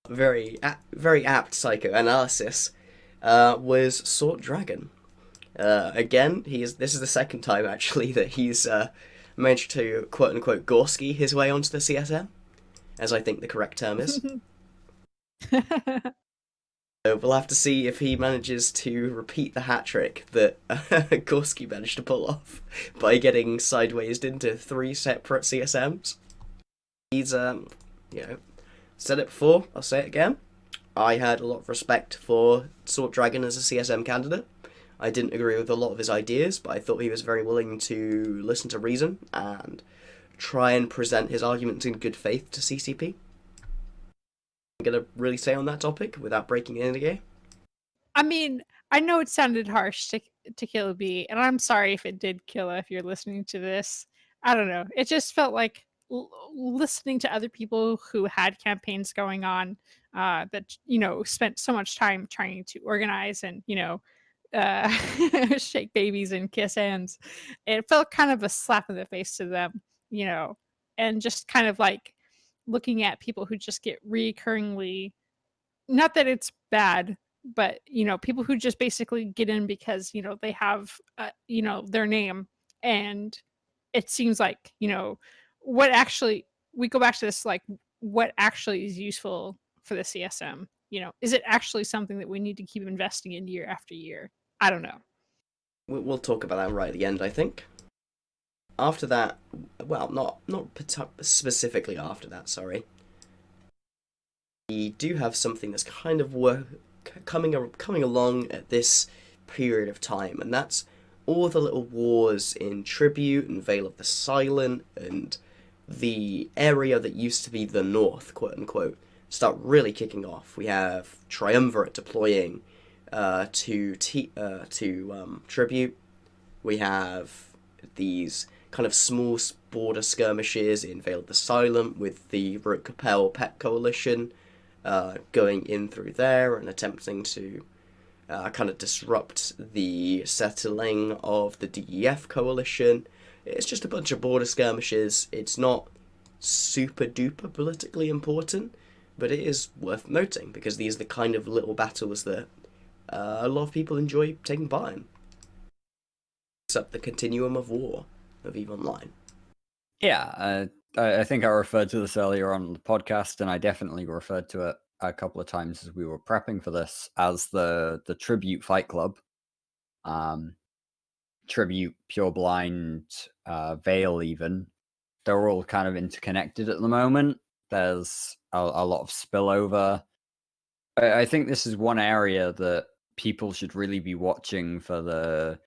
very apt psychoanalysis, was Sword Dragon. Again, this is the second time actually that he's managed to quote-unquote Gorski his way onto the CSM, as I think the correct term is. So we'll have to see if he manages to repeat the hat trick that Gorski managed to pull off by getting sideways into 3 separate CSMs. He's, said it before, I'll say it again. I had a lot of respect for Sword Dragon as a CSM candidate. I didn't agree with a lot of his ideas, but I thought he was very willing to listen to reason and try and present his arguments in good faith to CCP. I'm going to really say on that topic without breaking it in again. I mean, I know it sounded harsh to Killa B, and I'm sorry if it did, Killa, if you're listening to this. I don't know. It just felt like listening to other people who had campaigns going on that, spent so much time trying to organize and, uh, shake babies and kiss hands. It felt kind of a slap in the face to them, and just kind of like looking at people who just get recurringly, not that it's bad, but people who just basically get in because they have their name, and it seems like what actually, we go back to this, like, what actually is useful for the CSM. Is it actually something that we need to keep investing in year after year? I don't know. We'll talk about that right at the end, I think. After that, well, not specifically after that, sorry. We do have something that's kind of coming along at this period of time, and that's all the little wars in Tribute and Vale of the Silent and the area that used to be the North, quote unquote, start really kicking off. We have Triumvirate deploying to Tribute. We have these kind of small border skirmishes in Vale of the Silent with the Rook Capel Pet Coalition going in through there and attempting to kind of disrupt the settling of the DEF coalition. It's just a bunch of border skirmishes. It's not super duper politically important, but it is worth noting because these are the kind of little battles that a lot of people enjoy taking part in. It's up the continuum of war of EVE Online. Yeah, I think I referred to this earlier on the podcast, and I definitely referred to it a couple of times as we were prepping for this as the Tribute Fight Club. Tribute, Pureblind, Vale even. They're all kind of interconnected at the moment. There's a lot of spillover. I think this is one area that people should really be watching for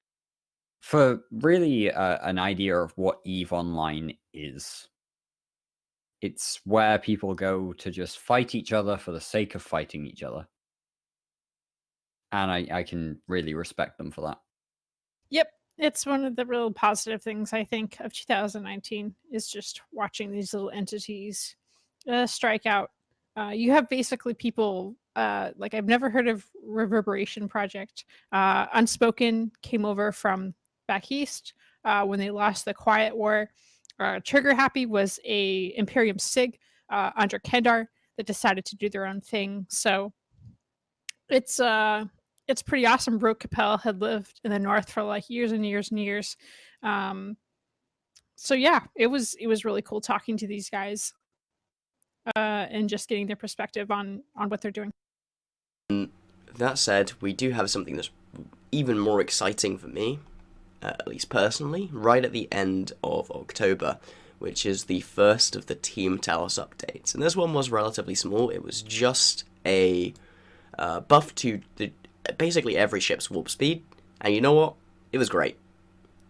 really an idea of what EVE Online is. It's where people go to just fight each other for the sake of fighting each other. And I can really respect them for that. Yep. It's one of the real positive things, I think, of 2019 is just watching these little entities strike out. You have basically people like, I've never heard of Reverberation Project. Unspoken came over from back east when they lost the Quiet War. Trigger Happy was a Imperium Sig under Kendar that decided to do their own thing. So it's pretty awesome. Roque Capel had lived in the north for like years and years and years. So yeah, it was really cool talking to these guys and just getting their perspective on what they're doing. That said, we do have something that's even more exciting for me, at least personally, right at the end of October, which is the first of the Team Talos updates. And this one was relatively small. It was just a buff to basically every ship's warp speed, and you know what? It was great.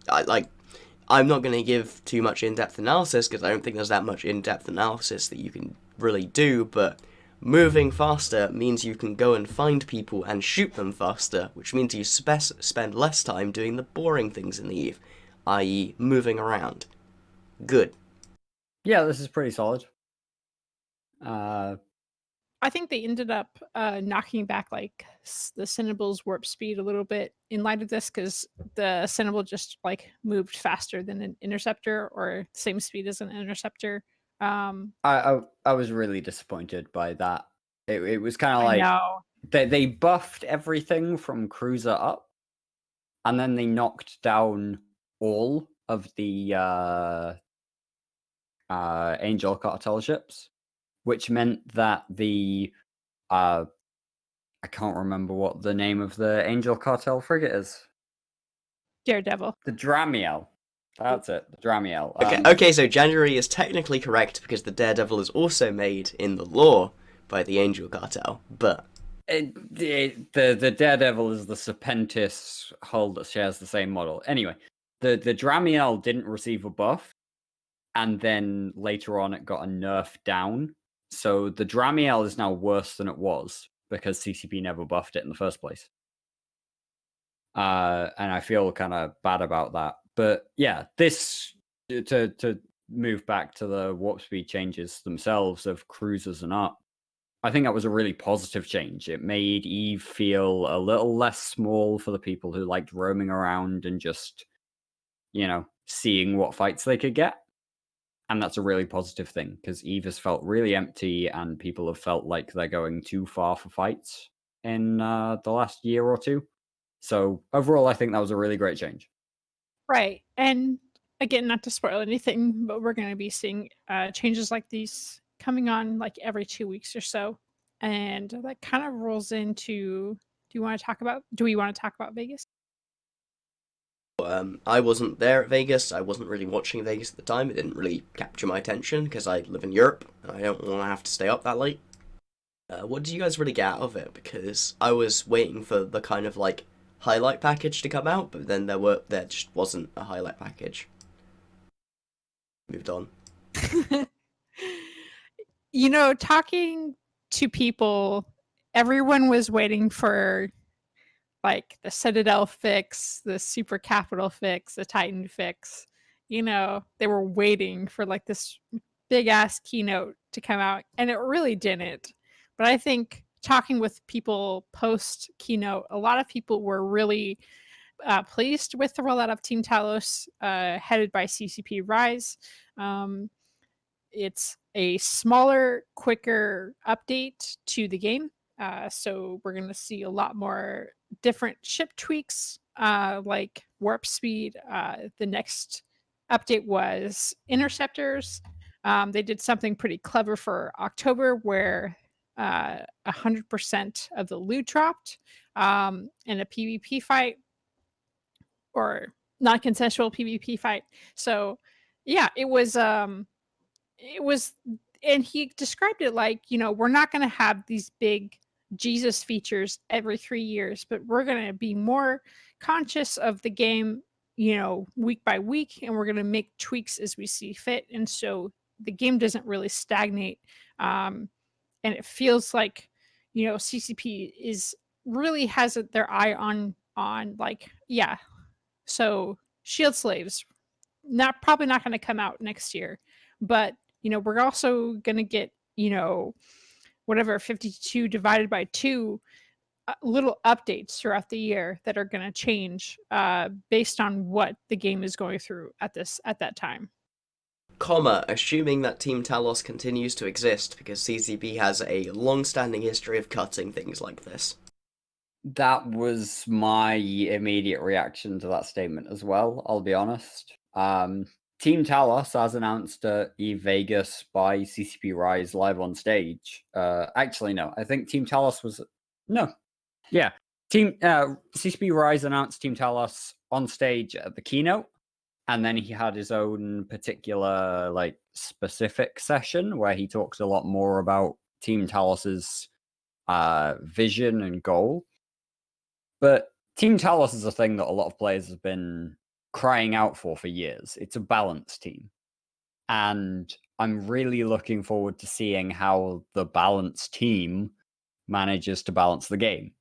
I'm not going to give too much in-depth analysis because I don't think there's that much in-depth analysis that you can really do, but moving faster means you can go and find people and shoot them faster, which means you spend less time doing the boring things in the EVE, i.e. moving around. Good. Yeah, this is pretty solid. I think they ended up knocking back like the Cinnable's warp speed a little bit in light of this, because the Cinnable just like moved faster than an interceptor or the same speed as an interceptor. I was really disappointed by that. It was kind of I like know. they buffed everything from cruiser up, and then they knocked down all of the Angel Cartel ships, which meant that the I can't remember what the name of the Angel Cartel frigate is. Daredevil. The Dramiel. That's it, the Dramiel. Okay, so January is technically correct because the Daredevil is also made in the lore by the Angel Cartel, but the Daredevil is the Serpentis hull that shares the same model. Anyway, the Dramiel didn't receive a buff, and then later on it got a nerf down. So the Dramiel is now worse than it was because CCP never buffed it in the first place. And I feel kind of bad about that. But yeah, this to move back to the warp speed changes themselves of cruisers and up. I think that was a really positive change. It made Eve feel a little less small for the people who liked roaming around and just, seeing what fights they could get. And that's a really positive thing because Eve has felt really empty and people have felt like they're going too far for fights in the last year or two. So overall, I think that was a really great change. Right. And again, not to spoil anything, but we're going to be seeing changes like these coming on like every 2 weeks or so. And that kind of rolls into do we want to talk about Vegas? I wasn't there at Vegas. I wasn't really watching Vegas at the time. It didn't really capture my attention because I live in Europe and I don't want to have to stay up that late. What did you guys really get out of it? Because I was waiting for the kind of like highlight package to come out, but then there just wasn't a highlight package. Moved on. Talking to people, everyone was waiting for like the Citadel fix, the Super Capital fix, the Titan fix. They were waiting for like this big ass keynote to come out, and it really didn't. But I think talking with people post keynote, a lot of people were really pleased with the rollout of Team Talos, headed by CCP Rise. It's a smaller, quicker update to the game. So we're going to see a lot more different ship tweaks, like warp speed. The next update was interceptors. They did something pretty clever for October where 100% of the loot dropped in a PvP fight or non-consensual PvP fight. So yeah, it was and he described it like, we're not going to have these big Jesus features every 3 years, but we're going to be more conscious of the game, week by week, and we're going to make tweaks as we see fit. And so the game doesn't really stagnate. And it feels like, CCP is really has their eye on like, yeah. So Shield Slaves, probably not going to come out next year, but we're also going to get whatever 52 divided by 2 little updates throughout the year that are going to change based on what the game is going through at that time. Assuming that Team Talos continues to exist because CCP has a long-standing history of cutting things like this. That was my immediate reaction to that statement as well, I'll be honest. Team Talos, as announced at Eve Vegas by CCP Rise live on stage. Actually, no. I think Team Talos was... No. Yeah. CCP Rise announced Team Talos on stage at the keynote, and then he had his own particular, like, specific session where he talks a lot more about Team Talos's vision and goal. But Team Talos is a thing that a lot of players have been crying out for years. It's a balanced team. And I'm really looking forward to seeing how the balanced team manages to balance the game.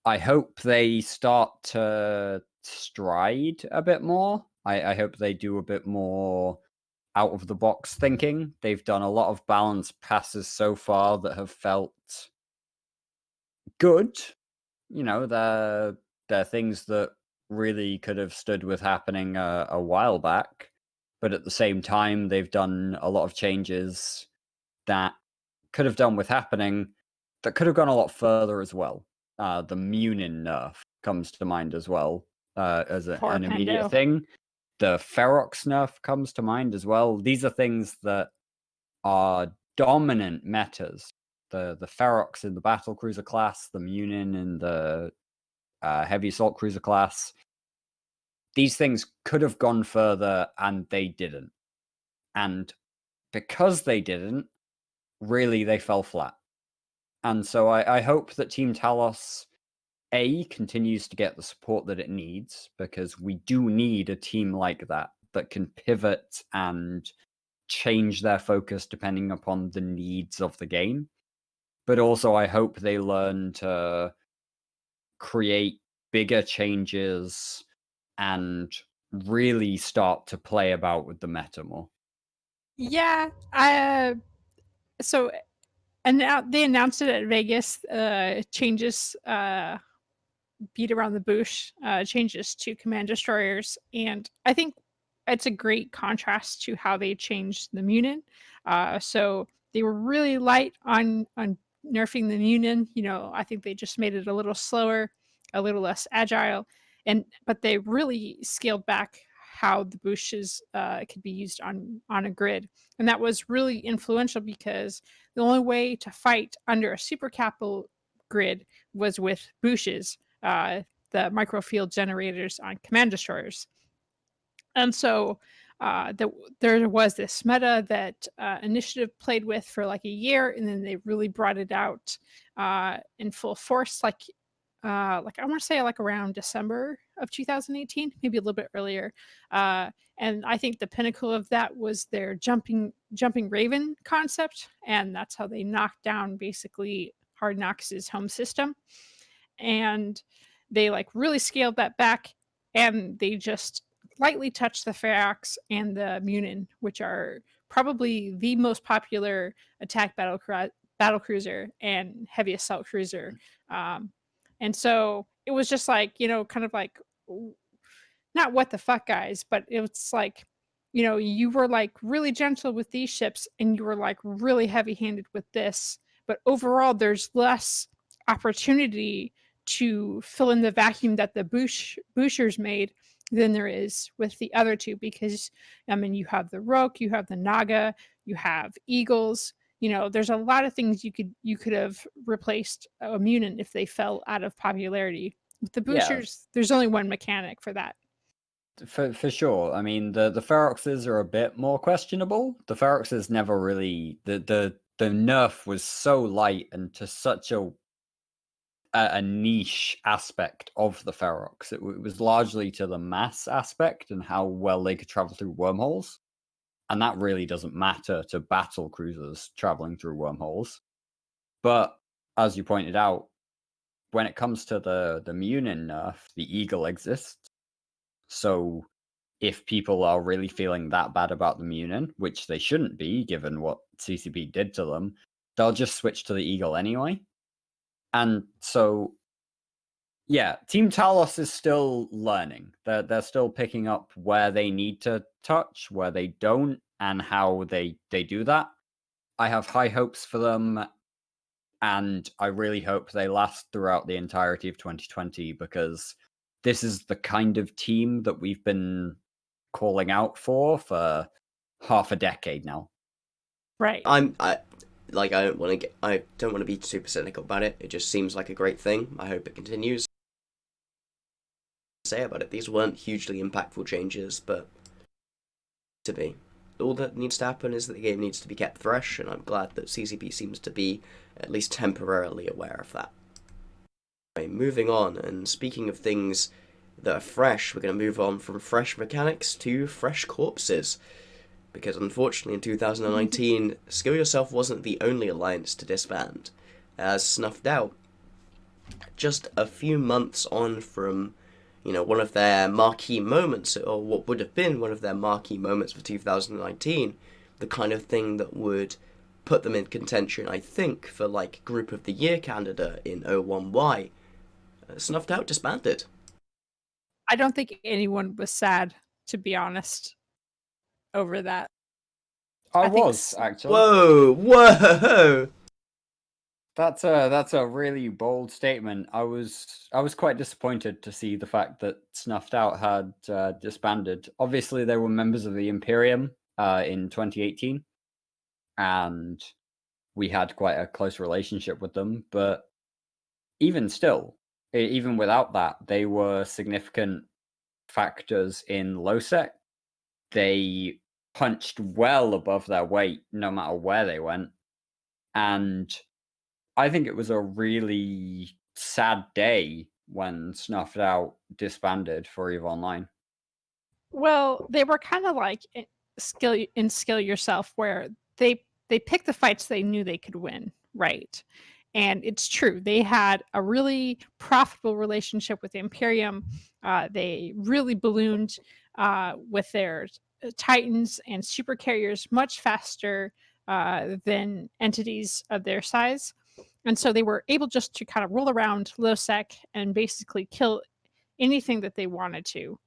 I hope they start to stride a bit more. I hope they do a bit more out of the box thinking. They've done a lot of balanced passes so far that have felt good. They're things that really could have stood with happening a while back, but at the same time, they've done a lot of changes that could have done with happening that could have gone a lot further as well. The Munin nerf comes to mind as well as an immediate thing The Ferox nerf comes to mind as well. These are things that are dominant metas. The Ferox in the battlecruiser class, the Munin in the heavy assault cruiser class. These things could have gone further, and they didn't. And because they didn't, really, they fell flat. And so I hope that Team Talos, continues to get the support that it needs, because we do need a team like that can pivot and change their focus depending upon the needs of the game. But also, I hope they learn to create bigger changes and really start to play about with the meta more. Yeah, so and now they announced it at Vegas. Changes beat around the bush, changes to command destroyers, and I think it's a great contrast to how they changed the Munin. So they were really light on nerfing the Munin. I think they just made it a little slower, a little less agile, but they really scaled back how the bushes could be used on a grid, and that was really influential because the only way to fight under a super capital grid was with bushes, uh, the microfield generators on command destroyers. And so there was this meta that Initiative played with for like a year, and then they really brought it out in full force, like I want to say like around December of 2018, maybe a little bit earlier. And I think the pinnacle of that was their jumping Raven concept, and that's how they knocked down basically Hard Knocks' home system. And they like really scaled that back, and they just lightly touched the Ferox and the Munin, which are probably the most popular attack battle cruiser and heavy assault cruiser. Um, and so it was just like, kind of like, not what the fuck, guys, but it's like, you were like really gentle with these ships and you were like really heavy handed with this. But overall, there's less opportunity to fill in the vacuum that the Bouchers made than there is with the other two, because I mean, you have the Roke, you have the Naga, you have Eagles. There's a lot of things you could have replaced a Munin if they fell out of popularity. With the Bouchers, there's only one mechanic for that. For sure. I mean, the Feroxes are a bit more questionable. The Feroxes never really the nerf was so light and to such a niche aspect of the Ferox. It was largely to the mass aspect and how well they could travel through wormholes, and that really doesn't matter to battle cruisers traveling through wormholes. But as you pointed out, when it comes to the Munin nerf, the Eagle exists. So if people are really feeling that bad about the Munin, which they shouldn't be given what CCP did to them, they'll just switch to the Eagle anyway. And so, yeah, Team Talos is still learning. They're still picking up where they need to touch, where they don't, and how they do that. I have high hopes for them, and I really hope they last throughout the entirety of 2020, because this is the kind of team that we've been calling out for half a decade now. Right. I don't want to be super cynical about it. It just seems like a great thing. I hope it continues. Say about it, these weren't hugely impactful changes, but to be. All that needs to happen is that the game needs to be kept fresh, and I'm glad that CCP seems to be at least temporarily aware of that. Anyway, moving on, and speaking of things that are fresh, we're going to move on from fresh mechanics to fresh corpses. Because unfortunately in 2019, Skill Yourself wasn't the only alliance to disband, as snuffed out. Just a few months on from, one of their marquee moments, or what would have been one of their marquee moments for 2019, the kind of thing that would put them in contention, I think, for like Group of the Year candidate in O1Y, snuffed out, disbanded. I don't think anyone was sad, to be honest, over that. I was, actually. Whoa! That's a really bold statement. I was quite disappointed to see the fact that Snuffed Out had disbanded. Obviously, they were members of the Imperium in 2018, and we had quite a close relationship with them. But even still, even without that, they were significant factors in LoSec. They punched well above their weight, no matter where they went, and I think it was a really sad day when Snuffed Out disbanded for EVE Online. Well, they were kind of like skill yourself, where they picked the fights they knew they could win, right? And it's true, they had a really profitable relationship with the Imperium. They really ballooned with their Titans and super carriers much faster than entities of their size. And so they were able just to kind of roll around low sec and basically kill anything that they wanted to.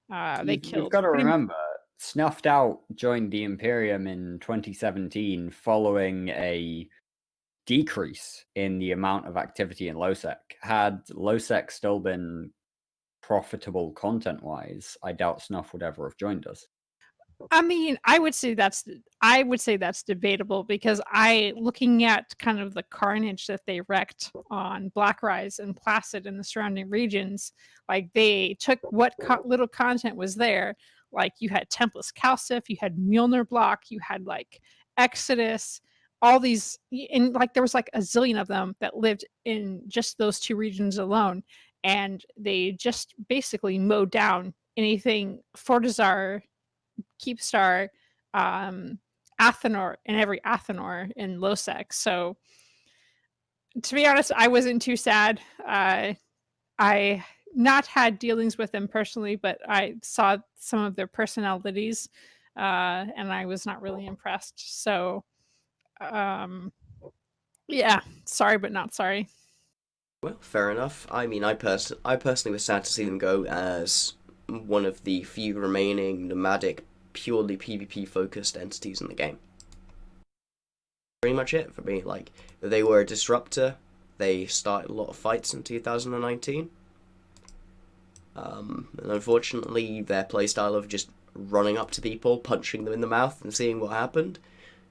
They You've killed got to pretty remember, Snuffed Out joined the Imperium in 2017 following a decrease in the amount of activity in LoSec. Had LoSec still been profitable content-wise, I doubt Snuff would ever have joined us. I mean, I would say that's debatable, because looking at kind of the carnage that they wrecked on Blackrise and Placid and the surrounding regions, like they took what little content was there. Like you had Templus Calcif, you had Mjolnir Block, you had like Exodus, all these, and like there was like a zillion of them that lived in just those two regions alone, and they just basically mowed down anything Fortizar, Keepstar, Athenor, and every Athenor in Losec. So to be honest, I wasn't too sad. I not had dealings with them personally, but I saw some of their personalities, and I was not really impressed. So yeah, sorry, but not sorry. Well, fair enough. I mean, I personally was sad to see them go as one of the few remaining nomadic, purely PvP focused entities in the game. Pretty much it for me. Like, they were a disruptor. They started a lot of fights in 2019. And unfortunately, their playstyle of just running up to people, punching them in the mouth, and seeing what happened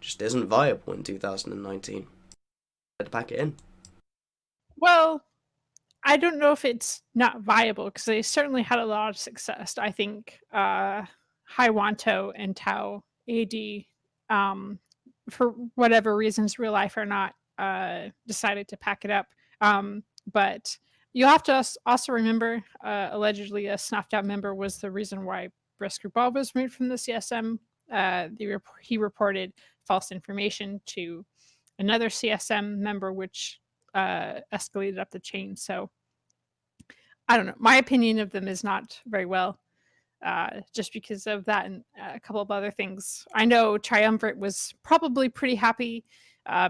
just isn't viable in 2019. Had to pack it in. Well, I don't know if it's not viable, because they certainly had a lot of success. I think Haiwanto and Tau AD, for whatever reasons, real life or not, decided to pack it up. But you have to also remember, allegedly a snuffed out member was the reason why Brisker Ball was removed from the CSM. He reported false information to another CSM member, which escalated up the chain. So I don't know. My opinion of them is not very well, just because of that and a couple of other things. I know Triumvirate was probably pretty happy,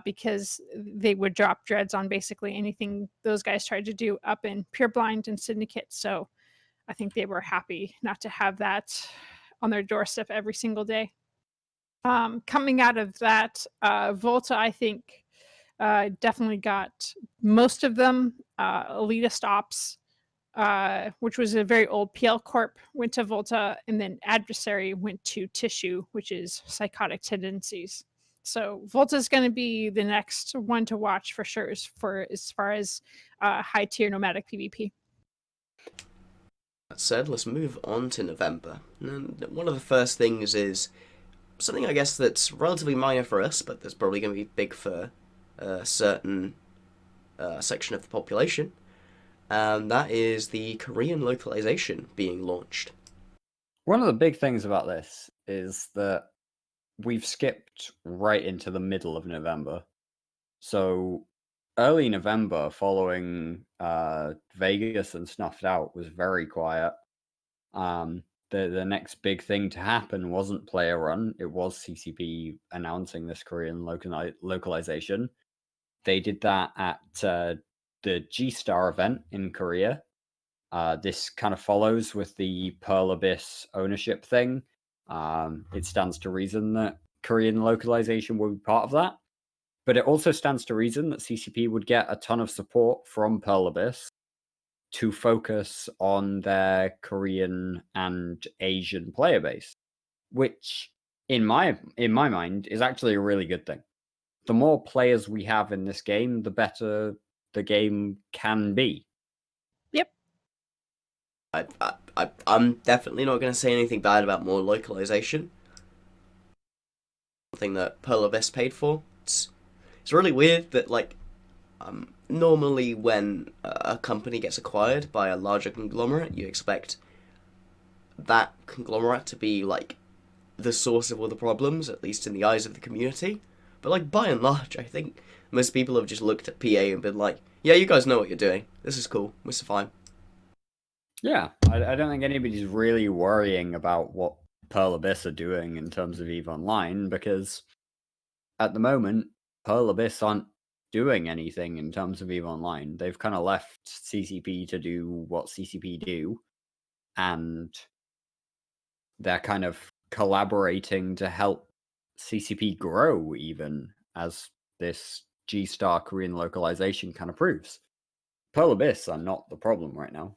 because they would drop dreads on basically anything those guys tried to do up in Pureblind and Syndicate. So I think they were happy not to have that on their doorstep every single day. Coming out of that, Volta, I think, definitely got most of them. Elitist Ops, which was a very old PL Corp, went to Volta, and then Adversary went to Tissue, which is Psychotic Tendencies. So Volta is going to be the next one to watch for sure, as far as high tier nomadic PvP. That said, let's move on to November. And one of the first things is something I guess that's relatively minor for us, but that's probably going to be big for a certain section of the population. And that is the Korean localization being launched. One of the big things about this is that we've skipped right into the middle of November. So early November, following Vegas and Snuffed Out, was very quiet. The next big thing to happen wasn't Player Run. It was CCP announcing this Korean localization. They did that at the G-Star event in Korea. This kind of follows with the Pearl Abyss ownership thing. It stands to reason that Korean localization will be part of that. But it also stands to reason that CCP would get a ton of support from Pearl Abyss to focus on their Korean and Asian player base, which in my mind is actually a really good thing. The more players we have in this game, the better the game can be. Yep. I'm definitely not going to say anything bad about more localization. Something that Pearl Abyss paid for. It's really weird that normally when a company gets acquired by a larger conglomerate, you expect that conglomerate to be like the source of all the problems, at least in the eyes of the community. But like by and large, I think most people have just looked at PA and been like, yeah, you guys know what you're doing. This is cool. This is fine. Yeah, I don't think anybody's really worrying about what Pearl Abyss are doing in terms of EVE Online, because at the moment, Pearl Abyss aren't doing anything in terms of EVE Online. They've kind of left CCP to do what CCP do, and they're kind of collaborating to help CCP grow, even as this G-Star Korean localization kind of proves. Pearl Abyss are not the problem right now.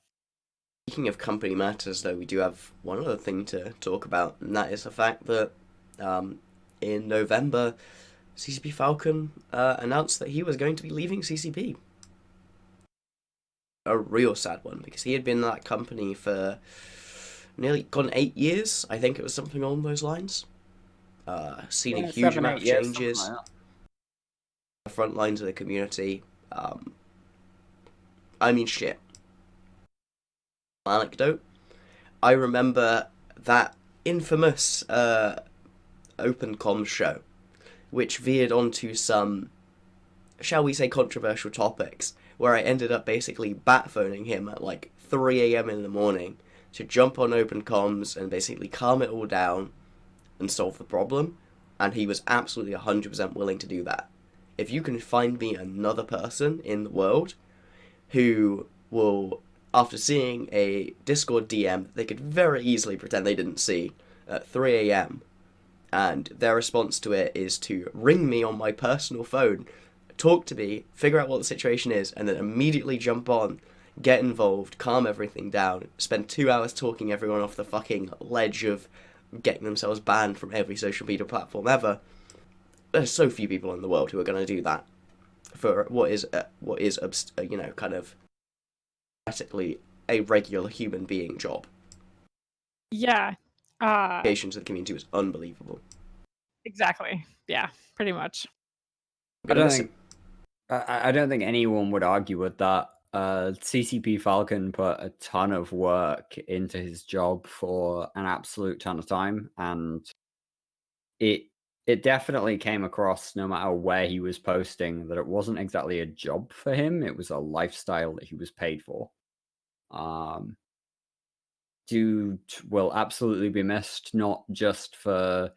Speaking of company matters, though, we do have one other thing to talk about, and that is the fact that in November, CCP Falcon announced that he was going to be leaving CCP. A real sad one, because he had been in that company for nearly gone 8 years. I think it was something along those lines. Seen a huge amount of changes. The front lines of the community. I mean, shit. Anecdote. I remember that infamous open comms show, which veered onto some, shall we say, controversial topics, where I ended up basically bat phoning him at like 3 a.m. in the morning to jump on open comms and basically calm it all down and solve the problem, and he was absolutely 100% willing to do that. If you can find me another person in the world who will, after seeing a Discord DM they could very easily pretend they didn't see at 3 a.m., and their response to it is to ring me on my personal phone, talk to me, figure out what the situation is, and then immediately jump on, get involved, calm everything down, spend 2 hours talking everyone off the fucking ledge of getting themselves banned from every social media platform ever. There's so few people in the world who are going to do that for what is kind of practically a regular human being job. Yeah. Dedication to the community was unbelievable. Exactly. Yeah, pretty much. I don't think anyone would argue with that. CCP Falcon put a ton of work into his job for an absolute ton of time, and it definitely came across, no matter where he was posting, that it wasn't exactly a job for him. It was a lifestyle that he was paid for. Dude will absolutely be missed, not just for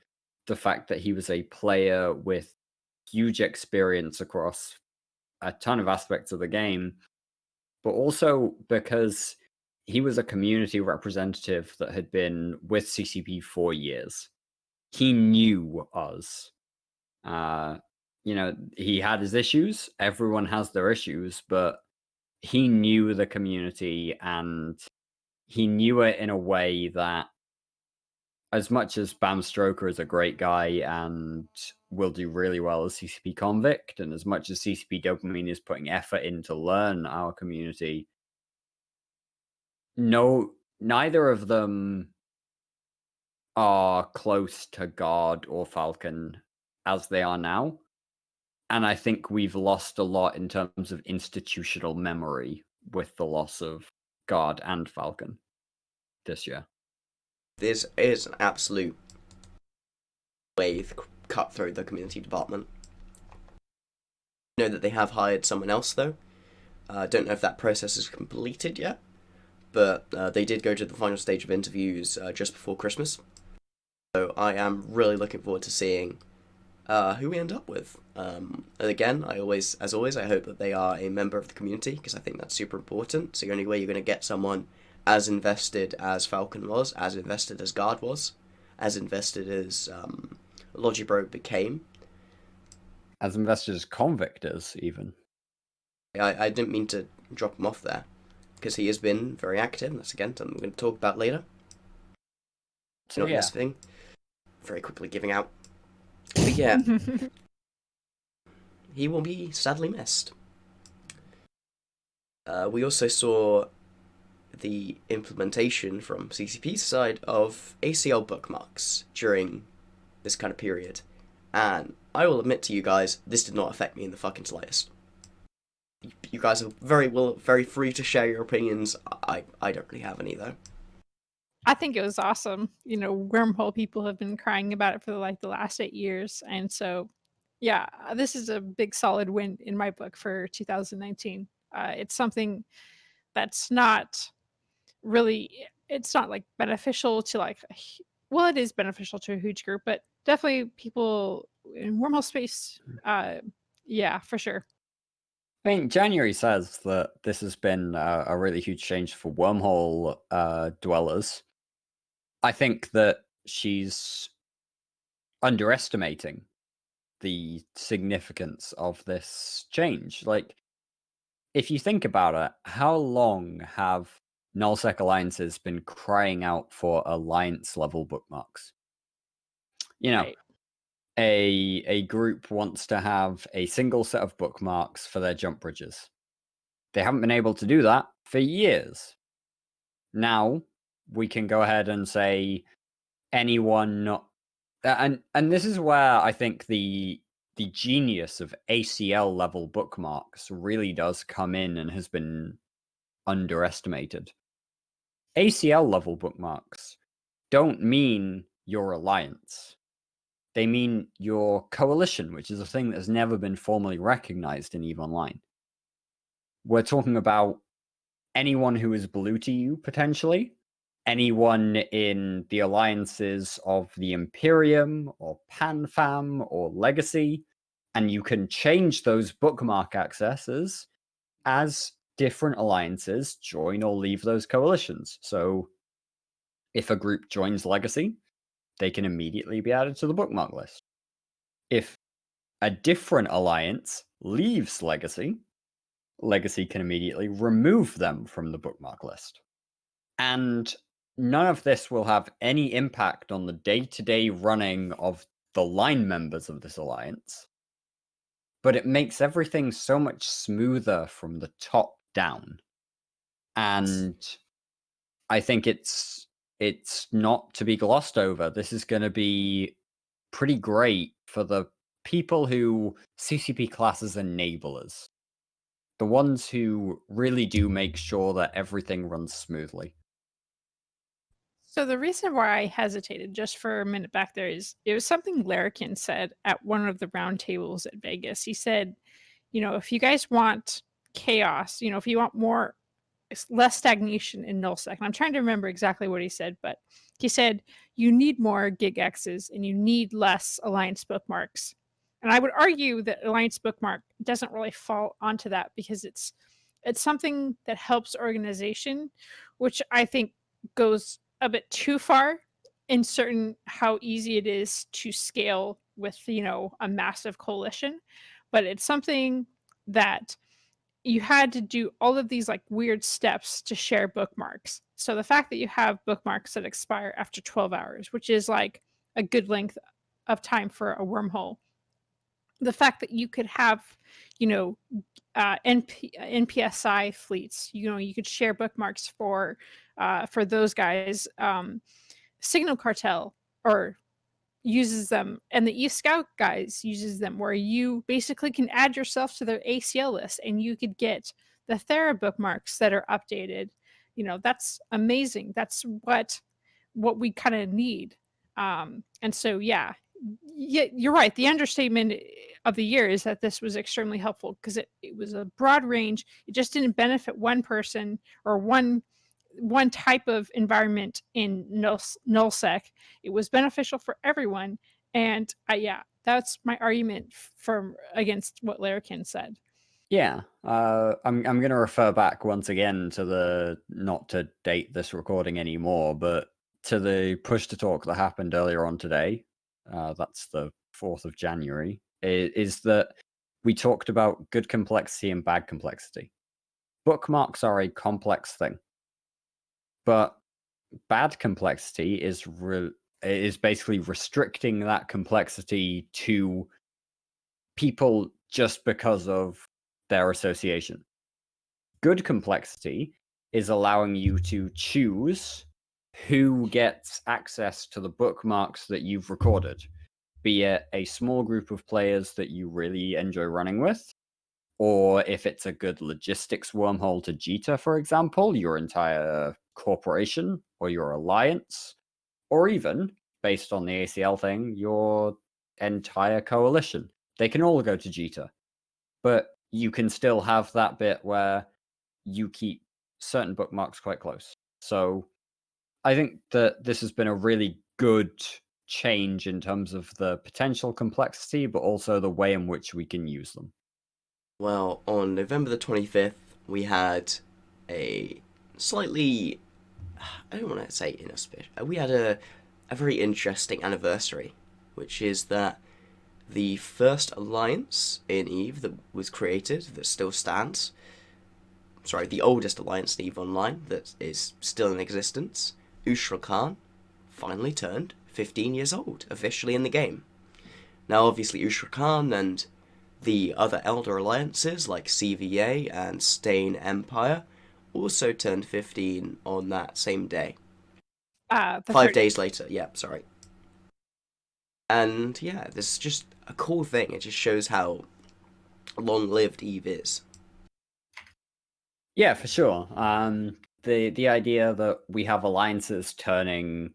the fact that he was a player with huge experience across a ton of aspects of the game, but also because he was a community representative that had been with CCP for years. He knew us. He had his issues. Everyone has their issues, but he knew the community, and he knew it in a way that, as much as Bam Stroker is a great guy and will do really well as CCP Convict, and as much as CCP Dopamine is putting effort in to learn our community, neither of them are close to Guard or Falcon as they are now. And I think we've lost a lot in terms of institutional memory with the loss of Guard and Falcon this year. This is an absolute wave cut through the community department. I know that they have hired someone else, though. I don't know if that process is completed yet, but they did go to the final stage of interviews just before Christmas. So I am really looking forward to seeing who we end up with. And again, as always, I hope that they are a member of the community, because I think that's super important. It's the only way you're going to get someone as invested as Falcon was, as invested as Guard was, as invested as Logibro became. as invested as Convict is, even. I didn't mean to drop him off there, because he has been very active. That's again something we're going to talk about later. So Not yeah. this thing. Very quickly giving out. But yeah, he will be sadly missed. We also saw the implementation from CCP's side of ACL bookmarks during this kind of period. And I will admit to you guys, this did not affect me in the fucking slightest. You guys are very free to share your opinions. I don't really have any though. I think it was awesome. Wormhole people have been crying about it for the last 8 years, and so yeah, this is a big solid win in my book for 2019. It's something that's not really, it's not like beneficial to like, well, it is beneficial to a huge group, but definitely people in Wormhole space. Yeah, for sure. I mean, January says that this has been a really huge change for Wormhole dwellers. I think that she's underestimating the significance of this change. Like, if you think about it, how long have nullsec alliances been crying out for alliance level bookmarks? Right. A group wants to have a single set of bookmarks for their jump bridges. They haven't been able to do that for years. Now we can go ahead and say anyone not and this is where I think the genius of ACL level bookmarks really does come in and has been underestimated. ACL level bookmarks don't mean your alliance. They mean your coalition, which is a thing that has never been formally recognized in EVE Online. We're talking about anyone who is blue to you, potentially. Anyone in the alliances of the Imperium, or PanFam, or Legacy. And you can change those bookmark accesses as different alliances join or leave those coalitions. So if a group joins Legacy, they can immediately be added to the bookmark list. If a different alliance leaves Legacy, Legacy can immediately remove them from the bookmark list. And none of this will have any impact on the day-to-day running of the line members of this alliance. But it makes everything so much smoother from the top down. And I think it's not to be glossed over. This is going to be pretty great for the people who CCP class as enablers. The ones who really do make sure that everything runs smoothly. So the reason why I hesitated just for a minute back there is it was something Larrikin said at one of the roundtables at Vegas. He said, if you guys want chaos, if you want less stagnation in nullsec. And I'm trying to remember exactly what he said, but he said you need more gig X's and you need less alliance bookmarks. And I would argue that alliance bookmark doesn't really fall onto that because it's something that helps organization, which I think goes a bit too far in certain how easy it is to scale with a massive coalition. But it's something that you had to do all of these like weird steps to share bookmarks. So the fact that you have bookmarks that expire after 12 hours, which is like a good length of time for a wormhole. The fact that you could have, NPSI fleets, you could share bookmarks for those guys. Signal Cartel or uses them, and the Eve Scout guys uses them, where you basically can add yourself to their ACL list and you could get the Thera bookmarks that are updated. That's amazing. That's what we kind of need. And so yeah, you're right. The understatement of the year is that this was extremely helpful because it was a broad range. It just didn't benefit one person or one type of environment in nullsec. It was beneficial for everyone, and yeah, that's my argument from against what Larrikin said. Yeah, I'm going to refer back once again to the, not to date this recording anymore, but to the push to talk that happened earlier on today. That's the 4th of January. is that we talked about good complexity and bad complexity. Bookmarks are a complex thing, but bad complexity is basically restricting that complexity to people just because of their association. Good complexity is allowing you to choose who gets access to the bookmarks that you've recorded, be it a small group of players that you really enjoy running with, or if it's a good logistics wormhole to Jita, for example, your entire corporation or your alliance, or even, based on the ACL thing, your entire coalition. They can all go to Jita, but you can still have that bit where you keep certain bookmarks quite close. So I think that this has been a really good change in terms of the potential complexity, but also the way in which we can use them. Well, on November the 25th, we had a slightly, I don't want to say inauspicious, we had a very interesting anniversary, which is that the first alliance in EVE that was created, that still stands, sorry, the oldest alliance in EVE Online that is still in existence, Ushra Khan, finally turned 15 years old, officially in the game. Now, obviously, Ushra Khan and the other elder alliances like CVA and Stain Empire also turned 15 on that same day. 5 30th. days later, yeah, sorry. And yeah, this is just a cool thing. It just shows how long-lived EVE is. Yeah, for sure. The idea that we have alliances turning,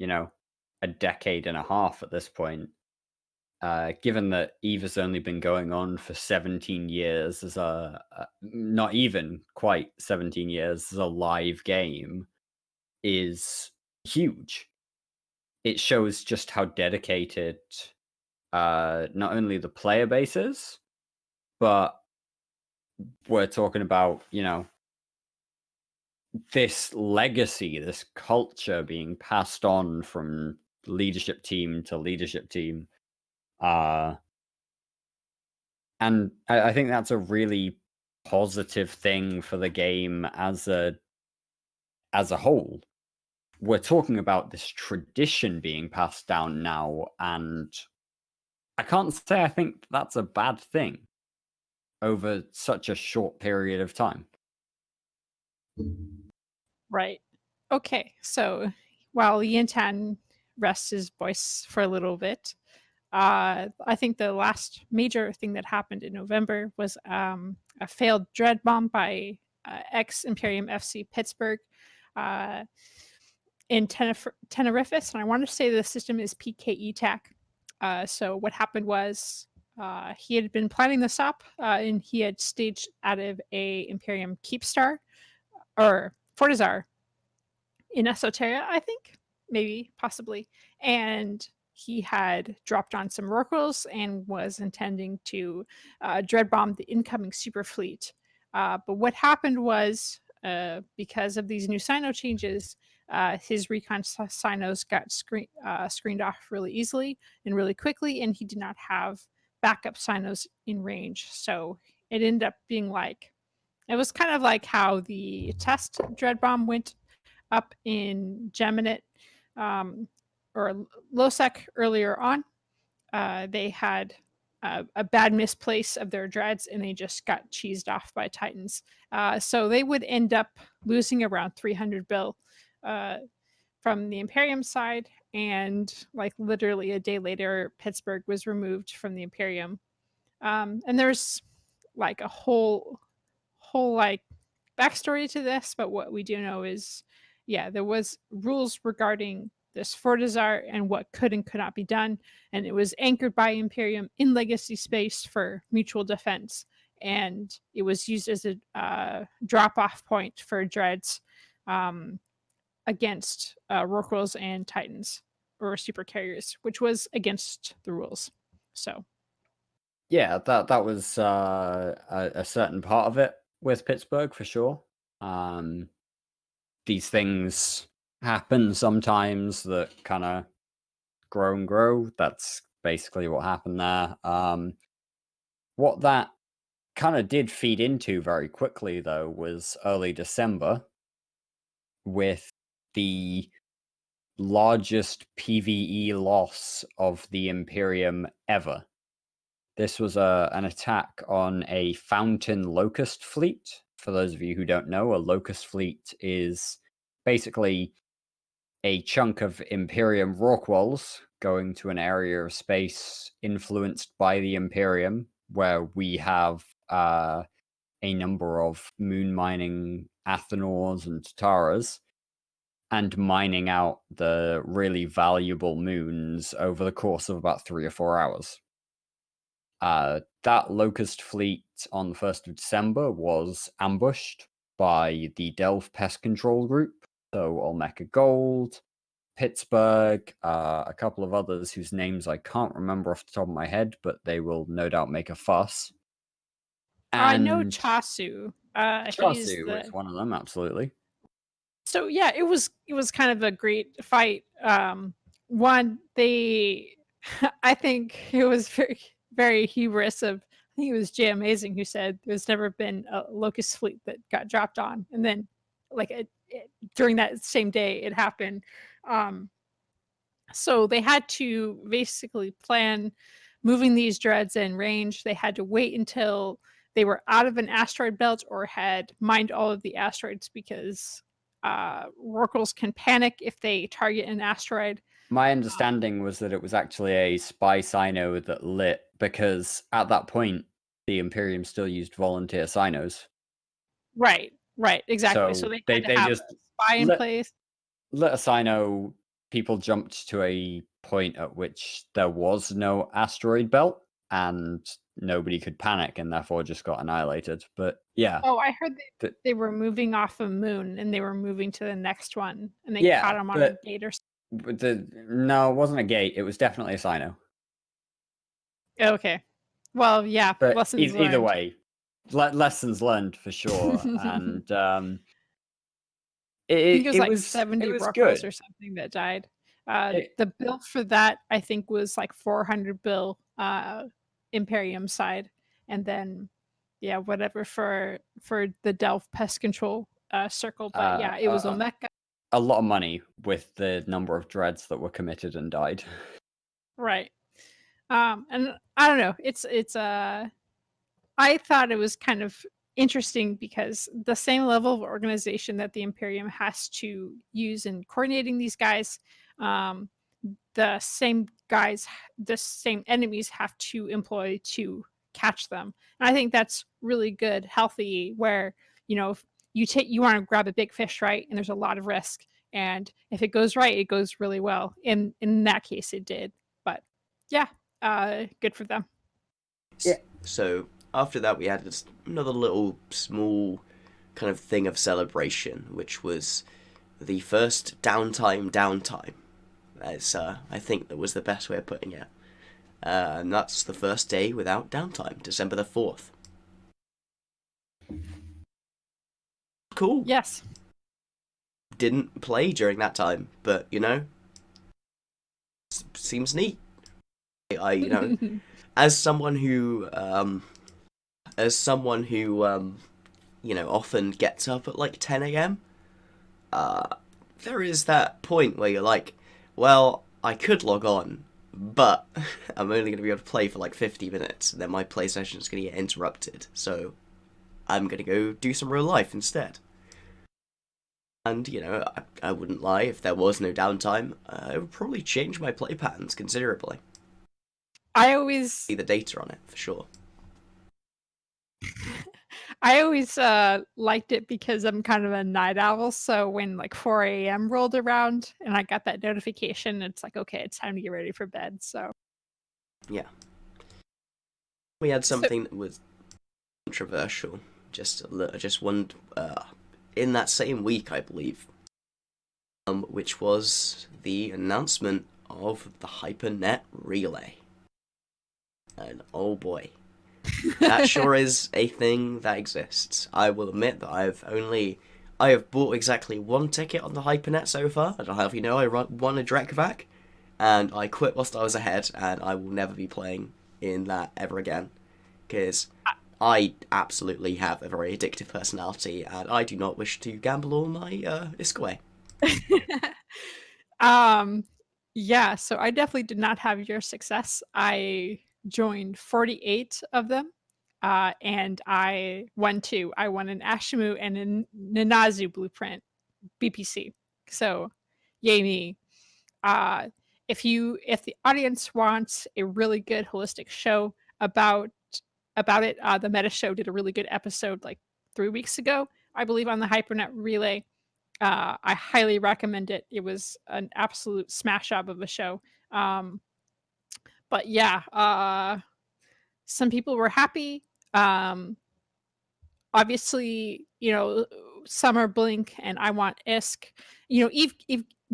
a decade and a half at this point, given that EVE has only been going on for 17 years as not even quite 17 years as a live game, is huge. It shows just how dedicated not only the player base is, but we're talking about, this legacy, this culture being passed on from leadership team to leadership team. And I think that's a really positive thing for the game as a whole. We're talking about this tradition being passed down now, and I can't say I think that's a bad thing over such a short period of time. Right. Okay. So while Jin'taan rests his voice for a little bit, I think the last major thing that happened in November was a failed dread bomb by ex Imperium FC Pittsburgh in Tenerife. And I want to say the system is PKE TAC. So what happened was he had been planning this up and he had staged out of a Imperium Keepstar or Fortizar in Esoteria, I think, maybe, possibly. And he had dropped on some Rorquals and was intending to dread bomb the incoming super fleet. But what happened was, because of these new Cyno changes, his recon Cynos got screened off really easily and really quickly, and he did not have backup Cynos in range. So it ended up being like, it was kind of like how the test dread bomb went up in Geminate or Losec earlier on. They had a bad misplace of their dreads and they just got cheesed off by Titans. So they would end up losing around 300 bill from the Imperium side. And like literally a day later, Pittsburgh was removed from the Imperium. And there's like a whole like backstory to this, but what we do know is, yeah, there was rules regarding this Fortizar and what could and could not be done, and it was anchored by Imperium in legacy space for mutual defense, and it was used as a drop-off point for dreads against Rorquals and Titans or super carriers, which was against the rules. So Yeah, that was a certain part of it with Pittsburgh for sure. These things happen sometimes that kind of grow and grow. That's basically what happened there. What that kind of did feed into very quickly, though, was early December with the largest PvE loss of the Imperium ever. This was an attack on a Fountain Locust fleet. For those of you who don't know, a Locust fleet is basically a chunk of Imperium Rorquals going to an area of space influenced by the Imperium, where we have a number of moon mining Athenors and Tataras, and mining out the really valuable moons over the course of about 3 or 4 hours. That Locust fleet on the 1st of December was ambushed by the Delve Pest Control Group, so Olmeca Gold, Pittsburgh, a couple of others whose names I can't remember off the top of my head, but they will no doubt make a fuss. I know And Chasu. He's Chasu is the one of them, absolutely. So yeah, it was kind of a great fight. One, they I think it was very hubris of, I think it was Jay Amazing who said there's never been a locust fleet that got dropped on, and then like during that same day it happened. So they had to basically plan moving these dreads in range. They had to wait until they were out of an asteroid belt or had mined all of the asteroids, because Rorquals can panic if they target an asteroid. My understanding was that it was actually a spy Cyno that lit, because at that point, the Imperium still used volunteer Cynos. Right, exactly. So So they they had to have just a spy in place. lit a Cyno. People jumped to a point at which there was no asteroid belt, and nobody could panic, and therefore just got annihilated. But yeah. Oh, I heard they were moving off a moon and they were moving to the next one, and they Yeah, caught them on a gate or no, it wasn't a gate. It was definitely a Cyno. Okay. Well, yeah, But lessons either learned. way, lessons learned for sure. And I think it was like 70 was Rorquals good. or something that died. It- The bill for that, I think, was like 400 bill Imperium side, and then yeah, whatever for the Delph pest control circle. But yeah, it was Omeka. a lot of money with the number of dreads that were committed and died. Right. And I don't know. It's I thought it was kind of interesting because the same level of organization that the Imperium has to use in coordinating these guys, um, the same guys, the same enemies have to employ to catch them. And I think that's really good, healthy, where, if you want to grab a big fish, right? And there's a lot of risk. And if it goes right, it goes really well. In that case, it did. But yeah, good for them. Yeah. So after that, we had another little small kind of thing of celebration, which was the first downtime. As I think that was the best way of putting it. And that's the first day without downtime, December the 4th. Cool. Yes. Didn't play during that time, but seems neat. As someone who often gets up at like 10 a.m. There is that point where you're like, well, I could log on, but I'm only going to be able to play for like 50 minutes, and then my play session is going to get interrupted, so I'm going to go do some real life instead. And, I wouldn't lie, if there was no downtime, it would probably change my play patterns considerably. I always See the data on it, for sure. I always liked it because I'm kind of a night owl. So when like 4 a.m. rolled around and I got that notification, it's like, okay, it's time to get ready for bed. So yeah, we had something that was controversial. Just one in that same week, I believe, which was the announcement of the HyperNet Relay. And oh boy, that sure is a thing that exists. I will admit that I have bought exactly one ticket on the HyperNet so far, and I'll have I won a Drekvac, and I quit whilst I was ahead, and I will never be playing in that ever again, because I absolutely have a very addictive personality, and I do not wish to gamble all my ISK away. Yeah, so I definitely did not have your success. I joined 48 of them, and I won two. I won an Ashimu and a Nanazu blueprint BPC. So, yay me. Uh, if the audience wants a really good holistic show about it, the Meta Show did a really good episode like 3 weeks ago, I believe, on the Hypernet Relay. I highly recommend it. It was an absolute smash job of a show. Um, but yeah, some people were happy. Um, Obviously, some are Blink and I want ISK. Eve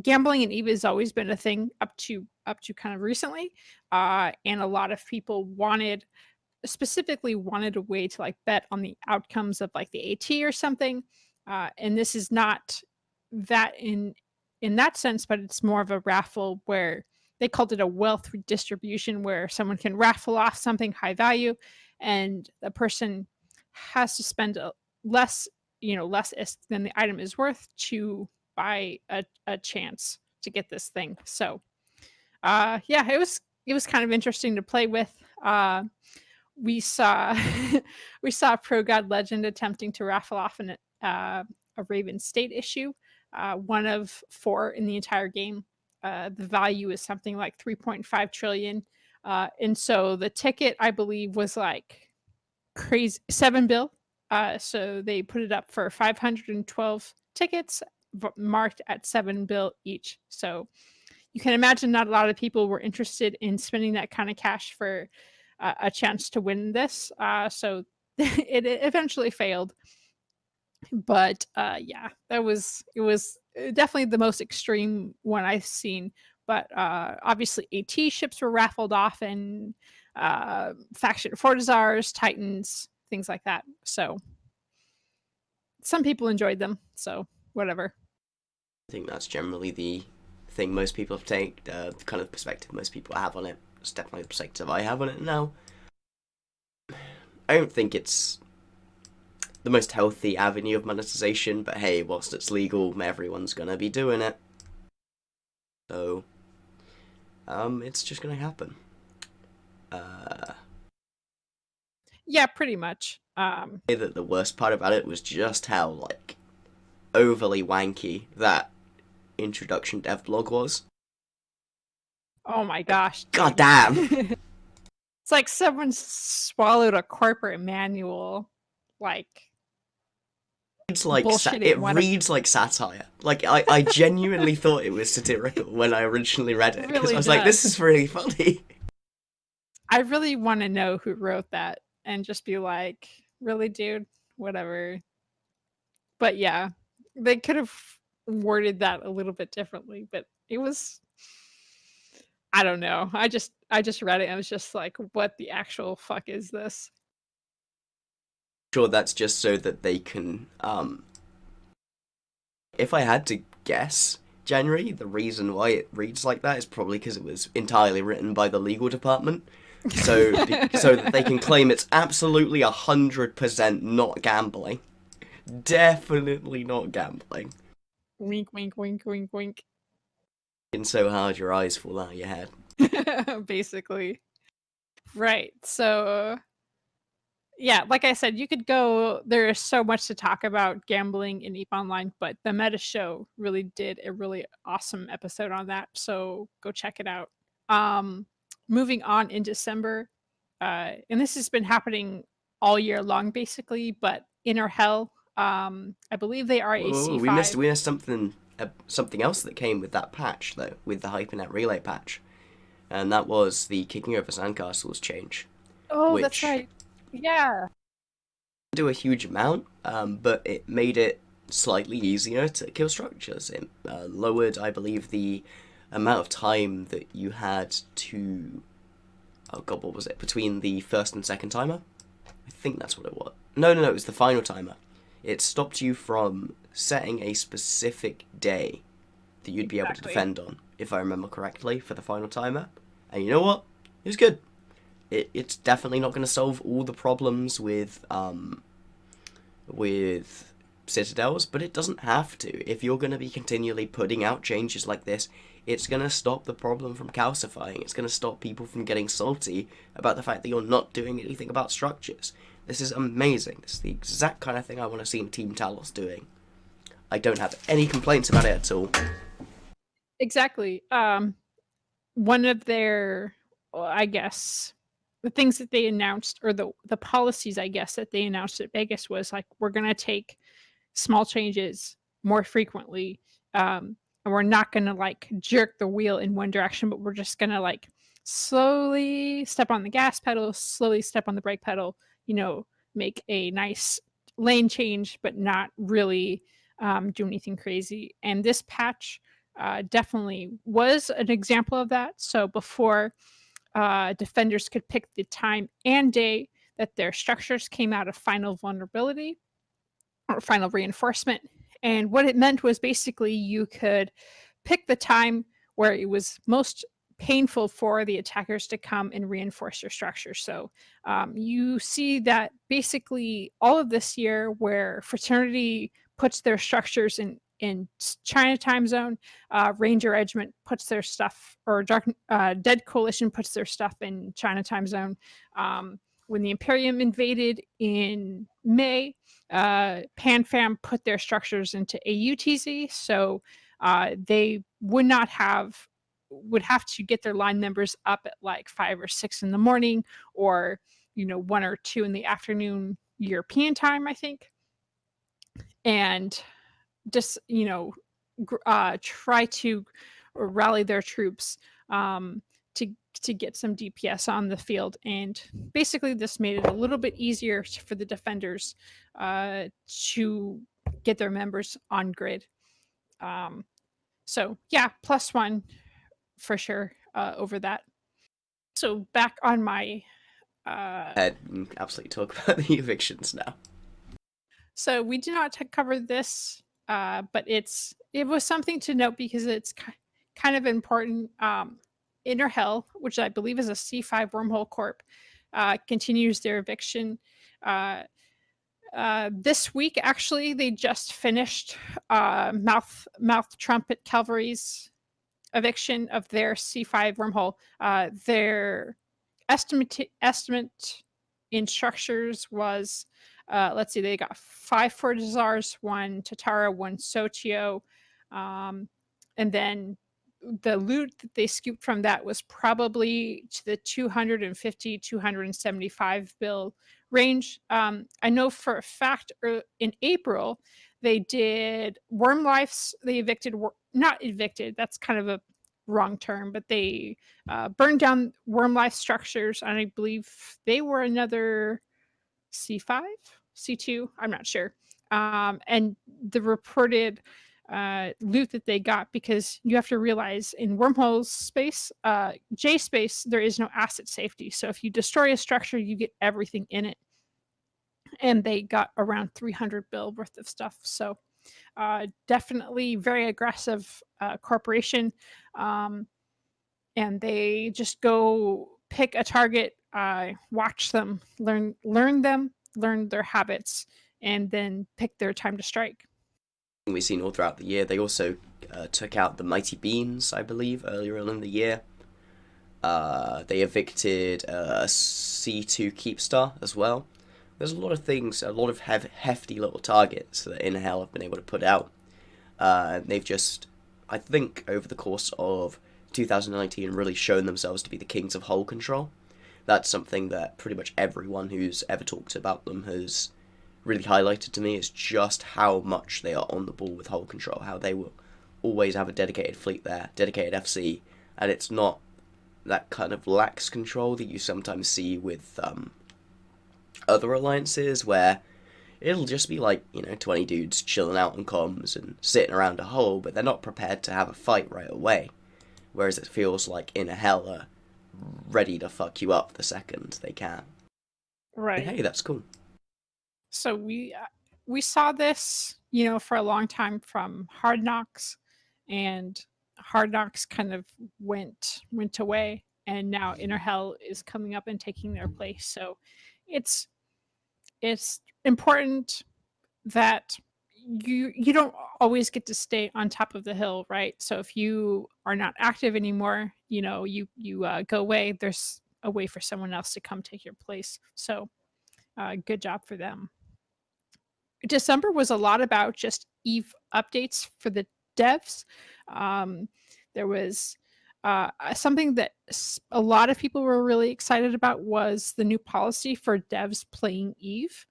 gambling and Eve has always been a thing up to kind of recently. And a lot of people specifically wanted a way to like bet on the outcomes of like the AT or something. And this is not that in that sense, but it's more of a raffle where they called it a wealth redistribution, where someone can raffle off something high value, and the person has to spend less ISK than the item is worth to buy a chance to get this thing. So yeah, it was kind of interesting to play with. We saw we saw Pro God Legend attempting to raffle off a Raven State issue, one of four in the entire game. The value is something like 3.5 trillion, and so the ticket, I believe, was like crazy 7 bill. So they put it up for 512 tickets marked at 7 bill each. So you can imagine not a lot of people were interested in spending that kind of cash for a chance to win this. So it eventually failed. But yeah, it was definitely the most extreme one I've seen. But obviously, AT ships were raffled off, and faction Fortizars, Titans, things like that. So some people enjoyed them. So whatever. I think that's generally the thing most people have taken, the kind of perspective most people have on it. It's definitely the perspective I have on it now. I don't think it's the most healthy avenue of monetization, but hey, whilst it's legal, everyone's gonna be doing it. So, it's just gonna happen. Yeah, pretty much. That the worst part about it was just how, like, overly wanky that introduction dev blog was. Oh my gosh. God damn! It's like someone swallowed a corporate manual. Like, It's like bullshitting it one of- reads like satire. Like I genuinely thought it was satirical when I originally read it, because really I was like, this does. is really funny. I really want to know who wrote that and just be like, really, dude? Whatever. But yeah, they could have worded that a little bit differently, but it was, I don't know. I just read it and I was just like, what the actual fuck is this? Sure, that's just so that they can. If I had to guess, January, the reason why it reads like that is probably because it was entirely written by the legal department. So that they can claim it's absolutely 100% not gambling. Definitely not gambling. Wink, wink, wink, wink, wink. And so hard your eyes fall out of your head. Basically. Right. So yeah, like I said, you could go. There is so much to talk about gambling in EVE Online, but the Meta Show really did a really awesome episode on that. So go check it out. Moving on in December, and this has been happening all year long, basically. But Inner Hell, I believe they are a Whoa, C5. we missed something else that came with that patch though, with the Hypernet Relay patch, and that was the kicking over sandcastles change. Oh, which that's right. Yeah. didn't do a huge amount, but it made it slightly easier to kill structures. It lowered, I believe, the amount of time that you had to. Oh god, what was it? Between the first and second timer? I think that's what it was. No, it was the final timer. It stopped you from setting a specific day that you'd be able to Exactly. defend on, if I remember correctly, for the final timer. And you know what? It was good. It's definitely not going to solve all the problems with citadels, but it doesn't have to. If you're going to be continually putting out changes like this, it's going to stop the problem from calcifying. It's going to stop people from getting salty about the fact that you're not doing anything about structures. This is amazing. This is the exact kind of thing I want to see Team Talos doing. I don't have any complaints about it at all. Exactly. One of their, I guess, the things that they announced, or the policies, I guess, that they announced at Vegas was like, we're going to take small changes more frequently. And we're not going to like jerk the wheel in one direction, but we're just going to like slowly step on the gas pedal, slowly step on the brake pedal, make a nice lane change, but not really do anything crazy. And this patch definitely was an example of that. So before defenders could pick the time and day that their structures came out of final vulnerability or final reinforcement. And what it meant was basically you could pick the time where it was most painful for the attackers to come and reinforce your structure. So you see that basically all of this year where Fraternity puts their structures in China time zone, Ranger Regiment puts their stuff, or Dead Coalition puts their stuff in China time zone. When the Imperium invaded in May, PanFam put their structures into AUTZ, so they would have to get their line members up at like 5 or 6 in the morning, or 1 or 2 in the afternoon European time, I think, and just try to rally their troops to get some DPS on the field. And basically this made it a little bit easier for the defenders to get their members on grid. So yeah, +1 for sure over that. So back on my Absolutely talk about the evictions now. So we did not cover this, but it was something to note because it's kind of important. Inner Hell, which I believe is a C5 Wormhole Corp, continues their eviction. This week, actually, they just finished Mouth Trumpet Cavalry's eviction of their C5 Wormhole. Their estimate in structures was, let's see, they got 5 Fortizars, 1 Tatara, 1 Sochio, and then the loot that they scooped from that was probably to the 250 275 bill range. I know for a fact in April they did Worm Life's, they evicted, not evicted, that's kind of a wrong term, but they burned down Worm Life structures, and I believe they were another C5, C2, I'm not sure. And the reported loot that they got, because you have to realize in Wormhole's space, J space, there is no asset safety. So if you destroy a structure, you get everything in it. And they got around 300 bill worth of stuff. So definitely very aggressive corporation. And they just go pick a target, watch them, learn them, learn their habits, and then pick their time to strike. We've seen all throughout the year. They also took out the Mighty Beans, I believe, earlier on in the year. They evicted a C2 Keepstar as well. There's a lot of things, a lot of hefty little targets that Inner Hell have been able to put out. They've just, I think, over the course of 2019, really shown themselves to be the kings of hull control. That's something that pretty much everyone who's ever talked about them has really highlighted to me, is just how much they are on the ball with hull control, how they will always have a dedicated fleet there, dedicated FC, and it's not that kind of lax control that you sometimes see with other alliances, where it'll just be like, 20 dudes chilling out on comms and sitting around a hull, but they're not prepared to have a fight right away. Whereas it feels like Inner Hell are ready to fuck you up the second they can. Right. And hey, that's cool. So we saw this, for a long time from Hard Knocks, and Hard Knocks kind of went away, and now Inner Hell is coming up and taking their place. So it's important that you don't always get to stay on top of the hill, right? So if you are not active anymore, you go away. There's a way for someone else to come take your place. So good job for them. December was a lot about just Eve updates for the devs. Um, there was something that a lot of people were really excited about was the new policy for devs playing Eve.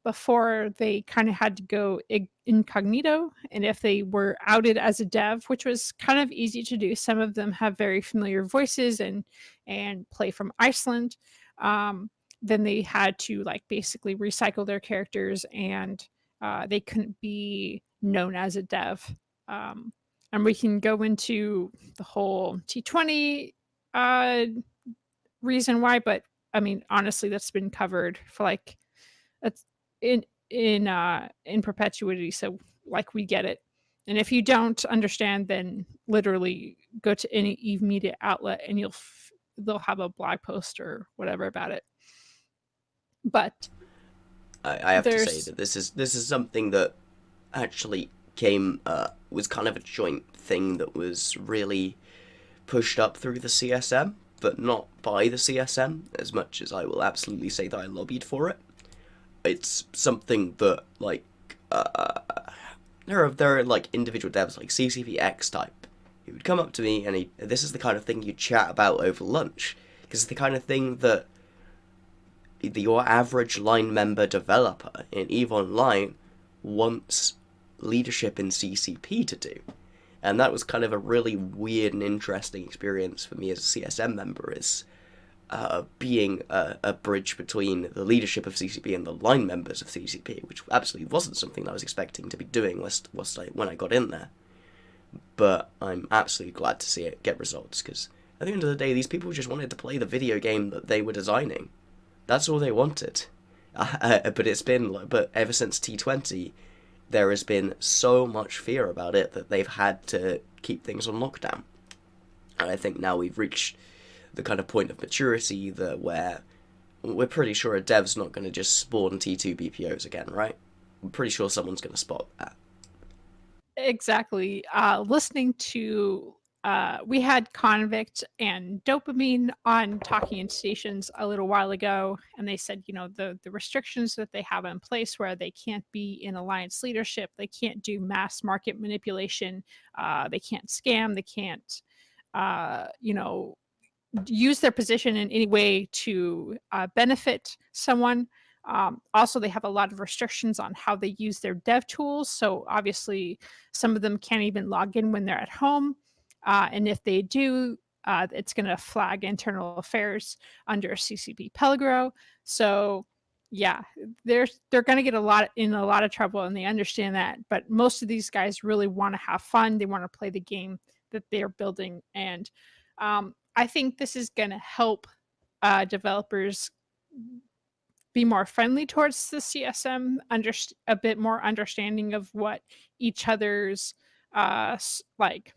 Before they kind of had to go incognito, and if they were outed as a dev, which was kind of easy to do, some of them have very familiar voices and play from Iceland. Um, then they had to like basically recycle their characters, and they couldn't be known as a dev. And we can go into the whole T20 uh, reason why, but I mean, honestly, that's been covered for like it's in perpetuity. So like we get it. And if you don't understand, then literally go to any Eve media outlet and they'll have a blog post or whatever about it. But I have to say there's that this is something that actually came was kind of a joint thing that was really pushed up through the CSM, but not by the CSM as much as I will absolutely say that I lobbied for it. It's something that like there are like individual devs like CCPX type who would come up to me and this is the kind of thing you chat about over lunch because it's the kind of thing that your average line member developer in EVE Online wants leadership in CCP to do. And that was kind of a really weird and interesting experience for me as a CSM member, is being a bridge between the leadership of CCP and the line members of CCP, which absolutely wasn't something that I was expecting to be doing when I got in there. But I'm absolutely glad to see it get results, because at the end of the day, these people just wanted to play the video game that they were designing. That's all they wanted. But ever since T20, there has been so much fear about it that they've had to keep things on lockdown. And I think now we've reached the kind of point of maturity where we're pretty sure a dev's not going to just spawn T2 BPOs again, right? I'm pretty sure someone's going to spot that. exactly listening to we had Convict and Dopamine on Talking in Stations a little while ago, and they said, the restrictions that they have in place where they can't be in alliance leadership, they can't do mass market manipulation, they can't scam, they can't, use their position in any way to benefit someone. Also, they have a lot of restrictions on how they use their dev tools. So obviously, some of them can't even log in when they're at home. And if they do, it's going to flag internal affairs under CCP Pellegro. So yeah, they're going to get in a lot of trouble, and they understand that. But most of these guys really want to have fun. They want to play the game that they're building, and I think this is going to help developers be more friendly towards the CSM, a bit more understanding of what each other's like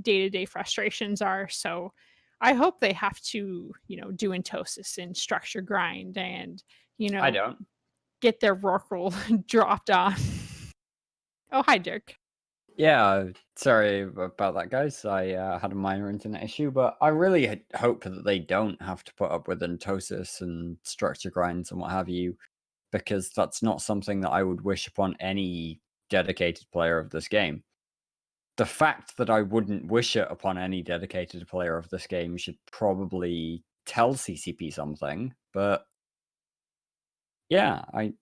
day-to-day frustrations are. So I hope they have to, do Entosis and structure grind and, I don't. get their work roll dropped on. Oh, hi, Dirk. Yeah, sorry about that, guys. I had a minor internet issue, but I really hope that they don't have to put up with entosis and structure grinds and what have you, because that's not something that I would wish upon any dedicated player of this game. The fact that I wouldn't wish it upon any dedicated player of this game should probably tell CCP something, but yeah, I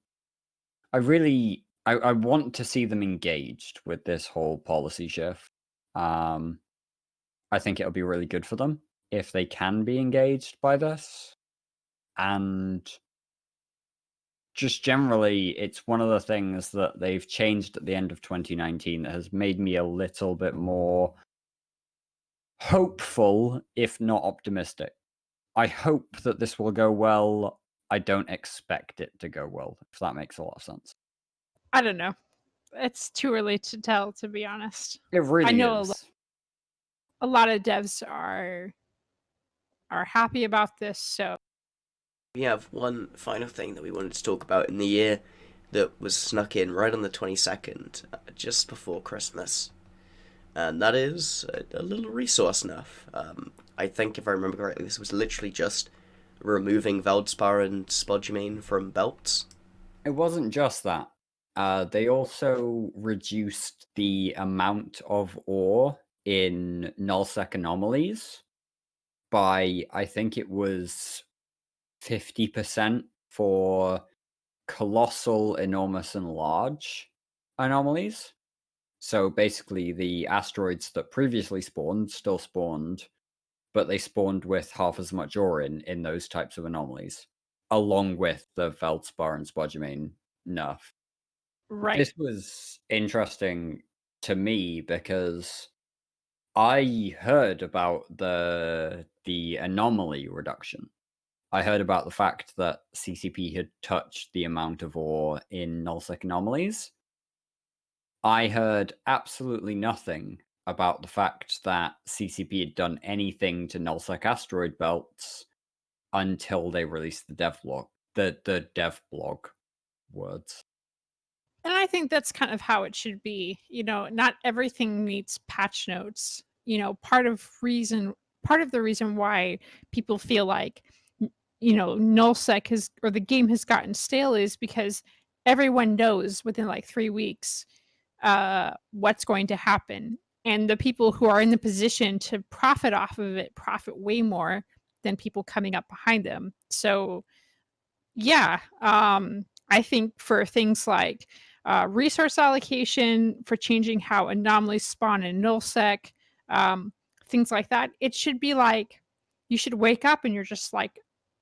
want to see them engaged with this whole policy shift. I think it'll be really good for them if they can be engaged by this. And just generally, it's one of the things that they've changed at the end of 2019 that has made me a little bit more hopeful, if not optimistic. I hope that this will go well. I don't expect it to go well, if that makes a lot of sense. I don't know. It's too early to tell, to be honest. It I really know is. a lot of devs are happy about this, so We have one final thing that we wanted to talk about in the year that was snuck in right on the 22nd, just before Christmas. And that is a little resource nerf. I think, if I remember correctly, this was literally just removing Veldspar and Spodumene from belts. It wasn't just that. They also reduced the amount of ore in nullsec anomalies by, I think it was 50% for colossal, enormous, and large anomalies. So basically, the asteroids that previously spawned still spawned, but they spawned with half as much ore in those types of anomalies, along with the Veldspar and Spodumene nerf. right. This was interesting to me because I heard about the anomaly reduction. I heard about the fact that CCP had touched the amount of ore in nullsec anomalies. I heard absolutely nothing about the fact that CCP had done anything to nullsec asteroid belts until they released the dev blog, the dev blog words. And I think that's kind of how it should be. Not everything needs patch notes. Part of the reason why people feel like nullsec has or the game has gotten stale is because everyone knows within like 3 weeks what's going to happen, and the people who are in the position to profit off of it profit way more than people coming up behind them. So yeah, I think for things like resource allocation, for changing how anomalies spawn in nullsec, things like that, it should be like you should wake up and you're just like,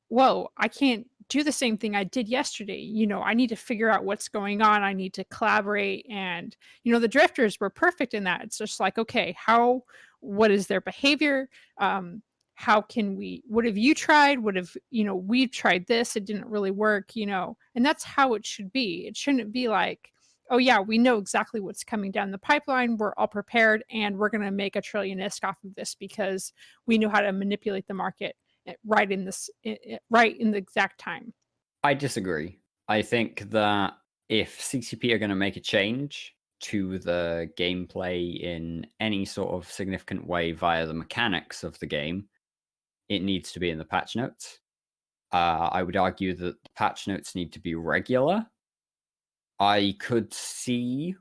whoa, I can't do the same thing I did yesterday. I need to figure out what's going on. I need to collaborate. And, the drifters were perfect in that. It's just like, okay, what is their behavior? How can what have you tried? What have we've tried this, it didn't really work, and that's how it should be. It shouldn't be like, oh yeah, we know exactly what's coming down the pipeline, we're all prepared, and we're going to make a trillion isk off of this because we know how to manipulate the market right in the exact time. I disagree. I think that if CCP are going to make a change to the gameplay in any sort of significant way via the mechanics of the game, it needs to be in the patch notes. I would argue that the patch notes need to be regular. I could see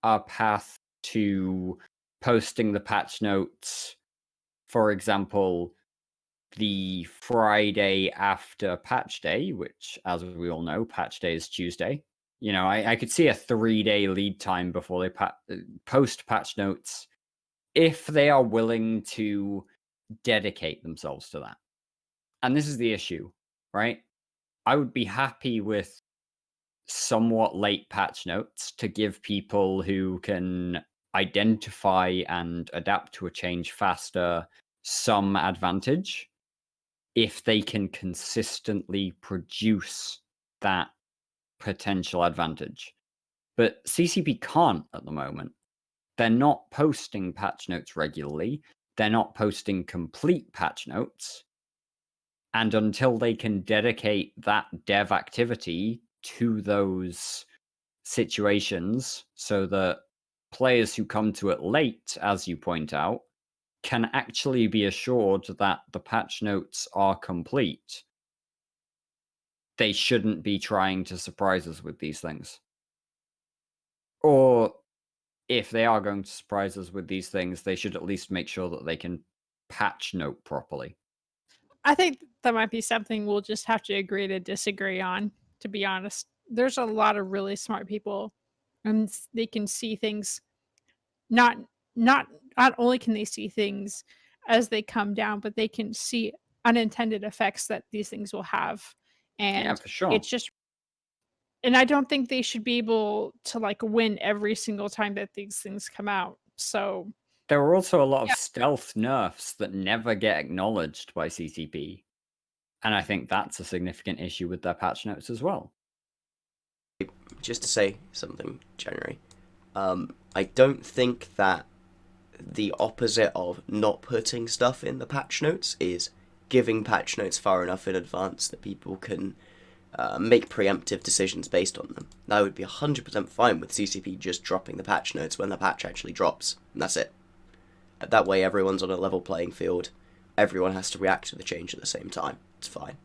a path to posting the patch notes, for example, the Friday after patch day, which, as we all know, patch day is Tuesday. I could see a 3-day lead time before they post patch notes if they are willing to dedicate themselves to that. And this is the issue, right? I would be happy with somewhat late patch notes to give people who can identify and adapt to a change faster some advantage if they can consistently produce that potential advantage. But CCP can't at the moment. They're not posting patch notes regularly. They're not posting complete patch notes. And until they can dedicate that dev activity to those situations so that players who come to it late, as you point out, can actually be assured that the patch notes are complete, they shouldn't be trying to surprise us with these things. Or if they are going to surprise us with these things, they should at least make sure that they can patch note properly. I think that might be something we'll just have to agree to disagree on, to be honest. There's a lot of really smart people, and they can see things. Not not not only can they see things as they come down, but they can see unintended effects that these things will have. Yeah, And for sure. it's just and I don't think they should be able to like win every single time that these things come out. So There are also a lot of yeah, stealth nerfs that never get acknowledged by CCP. And I think that's a significant issue with their patch notes as well. Just to say something, January. I don't think that the opposite of not putting stuff in the patch notes is giving patch notes far enough in advance that people can make preemptive decisions based on them. I would be 100% fine with CCP just dropping the patch notes when the patch actually drops, and that's it. That way everyone's on a level playing field, everyone has to react to the change at the same time. It's fine.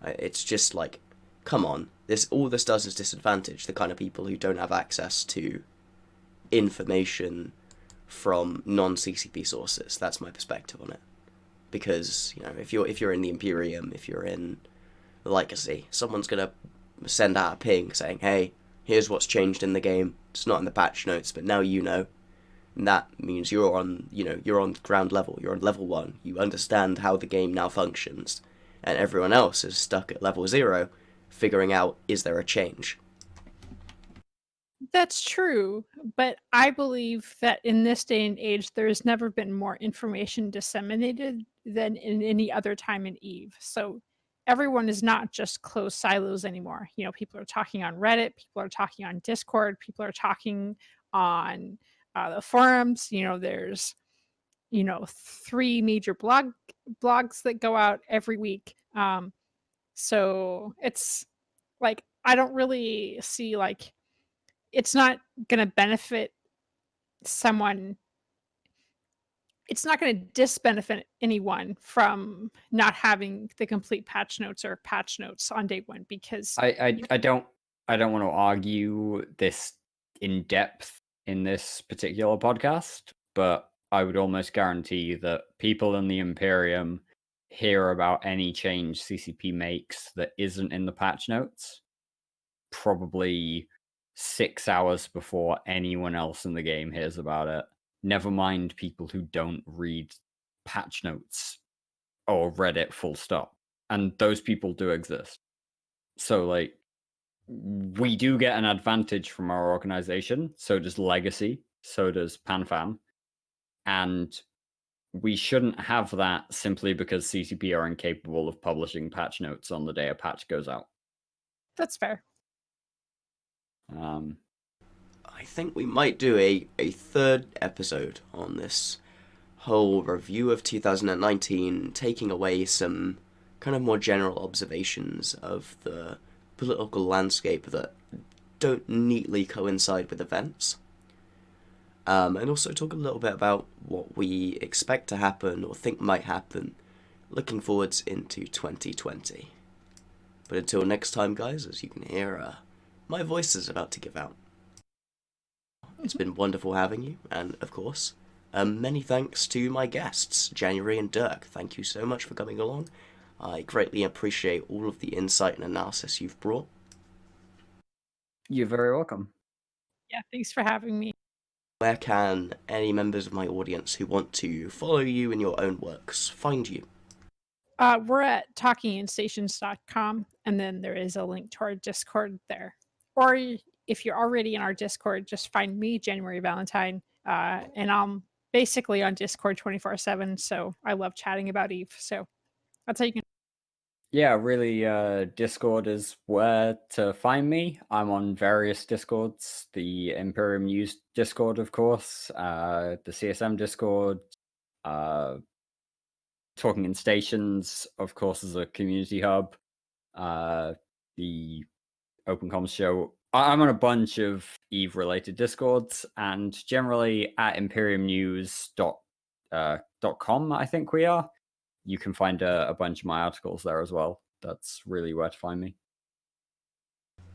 It's just like, come on, all this does is disadvantage the kind of people who don't have access to information from non-CCP sources. That's my perspective on it. Because, if you're in the Imperium, if you're in the Legacy, someone's gonna send out a ping saying, hey, here's what's changed in the game. It's not in the patch notes, but now you know. And that means you're on ground level. You're on level 1. You understand how the game now functions. And everyone else is stuck at level 0, figuring out, is there a change? That's true, but I believe that in this day and age, there's never been more information disseminated than in any other time in Eve. So everyone is not just closed silos anymore. People are talking on Reddit, people are talking on Discord, people are talking on the forums. There's 3 major blogs that go out every week. So it's like I don't really see like it's not gonna benefit someone. It's not gonna disbenefit anyone from not having the complete patch notes or patch notes on day 1 because I don't want to argue this in depth in this particular podcast, but I would almost guarantee that people in the Imperium hear about any change CCP makes that isn't in the patch notes probably 6 hours before anyone else in the game hears about it. Never mind people who don't read patch notes or Reddit full stop. And those people do exist. So, like, we do get an advantage from our organization. So does Legacy. So does PanFam. And we shouldn't have that simply because CCP are incapable of publishing patch notes on the day a patch goes out. that's fair. I think we might do a third episode on this whole review of 2019, taking away some kind of more general observations of the political landscape that don't neatly coincide with events. And also talk a little bit about what we expect to happen or think might happen looking forwards into 2020. But until next time, guys, as you can hear, my voice is about to give out. It's been wonderful having you, and of course, many thanks to my guests, January and Dirk. Thank you so much for coming along. I greatly appreciate all of the insight and analysis you've brought. You're very welcome. Yeah, thanks for having me. Where can any members of my audience who want to follow you in your own works find you? We're at talkingandstations.com, and then there is a link to our Discord there. Or if you're already in our Discord, just find me, January Valentine, and I'm basically on Discord 24/7. So I love chatting about Eve. So that's how you can. Yeah, really, Discord is where to find me. I'm on various Discords. The Imperium News Discord, of course, the CSM Discord, Talking in Stations, of course, is a community hub. The Open Comms show. I'm on a bunch of Eve-related Discords, and generally at imperiumnews.com, I think we are. You can find a bunch of my articles there as well. That's really where to find me.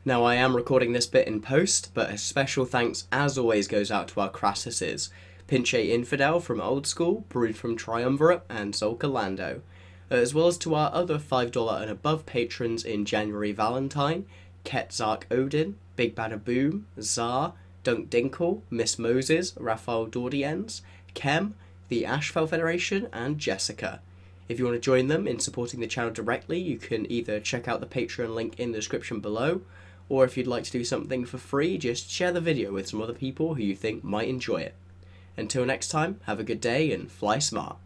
Now, I am recording this bit in post, but a special thanks, as always, goes out to our Crassuses. Pinche Infidel from Old School, Brood from Triumvirate, and Zolka Lando, as well as to our other $5 and above patrons in January Valentine, Ketzark Odin, Big Bada Boom, Zar, Dunk Dinkle, Miss Moses, Raphael Dordiens, Kem, the Ashfell Federation, and Jessica. If you want to join them in supporting the channel directly, you can either check out the Patreon link in the description below, or if you'd like to do something for free, just share the video with some other people who you think might enjoy it. Until next time, have a good day and fly smart.